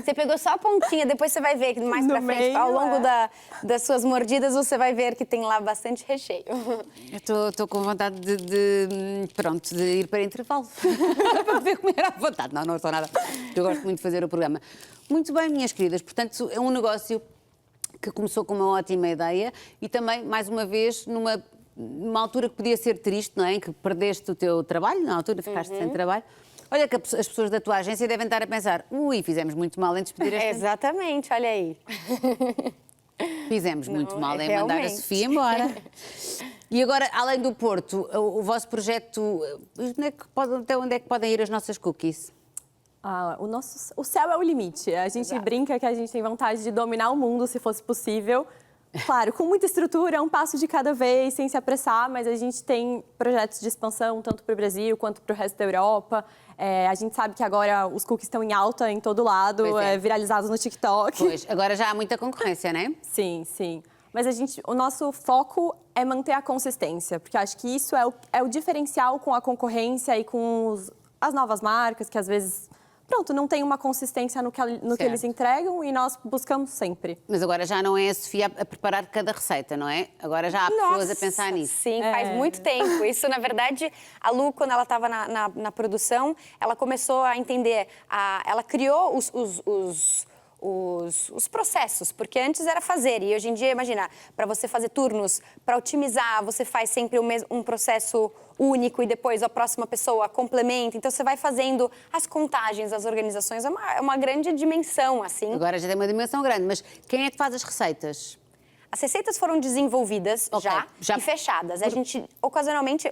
Você pegou só a pontinha, depois você vai ver que mais pra frente, meio, ao longo das suas mordidas, você vai ver que tem lá bastante recheio. Eu estou com vontade de ir para intervalo. Para ver como era a vontade. Não estou nada. Eu gosto muito de fazer o programa. Muito bem, minhas queridas. Portanto, é um negócio que começou com uma ótima ideia e também, mais uma vez, numa altura que podia ser triste, não é? Em que perdeste o teu trabalho, na altura ficaste sem trabalho. Olha que as pessoas da tua agência devem estar a pensar, fizemos muito mal em despedir esta... Exatamente, olha aí. Fizemos muito mal em mandar a Sofia embora. E agora, além do Porto, o vosso projeto, até onde é que podem ir as nossas cookies? O céu é o limite. A gente brinca que a gente tem vontade de dominar o mundo, se fosse possível. Claro, com muita estrutura, um passo de cada vez, sem se apressar, mas a gente tem projetos de expansão, tanto para o Brasil quanto para o resto da Europa. A gente sabe que agora os cookies estão em alta em todo lado, viralizados no TikTok. Pois, agora já há muita concorrência, não é? Sim. Mas o nosso foco é manter a consistência, porque acho que isso é o diferencial com a concorrência e com as novas marcas, que às vezes... não tem uma consistência no que eles entregam e nós buscamos sempre. Mas agora já não é a Sofia a preparar cada receita, não é? Agora já há pessoas a pensar nisso. Sim, faz muito tempo. Isso, na verdade, a Lu, quando ela estava na produção, ela começou a entender, ela criou os processos, porque antes era fazer, e hoje em dia, imagina, para você fazer turnos, para otimizar, você faz sempre um processo único e depois a próxima pessoa complementa, então você vai fazendo as contagens, as organizações, é uma grande dimensão, assim. Agora já tem uma dimensão grande, mas quem é que faz as receitas? As receitas foram desenvolvidas já e fechadas. A gente, ocasionalmente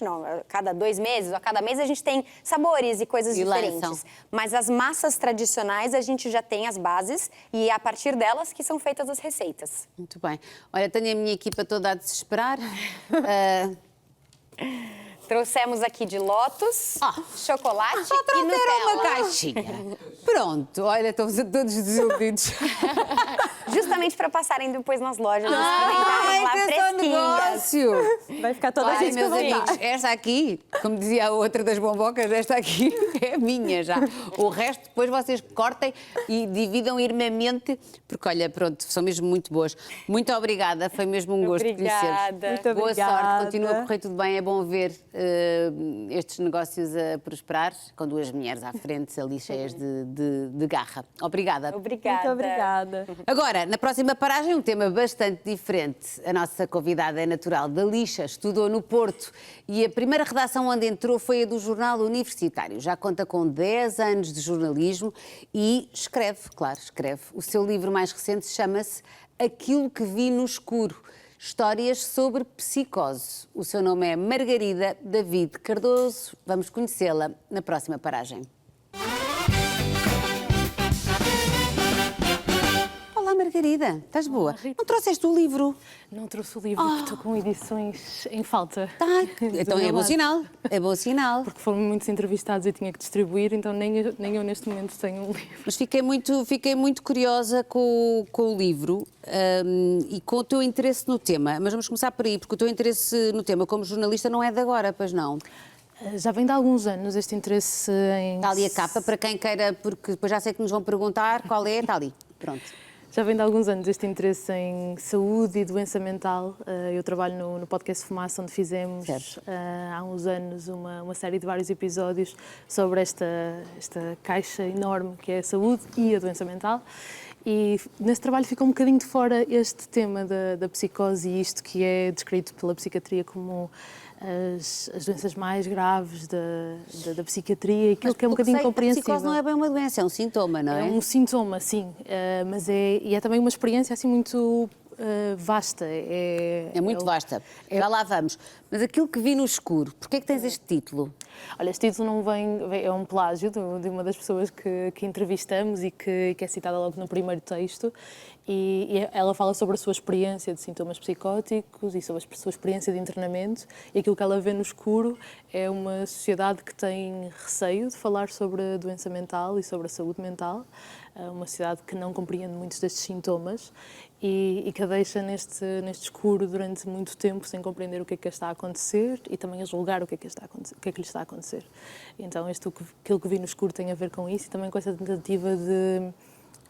não, a cada 2 meses, a cada mês a gente tem sabores e coisas diferentes. Mas as massas tradicionais, a gente já tem as bases e é a partir delas que são feitas as receitas. Muito bem. Olha, tenho a minha equipa toda a desesperar. Trouxemos aqui de Lotus, chocolate e Nutella. Uma caixinha. Pronto, olha, estamos todos desiludidos. Justamente para passarem depois nas lojas, experimentarem lá fresquinhas. Vai ficar toda a gente meus amigos, esta aqui, como dizia a outra das bombocas, esta aqui é minha já. O resto depois vocês cortem e dividam irmamente, porque olha, pronto, são mesmo muito boas. Muito obrigada, foi mesmo um gosto conhecer-vos. Muito Boa obrigada. sorte, continua a correr tudo bem, é bom ver estes negócios a prosperar, com 2 mulheres à frente, ali cheias de garra. Obrigada. Obrigada. Muito obrigada. Agora, na próxima paragem, um tema bastante diferente. A nossa convidada é natural da Lixa, estudou no Porto e a primeira redação onde entrou foi a do Jornal Universitário. Já conta com 10 anos de jornalismo e escreve. O seu livro mais recente chama-se Aquilo que Vi no Escuro. Histórias sobre psicose. O seu nome é Margarida David Cardoso. Vamos conhecê-la na próxima paragem. Olá, Margarida. Margarida, estás boa? Não trouxeste o livro? Não trouxe o livro, porque estou com edições em falta. Então é bom sinal, é bom sinal. Porque foram muitos entrevistados e tinha que distribuir, então nem eu neste momento tenho um livro. Mas fiquei muito curiosa com o livro e com o teu interesse no tema. Mas vamos começar por aí, porque o teu interesse no tema como jornalista não é de agora, pois não? Já vem de alguns anos este interesse em... Está ali a capa, para quem queira, porque depois já sei que nos vão perguntar qual é, está ali, pronto. Já vem de alguns anos este interesse em saúde e doença mental. Eu trabalho no podcast Fumaça, onde fizemos há uns anos uma série de vários episódios sobre esta caixa enorme que é a saúde e a doença mental. E nesse trabalho ficou um bocadinho de fora este tema da psicose e isto que é descrito pela psiquiatria como as doenças mais graves da psiquiatria e aquilo que é um bocadinho incompreensível. A psicose não é bem uma doença, é um sintoma, não é? É um sintoma, sim, mas é também uma experiência assim muito vasta. É muito vasta, já lá vamos. Mas aquilo que vi no escuro, porquê é que tens este título? Olha, este título não é um plágio de uma das pessoas que entrevistamos e que é citada logo no primeiro texto. E ela fala sobre a sua experiência de sintomas psicóticos e sobre a sua experiência de internamento, e aquilo que ela vê no escuro é uma sociedade que tem receio de falar sobre a doença mental e sobre a saúde mental, uma sociedade que não compreende muitos destes sintomas e que a deixa neste escuro durante muito tempo sem compreender o que é que está a acontecer e também a julgar o que é que lhe está a acontecer. Então aquilo que vi no escuro tem a ver com isso e também com essa tentativa de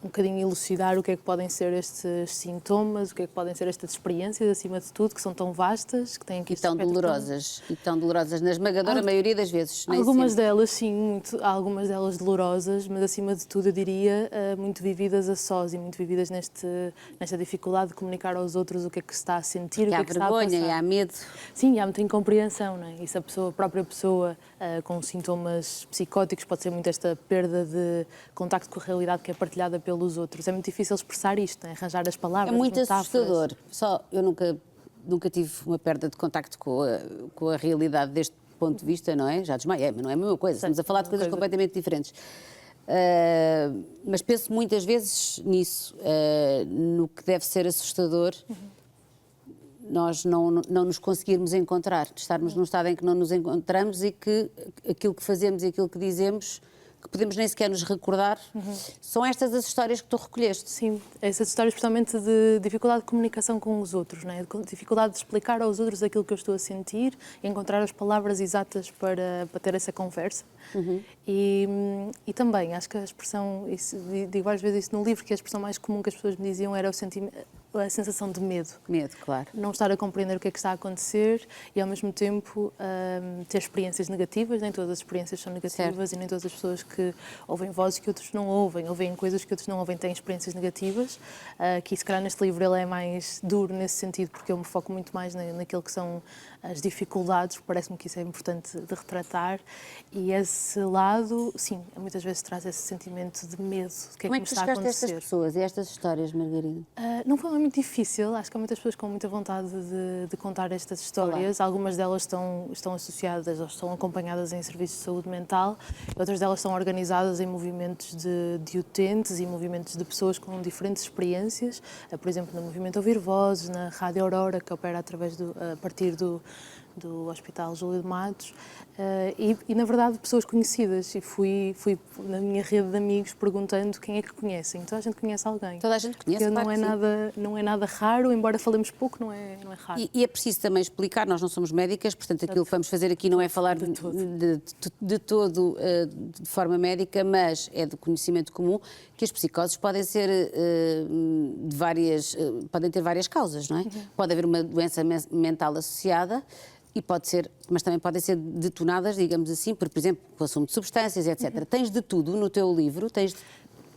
um bocadinho elucidar o que é que podem ser estes sintomas, o que é que podem ser estas experiências, acima de tudo, que são tão vastas, que têm que... E tão dolorosas, na esmagadora maioria das vezes. Algumas delas, sim, algumas delas dolorosas, mas acima de tudo, eu diria, muito vividas a sós e muito vividas nesta dificuldade de comunicar aos outros o que é que se está a sentir, o que é que está a passar. Há vergonha e há medo. Sim, há muita incompreensão, não é? E se a própria pessoa com sintomas psicóticos pode ser muito esta perda de contacto com a realidade que é partilhada pelos outros. É muito difícil expressar isto, né? Arranjar as palavras, é muito metáforas. Assustador. Eu nunca tive uma perda de contacto com a realidade deste ponto de vista, não é? Já desmaiei, mas não é a mesma coisa. Estamos a falar de coisas completamente diferentes. Mas penso muitas vezes nisso, no que deve ser assustador. Nós não nos conseguirmos encontrar, estarmos num estado em que não nos encontramos e que aquilo que fazemos e aquilo que dizemos, que podemos nem sequer nos recordar, são estas as histórias que tu recolheste. Sim, essas histórias especialmente de dificuldade de comunicação com os outros, não é? De dificuldade de explicar aos outros aquilo que eu estou a sentir, encontrar as palavras exatas para ter essa conversa. E também, acho que a expressão, digo várias vezes isso no livro, que a expressão mais comum que as pessoas me diziam era a sensação de medo. Medo, claro. Não estar a compreender o que é que está a acontecer e, ao mesmo tempo, ter experiências negativas. Nem todas as experiências são negativas e nem todas as pessoas que ouvem vozes que outros não ouvem coisas que outros não ouvem, têm experiências negativas. Que, se calhar, neste livro ele é mais duro nesse sentido, porque eu me foco muito mais naquilo que são as dificuldades, parece-me que isso é importante de retratar. E esse lado, sim, muitas vezes traz esse sentimento de medo. Do que é que me está a acontecer. Como é que tu chegaste a estas pessoas e a estas histórias, Margarida? Não foi muito difícil, acho que há muitas pessoas com muita vontade de contar estas histórias. Olá. Algumas delas estão associadas ou estão acompanhadas em serviços de saúde mental, outras delas estão organizadas em movimentos de utentes e movimentos de pessoas com diferentes experiências, por exemplo, no movimento Ouvir Vozes, na Rádio Aurora, que opera a partir do Hospital Júlio de Matos, e na verdade pessoas conhecidas, e fui na minha rede de amigos perguntando quem é que conhecem. Toda a gente conhece alguém. Toda a gente conhece, claro, não é nada raro, embora falemos pouco, não é raro. E é preciso também explicar, nós não somos médicas, portanto aquilo que vamos fazer aqui não é falar de todo de forma médica, mas é do conhecimento comum que as psicoses podem ser podem ter várias causas, não é? Pode haver uma doença mental associada, mas também podem ser detonadas, digamos assim, por exemplo, o consumo de substâncias, etc. Tens de tudo no teu livro? Tens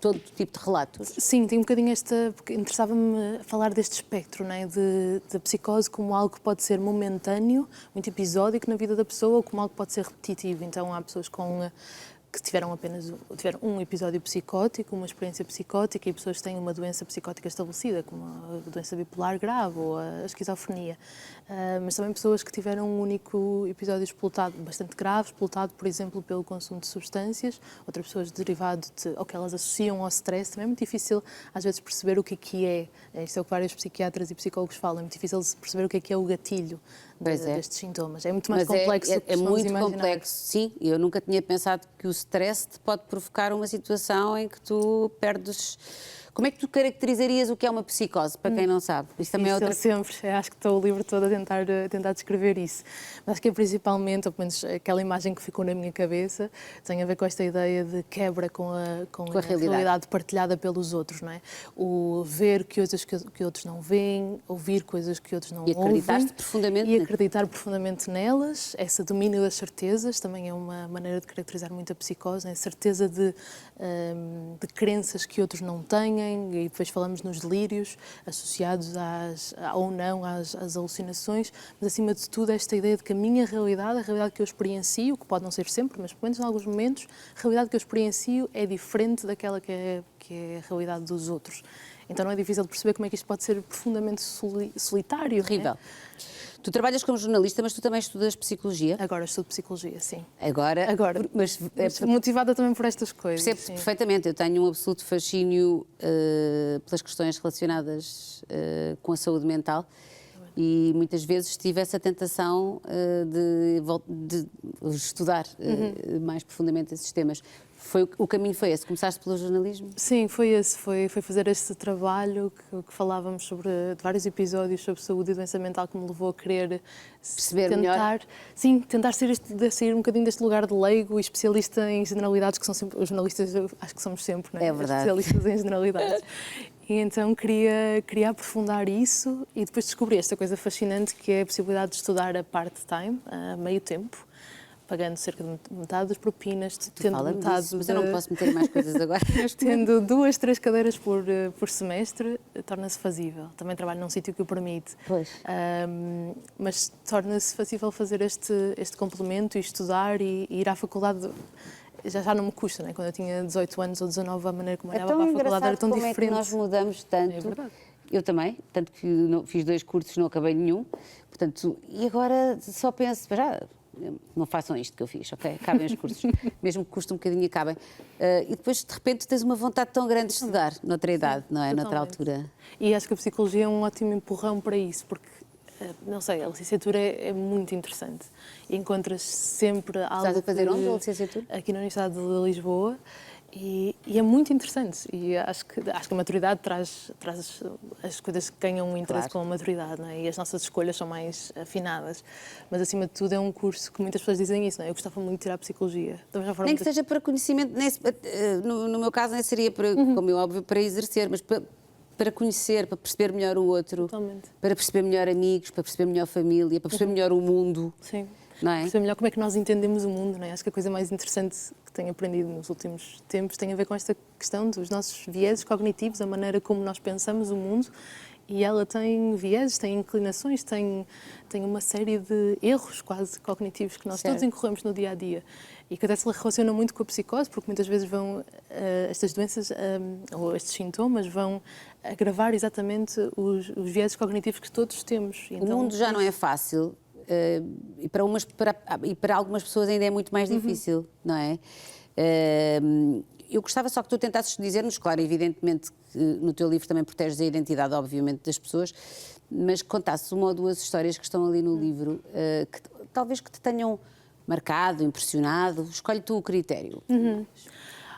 todo tipo de relatos? Sim, tem um bocadinho porque interessava-me falar deste espectro, não é? Da psicose como algo que pode ser momentâneo, muito episódico na vida da pessoa, ou como algo que pode ser repetitivo. Então há pessoas que que tiveram um episódio psicótico, uma experiência psicótica, e pessoas que têm uma doença psicótica estabelecida, como a doença bipolar grave ou a esquizofrenia. Mas também pessoas que tiveram um único episódio explotado, bastante grave, explotado, por exemplo, pelo consumo de substâncias, outras pessoas derivado ou que elas associam ao stress. Também é muito difícil, às vezes, perceber o que é. Isto é o que vários psiquiatras e psicólogos falam, é muito difícil perceber o que é o gatilho destes sintomas. É muito mais complexo do que é muito imaginar. complexo, sim. Eu nunca tinha pensado que o stress te pode provocar uma situação em que tu perdes... Como é que tu caracterizarias o que é uma psicose, para quem não sabe? Isso também é outra... sempre, acho que estou o livro todo a tentar descrever isso. Mas acho que é principalmente, ou pelo menos aquela imagem que ficou na minha cabeça, tem a ver com esta ideia de quebra com a realidade partilhada pelos outros, não é? O ver coisas que outros não veem, ouvir coisas que outros não ouvem. E acreditar-te profundamente. E acreditar profundamente nelas. Esse domínio das certezas também é uma maneira de caracterizar muito a psicose, a certeza de crenças que outros não têm. E depois falamos nos delírios associados ou não às alucinações, mas acima de tudo esta ideia de que a minha realidade, a realidade que eu experiencio, que pode não ser sempre, mas pelo menos em alguns momentos, a realidade que eu experiencio é diferente daquela que é a realidade dos outros. Então não é difícil de perceber como é que isto pode ser profundamente solitário. Terrível. Não é? Tu trabalhas como jornalista, mas tu também estudas psicologia? Agora estudo psicologia, sim. Agora mas motivada também por estas coisas. Percebo-te perfeitamente. Eu tenho um absoluto fascínio pelas questões relacionadas com a saúde mental e muitas vezes tive essa tentação de estudar mais profundamente esses temas. O caminho foi esse? Começaste pelo jornalismo? Sim, foi esse. Foi fazer este trabalho que falávamos sobre vários episódios sobre saúde e doença mental que me levou a querer perceber melhor. Sim, tentar sair um bocadinho deste lugar de leigo e especialista em generalidades, que são sempre os jornalistas, acho que somos sempre, não é? É verdade. Especialistas em generalidades. E então queria aprofundar isso e depois descobri esta coisa fascinante que é a possibilidade de estudar a part-time, a meio tempo, pagando cerca de metade das propinas, tendo metade disso, mas eu não posso meter mais coisas agora. Tendo 2, 3 cadeiras por semestre, torna-se fazível. Também trabalho num sítio que o permite. Pois. Mas torna-se fazível fazer este complemento e estudar e ir à faculdade. Já não me custa, não é? Quando eu tinha 18 anos ou 19, a maneira como olhava para a faculdade era tão diferente. É que nós mudamos tanto. É verdade. Eu também, tanto que fiz 2 cursos, não acabei nenhum. Portanto, e agora só penso, não façam isto que eu fiz, ok? Acabem os cursos, mesmo que custe um bocadinho, acabem. E depois, de repente, tens uma vontade tão grande de estudar, noutra idade, não é? Noutra altura. E acho que a psicologia é um ótimo empurrão para isso, porque, não sei, a licenciatura é muito interessante. Encontras sempre algo... Estás a fazer onde a licenciatura? Aqui na Universidade de Lisboa. E é muito interessante e acho que a maturidade traz as coisas que ganham um interesse com a maturidade, não é? E as nossas escolhas são mais afinadas, mas acima de tudo é um curso que muitas pessoas dizem isso, não é? Eu gostava muito de tirar psicologia. Nem que seja para conhecimento, no meu caso nem seria, como é óbvio, para exercer, mas para conhecer, para perceber melhor o outro. Totalmente. Para perceber melhor amigos, para perceber melhor família, para perceber melhor o mundo. Sim. Não é? Perceber melhor como é que nós entendemos o mundo, não é? Acho que a coisa mais interessante que tenho aprendido nos últimos tempos tem a ver com esta questão dos nossos vieses cognitivos, a maneira como nós pensamos o mundo, e ela tem vieses, tem inclinações, tem uma série de erros quase cognitivos que nós todos incorremos no dia a dia. E que até se relaciona muito com a psicose, porque muitas vezes estas doenças ou estes sintomas vão agravar exatamente os vieses cognitivos que todos temos. Então, o mundo já não é fácil. E para algumas pessoas ainda é muito mais difícil, não é? Eu gostava só que tu tentasses dizer-nos, claro, evidentemente que no teu livro também proteges a identidade, obviamente, das pessoas, mas que contasses 1 ou 2 histórias que estão ali no livro, que talvez que te tenham marcado, impressionado. Escolhe tu o critério.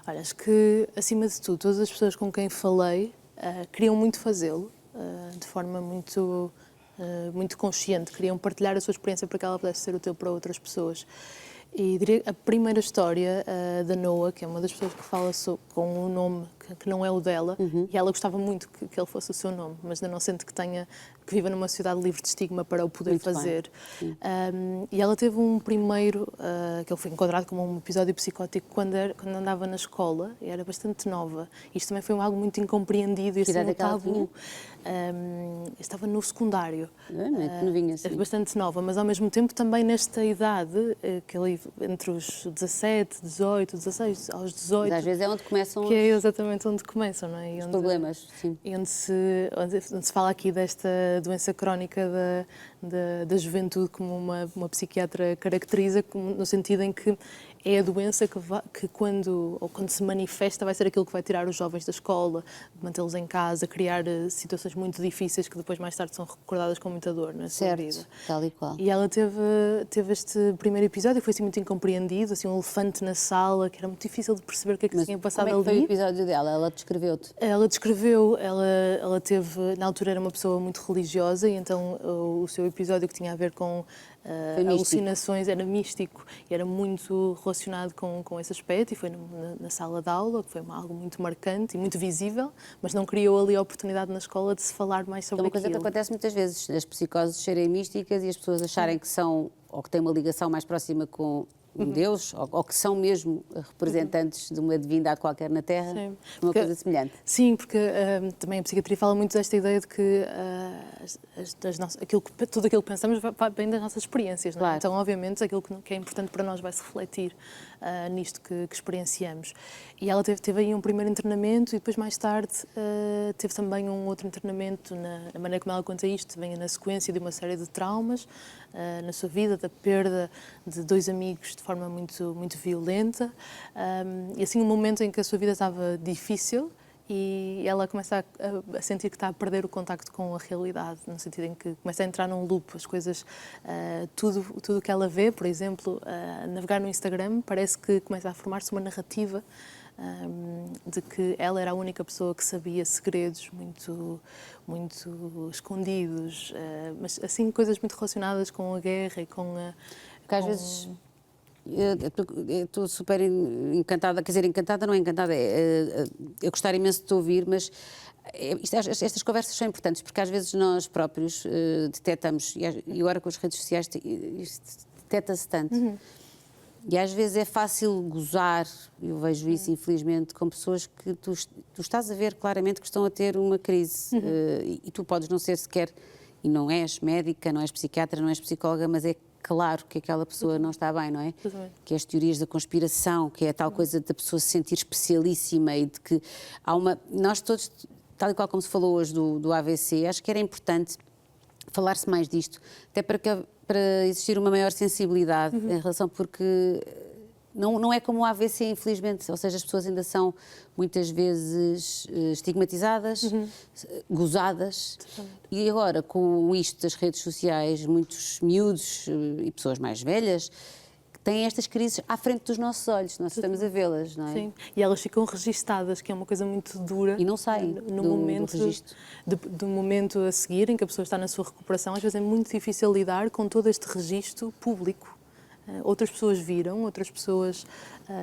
Olha, acho que, acima de tudo, todas as pessoas com quem falei queriam muito fazê-lo, de forma muito consciente, queriam partilhar a sua experiência para que ela pudesse ser útil para outras pessoas. E diria a primeira história da Noah, que é uma das pessoas que fala com um nome que que não é o dela, e ela gostava muito que ele fosse o seu nome, mas ainda não sente que viva numa sociedade livre de estigma para o poder fazer. E ela teve um primeiro, que ele foi enquadrado como um episódio psicótico quando andava na escola, e era bastante nova. Isto também foi algo muito incompreendido, e assim, um tabu. Estava no secundário. É bastante nova, mas ao mesmo tempo também nesta idade, que ali entre os 17, 18, 16, aos 18. Mas às vezes é onde começam que é exatamente onde começam, não é? os problemas, sim. E onde se fala aqui desta doença crónica da juventude, como uma psiquiatra caracteriza, no sentido em que é a doença que quando se manifesta vai ser aquilo que vai tirar os jovens da escola, mantê-los em casa, criar situações muito difíceis que depois mais tarde são recordadas com muita dor na sua vida. Tal e qual. E ela teve este primeiro episódio que foi assim muito incompreendido, assim um elefante na sala, que era muito difícil de perceber o que é que tinha passado ali. Como é que foi o episódio dela? Ela descreveu-te? Ela descreveu, ela teve, na altura era uma pessoa muito religiosa, e então o seu episódio que tinha a ver com alucinações era místico, e era muito relacionado com esse aspecto, e foi na sala de aula, que foi algo muito marcante e muito visível, mas não criou ali a oportunidade na escola de se falar mais sobre aquilo. É uma coisa que acontece muitas vezes, as psicoses serem místicas e as pessoas acharem que são, ou que têm uma ligação mais próxima com Deus, ou que são mesmo representantes de uma divindade qualquer na Terra, uma coisa semelhante. Sim, porque também a psiquiatria fala muito desta ideia de que tudo aquilo que pensamos vem das nossas experiências. Não é? Então, obviamente, aquilo que é importante para nós vai se refletir nisto que experienciamos. E ela teve aí um primeiro internamento, e depois, mais tarde, teve também um outro internamento. Na maneira como ela conta isto, vem na sequência de uma série de traumas na sua vida, da perda de 2 amigos de forma muito, muito violenta, e assim um momento em que a sua vida estava difícil, e ela começa a sentir que está a perder o contacto com a realidade, no sentido em que começa a entrar num loop. As coisas, tudo o que ela vê, por exemplo, navegar no Instagram, parece que começa a formar-se uma narrativa de que ela era a única pessoa que sabia segredos muito, muito escondidos, mas assim coisas muito relacionadas com a guerra e com a... Porque às vezes... Eu estou super encantada, quer dizer, encantada não é encantada, eu gostar imenso de te ouvir, mas estas conversas são importantes, porque às vezes nós próprios detectamos, e agora com as redes sociais isto detecta-se tanto, e às vezes é fácil gozar, eu vejo isso infelizmente, com pessoas que tu estás a ver claramente que estão a ter uma crise, e tu podes não ser sequer, e não és médica, não és psiquiatra, não és psicóloga, mas é claro que aquela pessoa não está bem, não é? Que é as teorias da conspiração, que é a tal coisa da pessoa se sentir especialíssima, e de que há uma... Nós todos, tal e qual como se falou hoje do AVC, acho que era importante falar-se mais disto, até para existir uma maior sensibilidade em relação, porque não é como o AVC, infelizmente, ou seja, as pessoas ainda são muitas vezes estigmatizadas, gozadas, e agora com isto das redes sociais, muitos miúdos e pessoas mais velhas têm estas crises à frente dos nossos olhos, nós estamos a vê-las, não é? Sim, e elas ficam registadas, que é uma coisa muito dura. E não saem do registro. Do momento a seguir, em que a pessoa está na sua recuperação, às vezes é muito difícil lidar com todo este registro público. Outras pessoas viram, outras pessoas...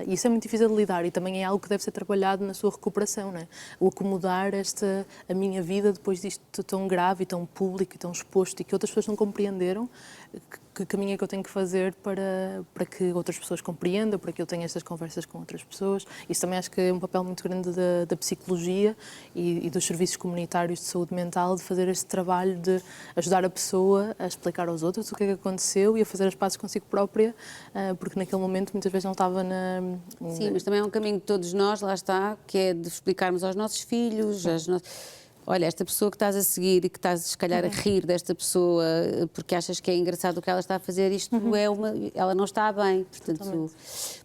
E isso é muito difícil de lidar, e também é algo que deve ser trabalhado na sua recuperação, não é? O acomodar a minha vida depois disto tão grave e tão público e tão exposto, e que outras pessoas não compreenderam, que caminho é que eu tenho que fazer para que outras pessoas compreendam, para que eu tenha estas conversas com outras pessoas. Isso também acho que é um papel muito grande da psicologia e dos serviços comunitários de saúde mental, de fazer este trabalho de ajudar a pessoa a explicar aos outros o que é que aconteceu e a fazer as pazes consigo própria, porque naquele momento muitas vezes não estava Sim, mas também é um caminho de todos nós, lá está, que é de explicarmos aos nossos filhos, olha, esta pessoa que estás a seguir e que estás, se calhar, a rir desta pessoa porque achas que é engraçado o que ela está a fazer, isto ela não está bem, portanto...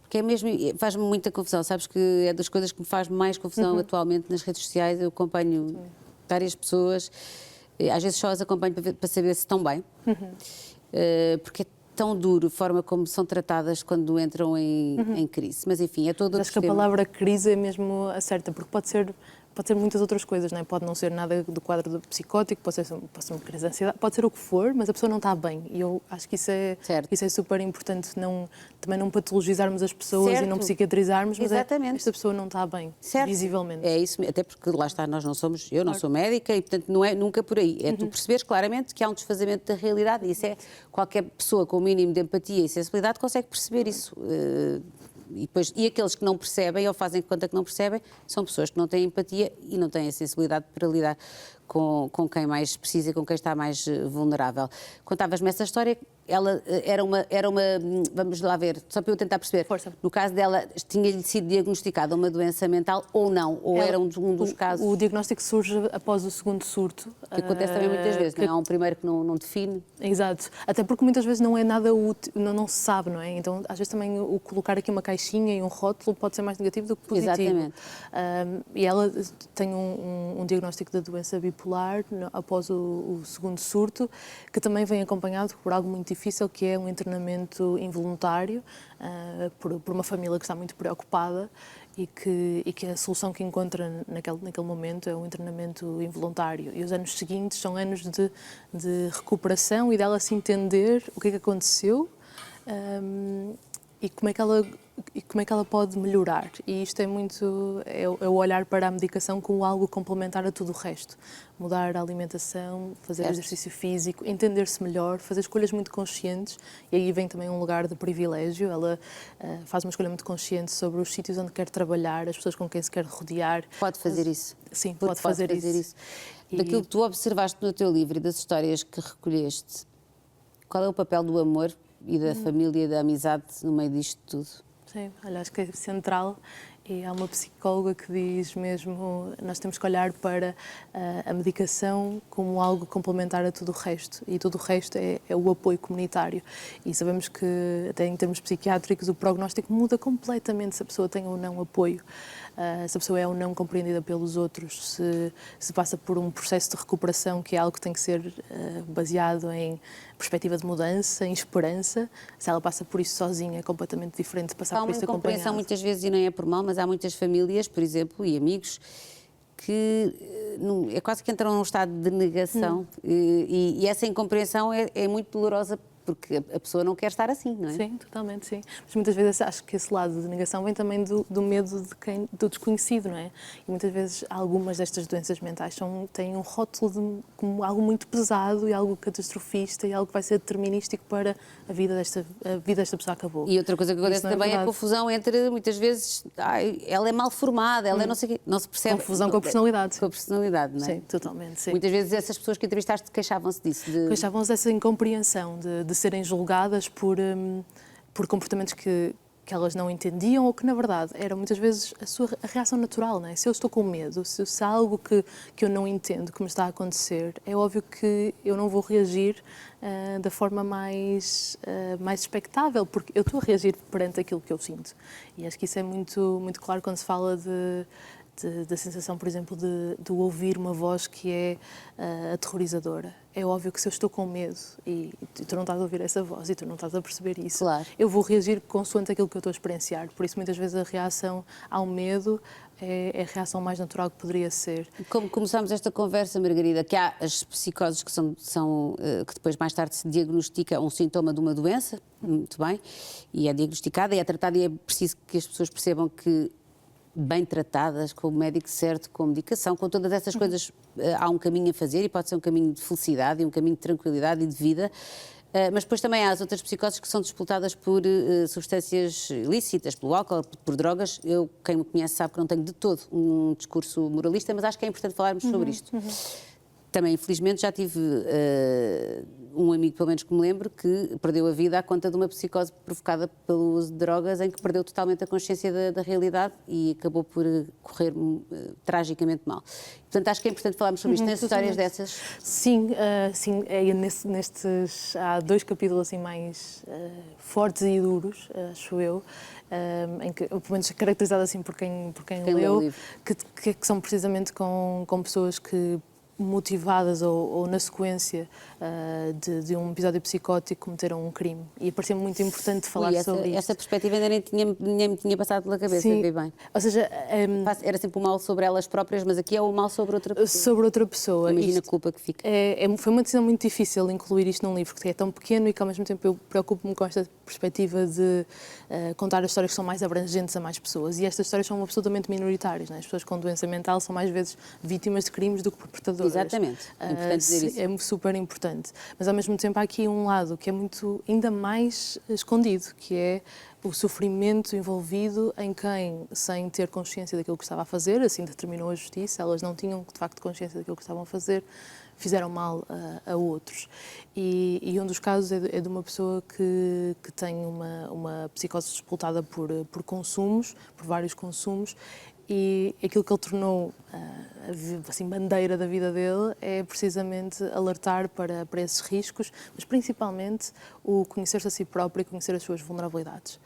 Porque é mesmo, faz-me muita confusão, sabes que é das coisas que me faz mais confusão atualmente nas redes sociais. Eu acompanho várias pessoas, às vezes só as acompanho para saber se estão bem, porque é tão duro a forma como são tratadas quando entram em crise. Mas enfim, é todo outro Acho que a palavra crise é mesmo a certa, porque pode ser pode ser muitas outras coisas, não é? Pode não ser nada do quadro do psicótico, pode ser uma crise de ansiedade, pode ser o que for, mas a pessoa não está bem. E eu acho que isso é super importante, também não patologizarmos as pessoas e não psiquiatrizarmos, mas esta pessoa não está bem, visivelmente. É isso, até porque lá está, eu não sou médica e, portanto, não é nunca por aí. É tu perceberes claramente que há um desfazamento da realidade e isso é qualquer pessoa com o mínimo de empatia e sensibilidade consegue perceber isso. E aqueles que não percebem ou fazem conta que não percebem são pessoas que não têm empatia e não têm a sensibilidade para lidar com quem mais precisa e com quem está mais vulnerável. Contavas-me essa história, ela era uma, vamos lá ver, só para eu tentar perceber, no caso dela, tinha-lhe sido diagnosticada uma doença mental ou não? Ou era um dos casos? O diagnóstico surge após o segundo surto. Que acontece também muitas vezes, não é? Há um primeiro que não define. Exato, até porque muitas vezes não é nada útil, não se sabe, não é? Então, às vezes também o colocar aqui uma caixinha e um rótulo pode ser mais negativo do que positivo. Exatamente. E ela tem um diagnóstico da doença bipolar após o segundo surto, que também vem acompanhado por algo muito difícil, que é um internamento involuntário por uma família que está muito preocupada e que a solução que encontra naquele momento é um internamento involuntário. E os anos seguintes são anos de recuperação e dela se entender o que é que aconteceu e como é que ela pode melhorar. E isto é o olhar para a medicação como algo complementar a tudo o resto. Mudar a alimentação, fazer exercício físico, entender-se melhor, fazer escolhas muito conscientes. E aí vem também um lugar de privilégio. Ela faz uma escolha muito consciente sobre os sítios onde quer trabalhar, as pessoas com quem se quer rodear. Pode fazer isso? Sim, pode fazer isso. Daquilo que tu observaste no teu livro e das histórias que recolheste, qual é o papel do amor e da família e da amizade no meio disto tudo? Sim, olha, acho que é central e há uma psicóloga que diz mesmo nós temos que olhar para a medicação como algo complementar a tudo o resto e tudo o resto é o apoio comunitário e sabemos que até em termos psiquiátricos o prognóstico muda completamente se a pessoa tem ou não apoio, se a pessoa é ou não compreendida pelos outros, se passa por um processo de recuperação que é algo que tem que ser baseado em perspectiva de mudança, em esperança, se ela passa por isso sozinha é completamente diferente de passar por isso acompanhada. Há uma incompreensão muitas vezes e nem é por mal, mas há muitas famílias, por exemplo, e amigos, que é quase que entram num estado de negação e essa incompreensão é muito dolorosa porque a pessoa não quer estar assim, não é? Sim, totalmente, sim. Mas muitas vezes acho que esse lado de negação vem também do medo do desconhecido, não é? E muitas vezes algumas destas doenças mentais têm um rótulo como algo muito pesado e algo catastrofista e algo que vai ser determinístico para a vida desta pessoa acabou. E outra coisa que acontece também é a confusão entre, muitas vezes, ela é mal formada, ela é não sei o quê, não se percebe. Confusão com a personalidade. Com a personalidade, não é? Sim, totalmente, sim. Muitas vezes essas pessoas que entrevistaste queixavam-se disso. Queixavam-se dessa incompreensão, de serem julgadas por comportamentos que elas não entendiam ou que, na verdade, era muitas vezes a reação natural, não é? Se eu estou com medo, se há algo que eu não entendo que me está a acontecer, é óbvio que eu não vou reagir da forma mais expectável, porque eu estou a reagir perante aquilo que eu sinto. E acho que isso é muito, muito claro quando se fala da sensação, por exemplo, de ouvir uma voz que é aterrorizadora. É óbvio que se eu estou com medo e tu não estás a ouvir essa voz e tu não estás a perceber isso, eu vou reagir consoante aquilo que eu estou a experienciar. Por isso, muitas vezes, a reação ao medo é a reação mais natural que poderia ser. Como começámos esta conversa, Margarida, que há as psicoses que depois mais tarde se diagnostica um sintoma de uma doença, muito bem, e é diagnosticada e é tratada e é preciso que as pessoas percebam que bem tratadas, com o médico certo, com medicação, com todas essas coisas, há um caminho a fazer e pode ser um caminho de felicidade e um caminho de tranquilidade e de vida. Mas depois também há as outras psicoses que são disputadas por substâncias ilícitas, pelo álcool, por drogas. Quem me conhece sabe que não tenho de todo um discurso moralista, mas acho que é importante falarmos sobre isto. Também, infelizmente, já tive um amigo, pelo menos que me lembro, que perdeu a vida à conta de uma psicose provocada pelo uso de drogas, em que perdeu totalmente a consciência da realidade e acabou por correr tragicamente mal. Portanto, acho que é importante falarmos sobre isto. Tens histórias dessas? Sim, sim. Há 2 capítulos assim mais fortes e duros, acho eu, em que, pelo menos caracterizado assim por quem leu, que são precisamente com pessoas que motivadas ou na sequência de um episódio psicótico cometeram um crime. E parecia-me muito importante falar sobre isso. Essa perspectiva ainda nem me tinha passado pela cabeça, Sim. bem. Ou seja, era sempre o mal sobre elas próprias, mas aqui é o mal sobre outra pessoa. Sobre outra pessoa. Imagina a culpa que fica. Foi uma decisão muito difícil incluir isto num livro, que é tão pequeno e que ao mesmo tempo eu preocupo-me com esta perspectiva de contar as histórias que são mais abrangentes a mais pessoas. E estas histórias são absolutamente minoritárias. Não é? As pessoas com doença mental são mais vezes vítimas de crimes do que perpetradoras. Exatamente. É importante dizer isso. É super importante. Mas ao mesmo tempo há aqui um lado que é muito ainda mais escondido, que é o sofrimento envolvido em quem, sem ter consciência daquilo que estava a fazer, assim determinou a justiça, elas não tinham de facto consciência daquilo que estavam a fazer, fizeram mal a outros. E um dos casos é de uma pessoa que tem uma psicose disputada por consumos, por vários consumos, e aquilo que ele tornou assim, bandeira da vida dele é precisamente alertar para esses riscos, mas principalmente o conhecer-se a si próprio e conhecer as suas vulnerabilidades.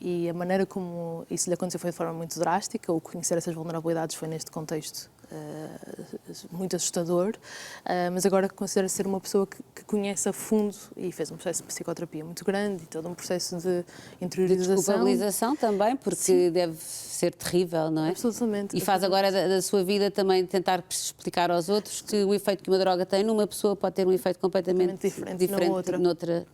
E a maneira como isso lhe aconteceu foi de forma muito drástica. O conhecer essas vulnerabilidades foi neste contexto muito assustador, mas agora considero ser uma pessoa que conhece a fundo e fez um processo de psicoterapia muito grande e todo um processo de interiorização. De desculpabilização também, porque Sim. deve ser terrível, não é? Absolutamente. E faz agora da sua vida também tentar explicar aos outros que o efeito que uma droga tem numa pessoa pode ter um efeito completamente diferente noutra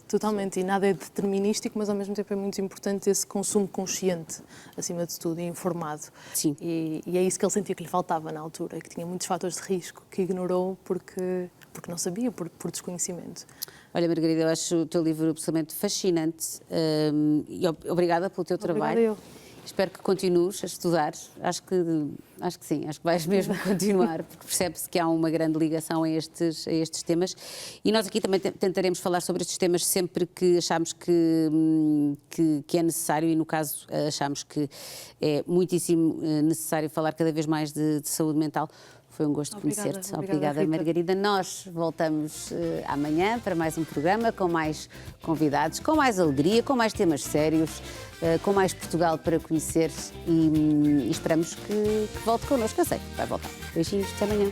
Totalmente, e nada é determinístico, mas ao mesmo tempo é muito importante esse consumo consciente, acima de tudo, e informado. Sim. E é isso que ele sentia que lhe faltava na altura, que tinha muitos fatores de risco, que ignorou porque não sabia, por desconhecimento. Olha, Margarida, eu acho o teu livro absolutamente fascinante e obrigada pelo teu trabalho. Eu. Espero que continues a estudar. Acho que sim, acho que vais mesmo continuar, porque percebe-se que há uma grande ligação a estes temas. E nós aqui também tentaremos falar sobre estes temas sempre que achamos que é necessário, e no caso achamos que é muitíssimo necessário falar cada vez mais de saúde mental. Foi um gosto conhecer-te. Obrigada, Margarida. Nós voltamos amanhã para mais um programa com mais convidados, com mais alegria, com mais temas sérios, com mais Portugal para conhecer e esperamos que volte connosco. Eu sei que vai voltar. Beijinhos, até amanhã.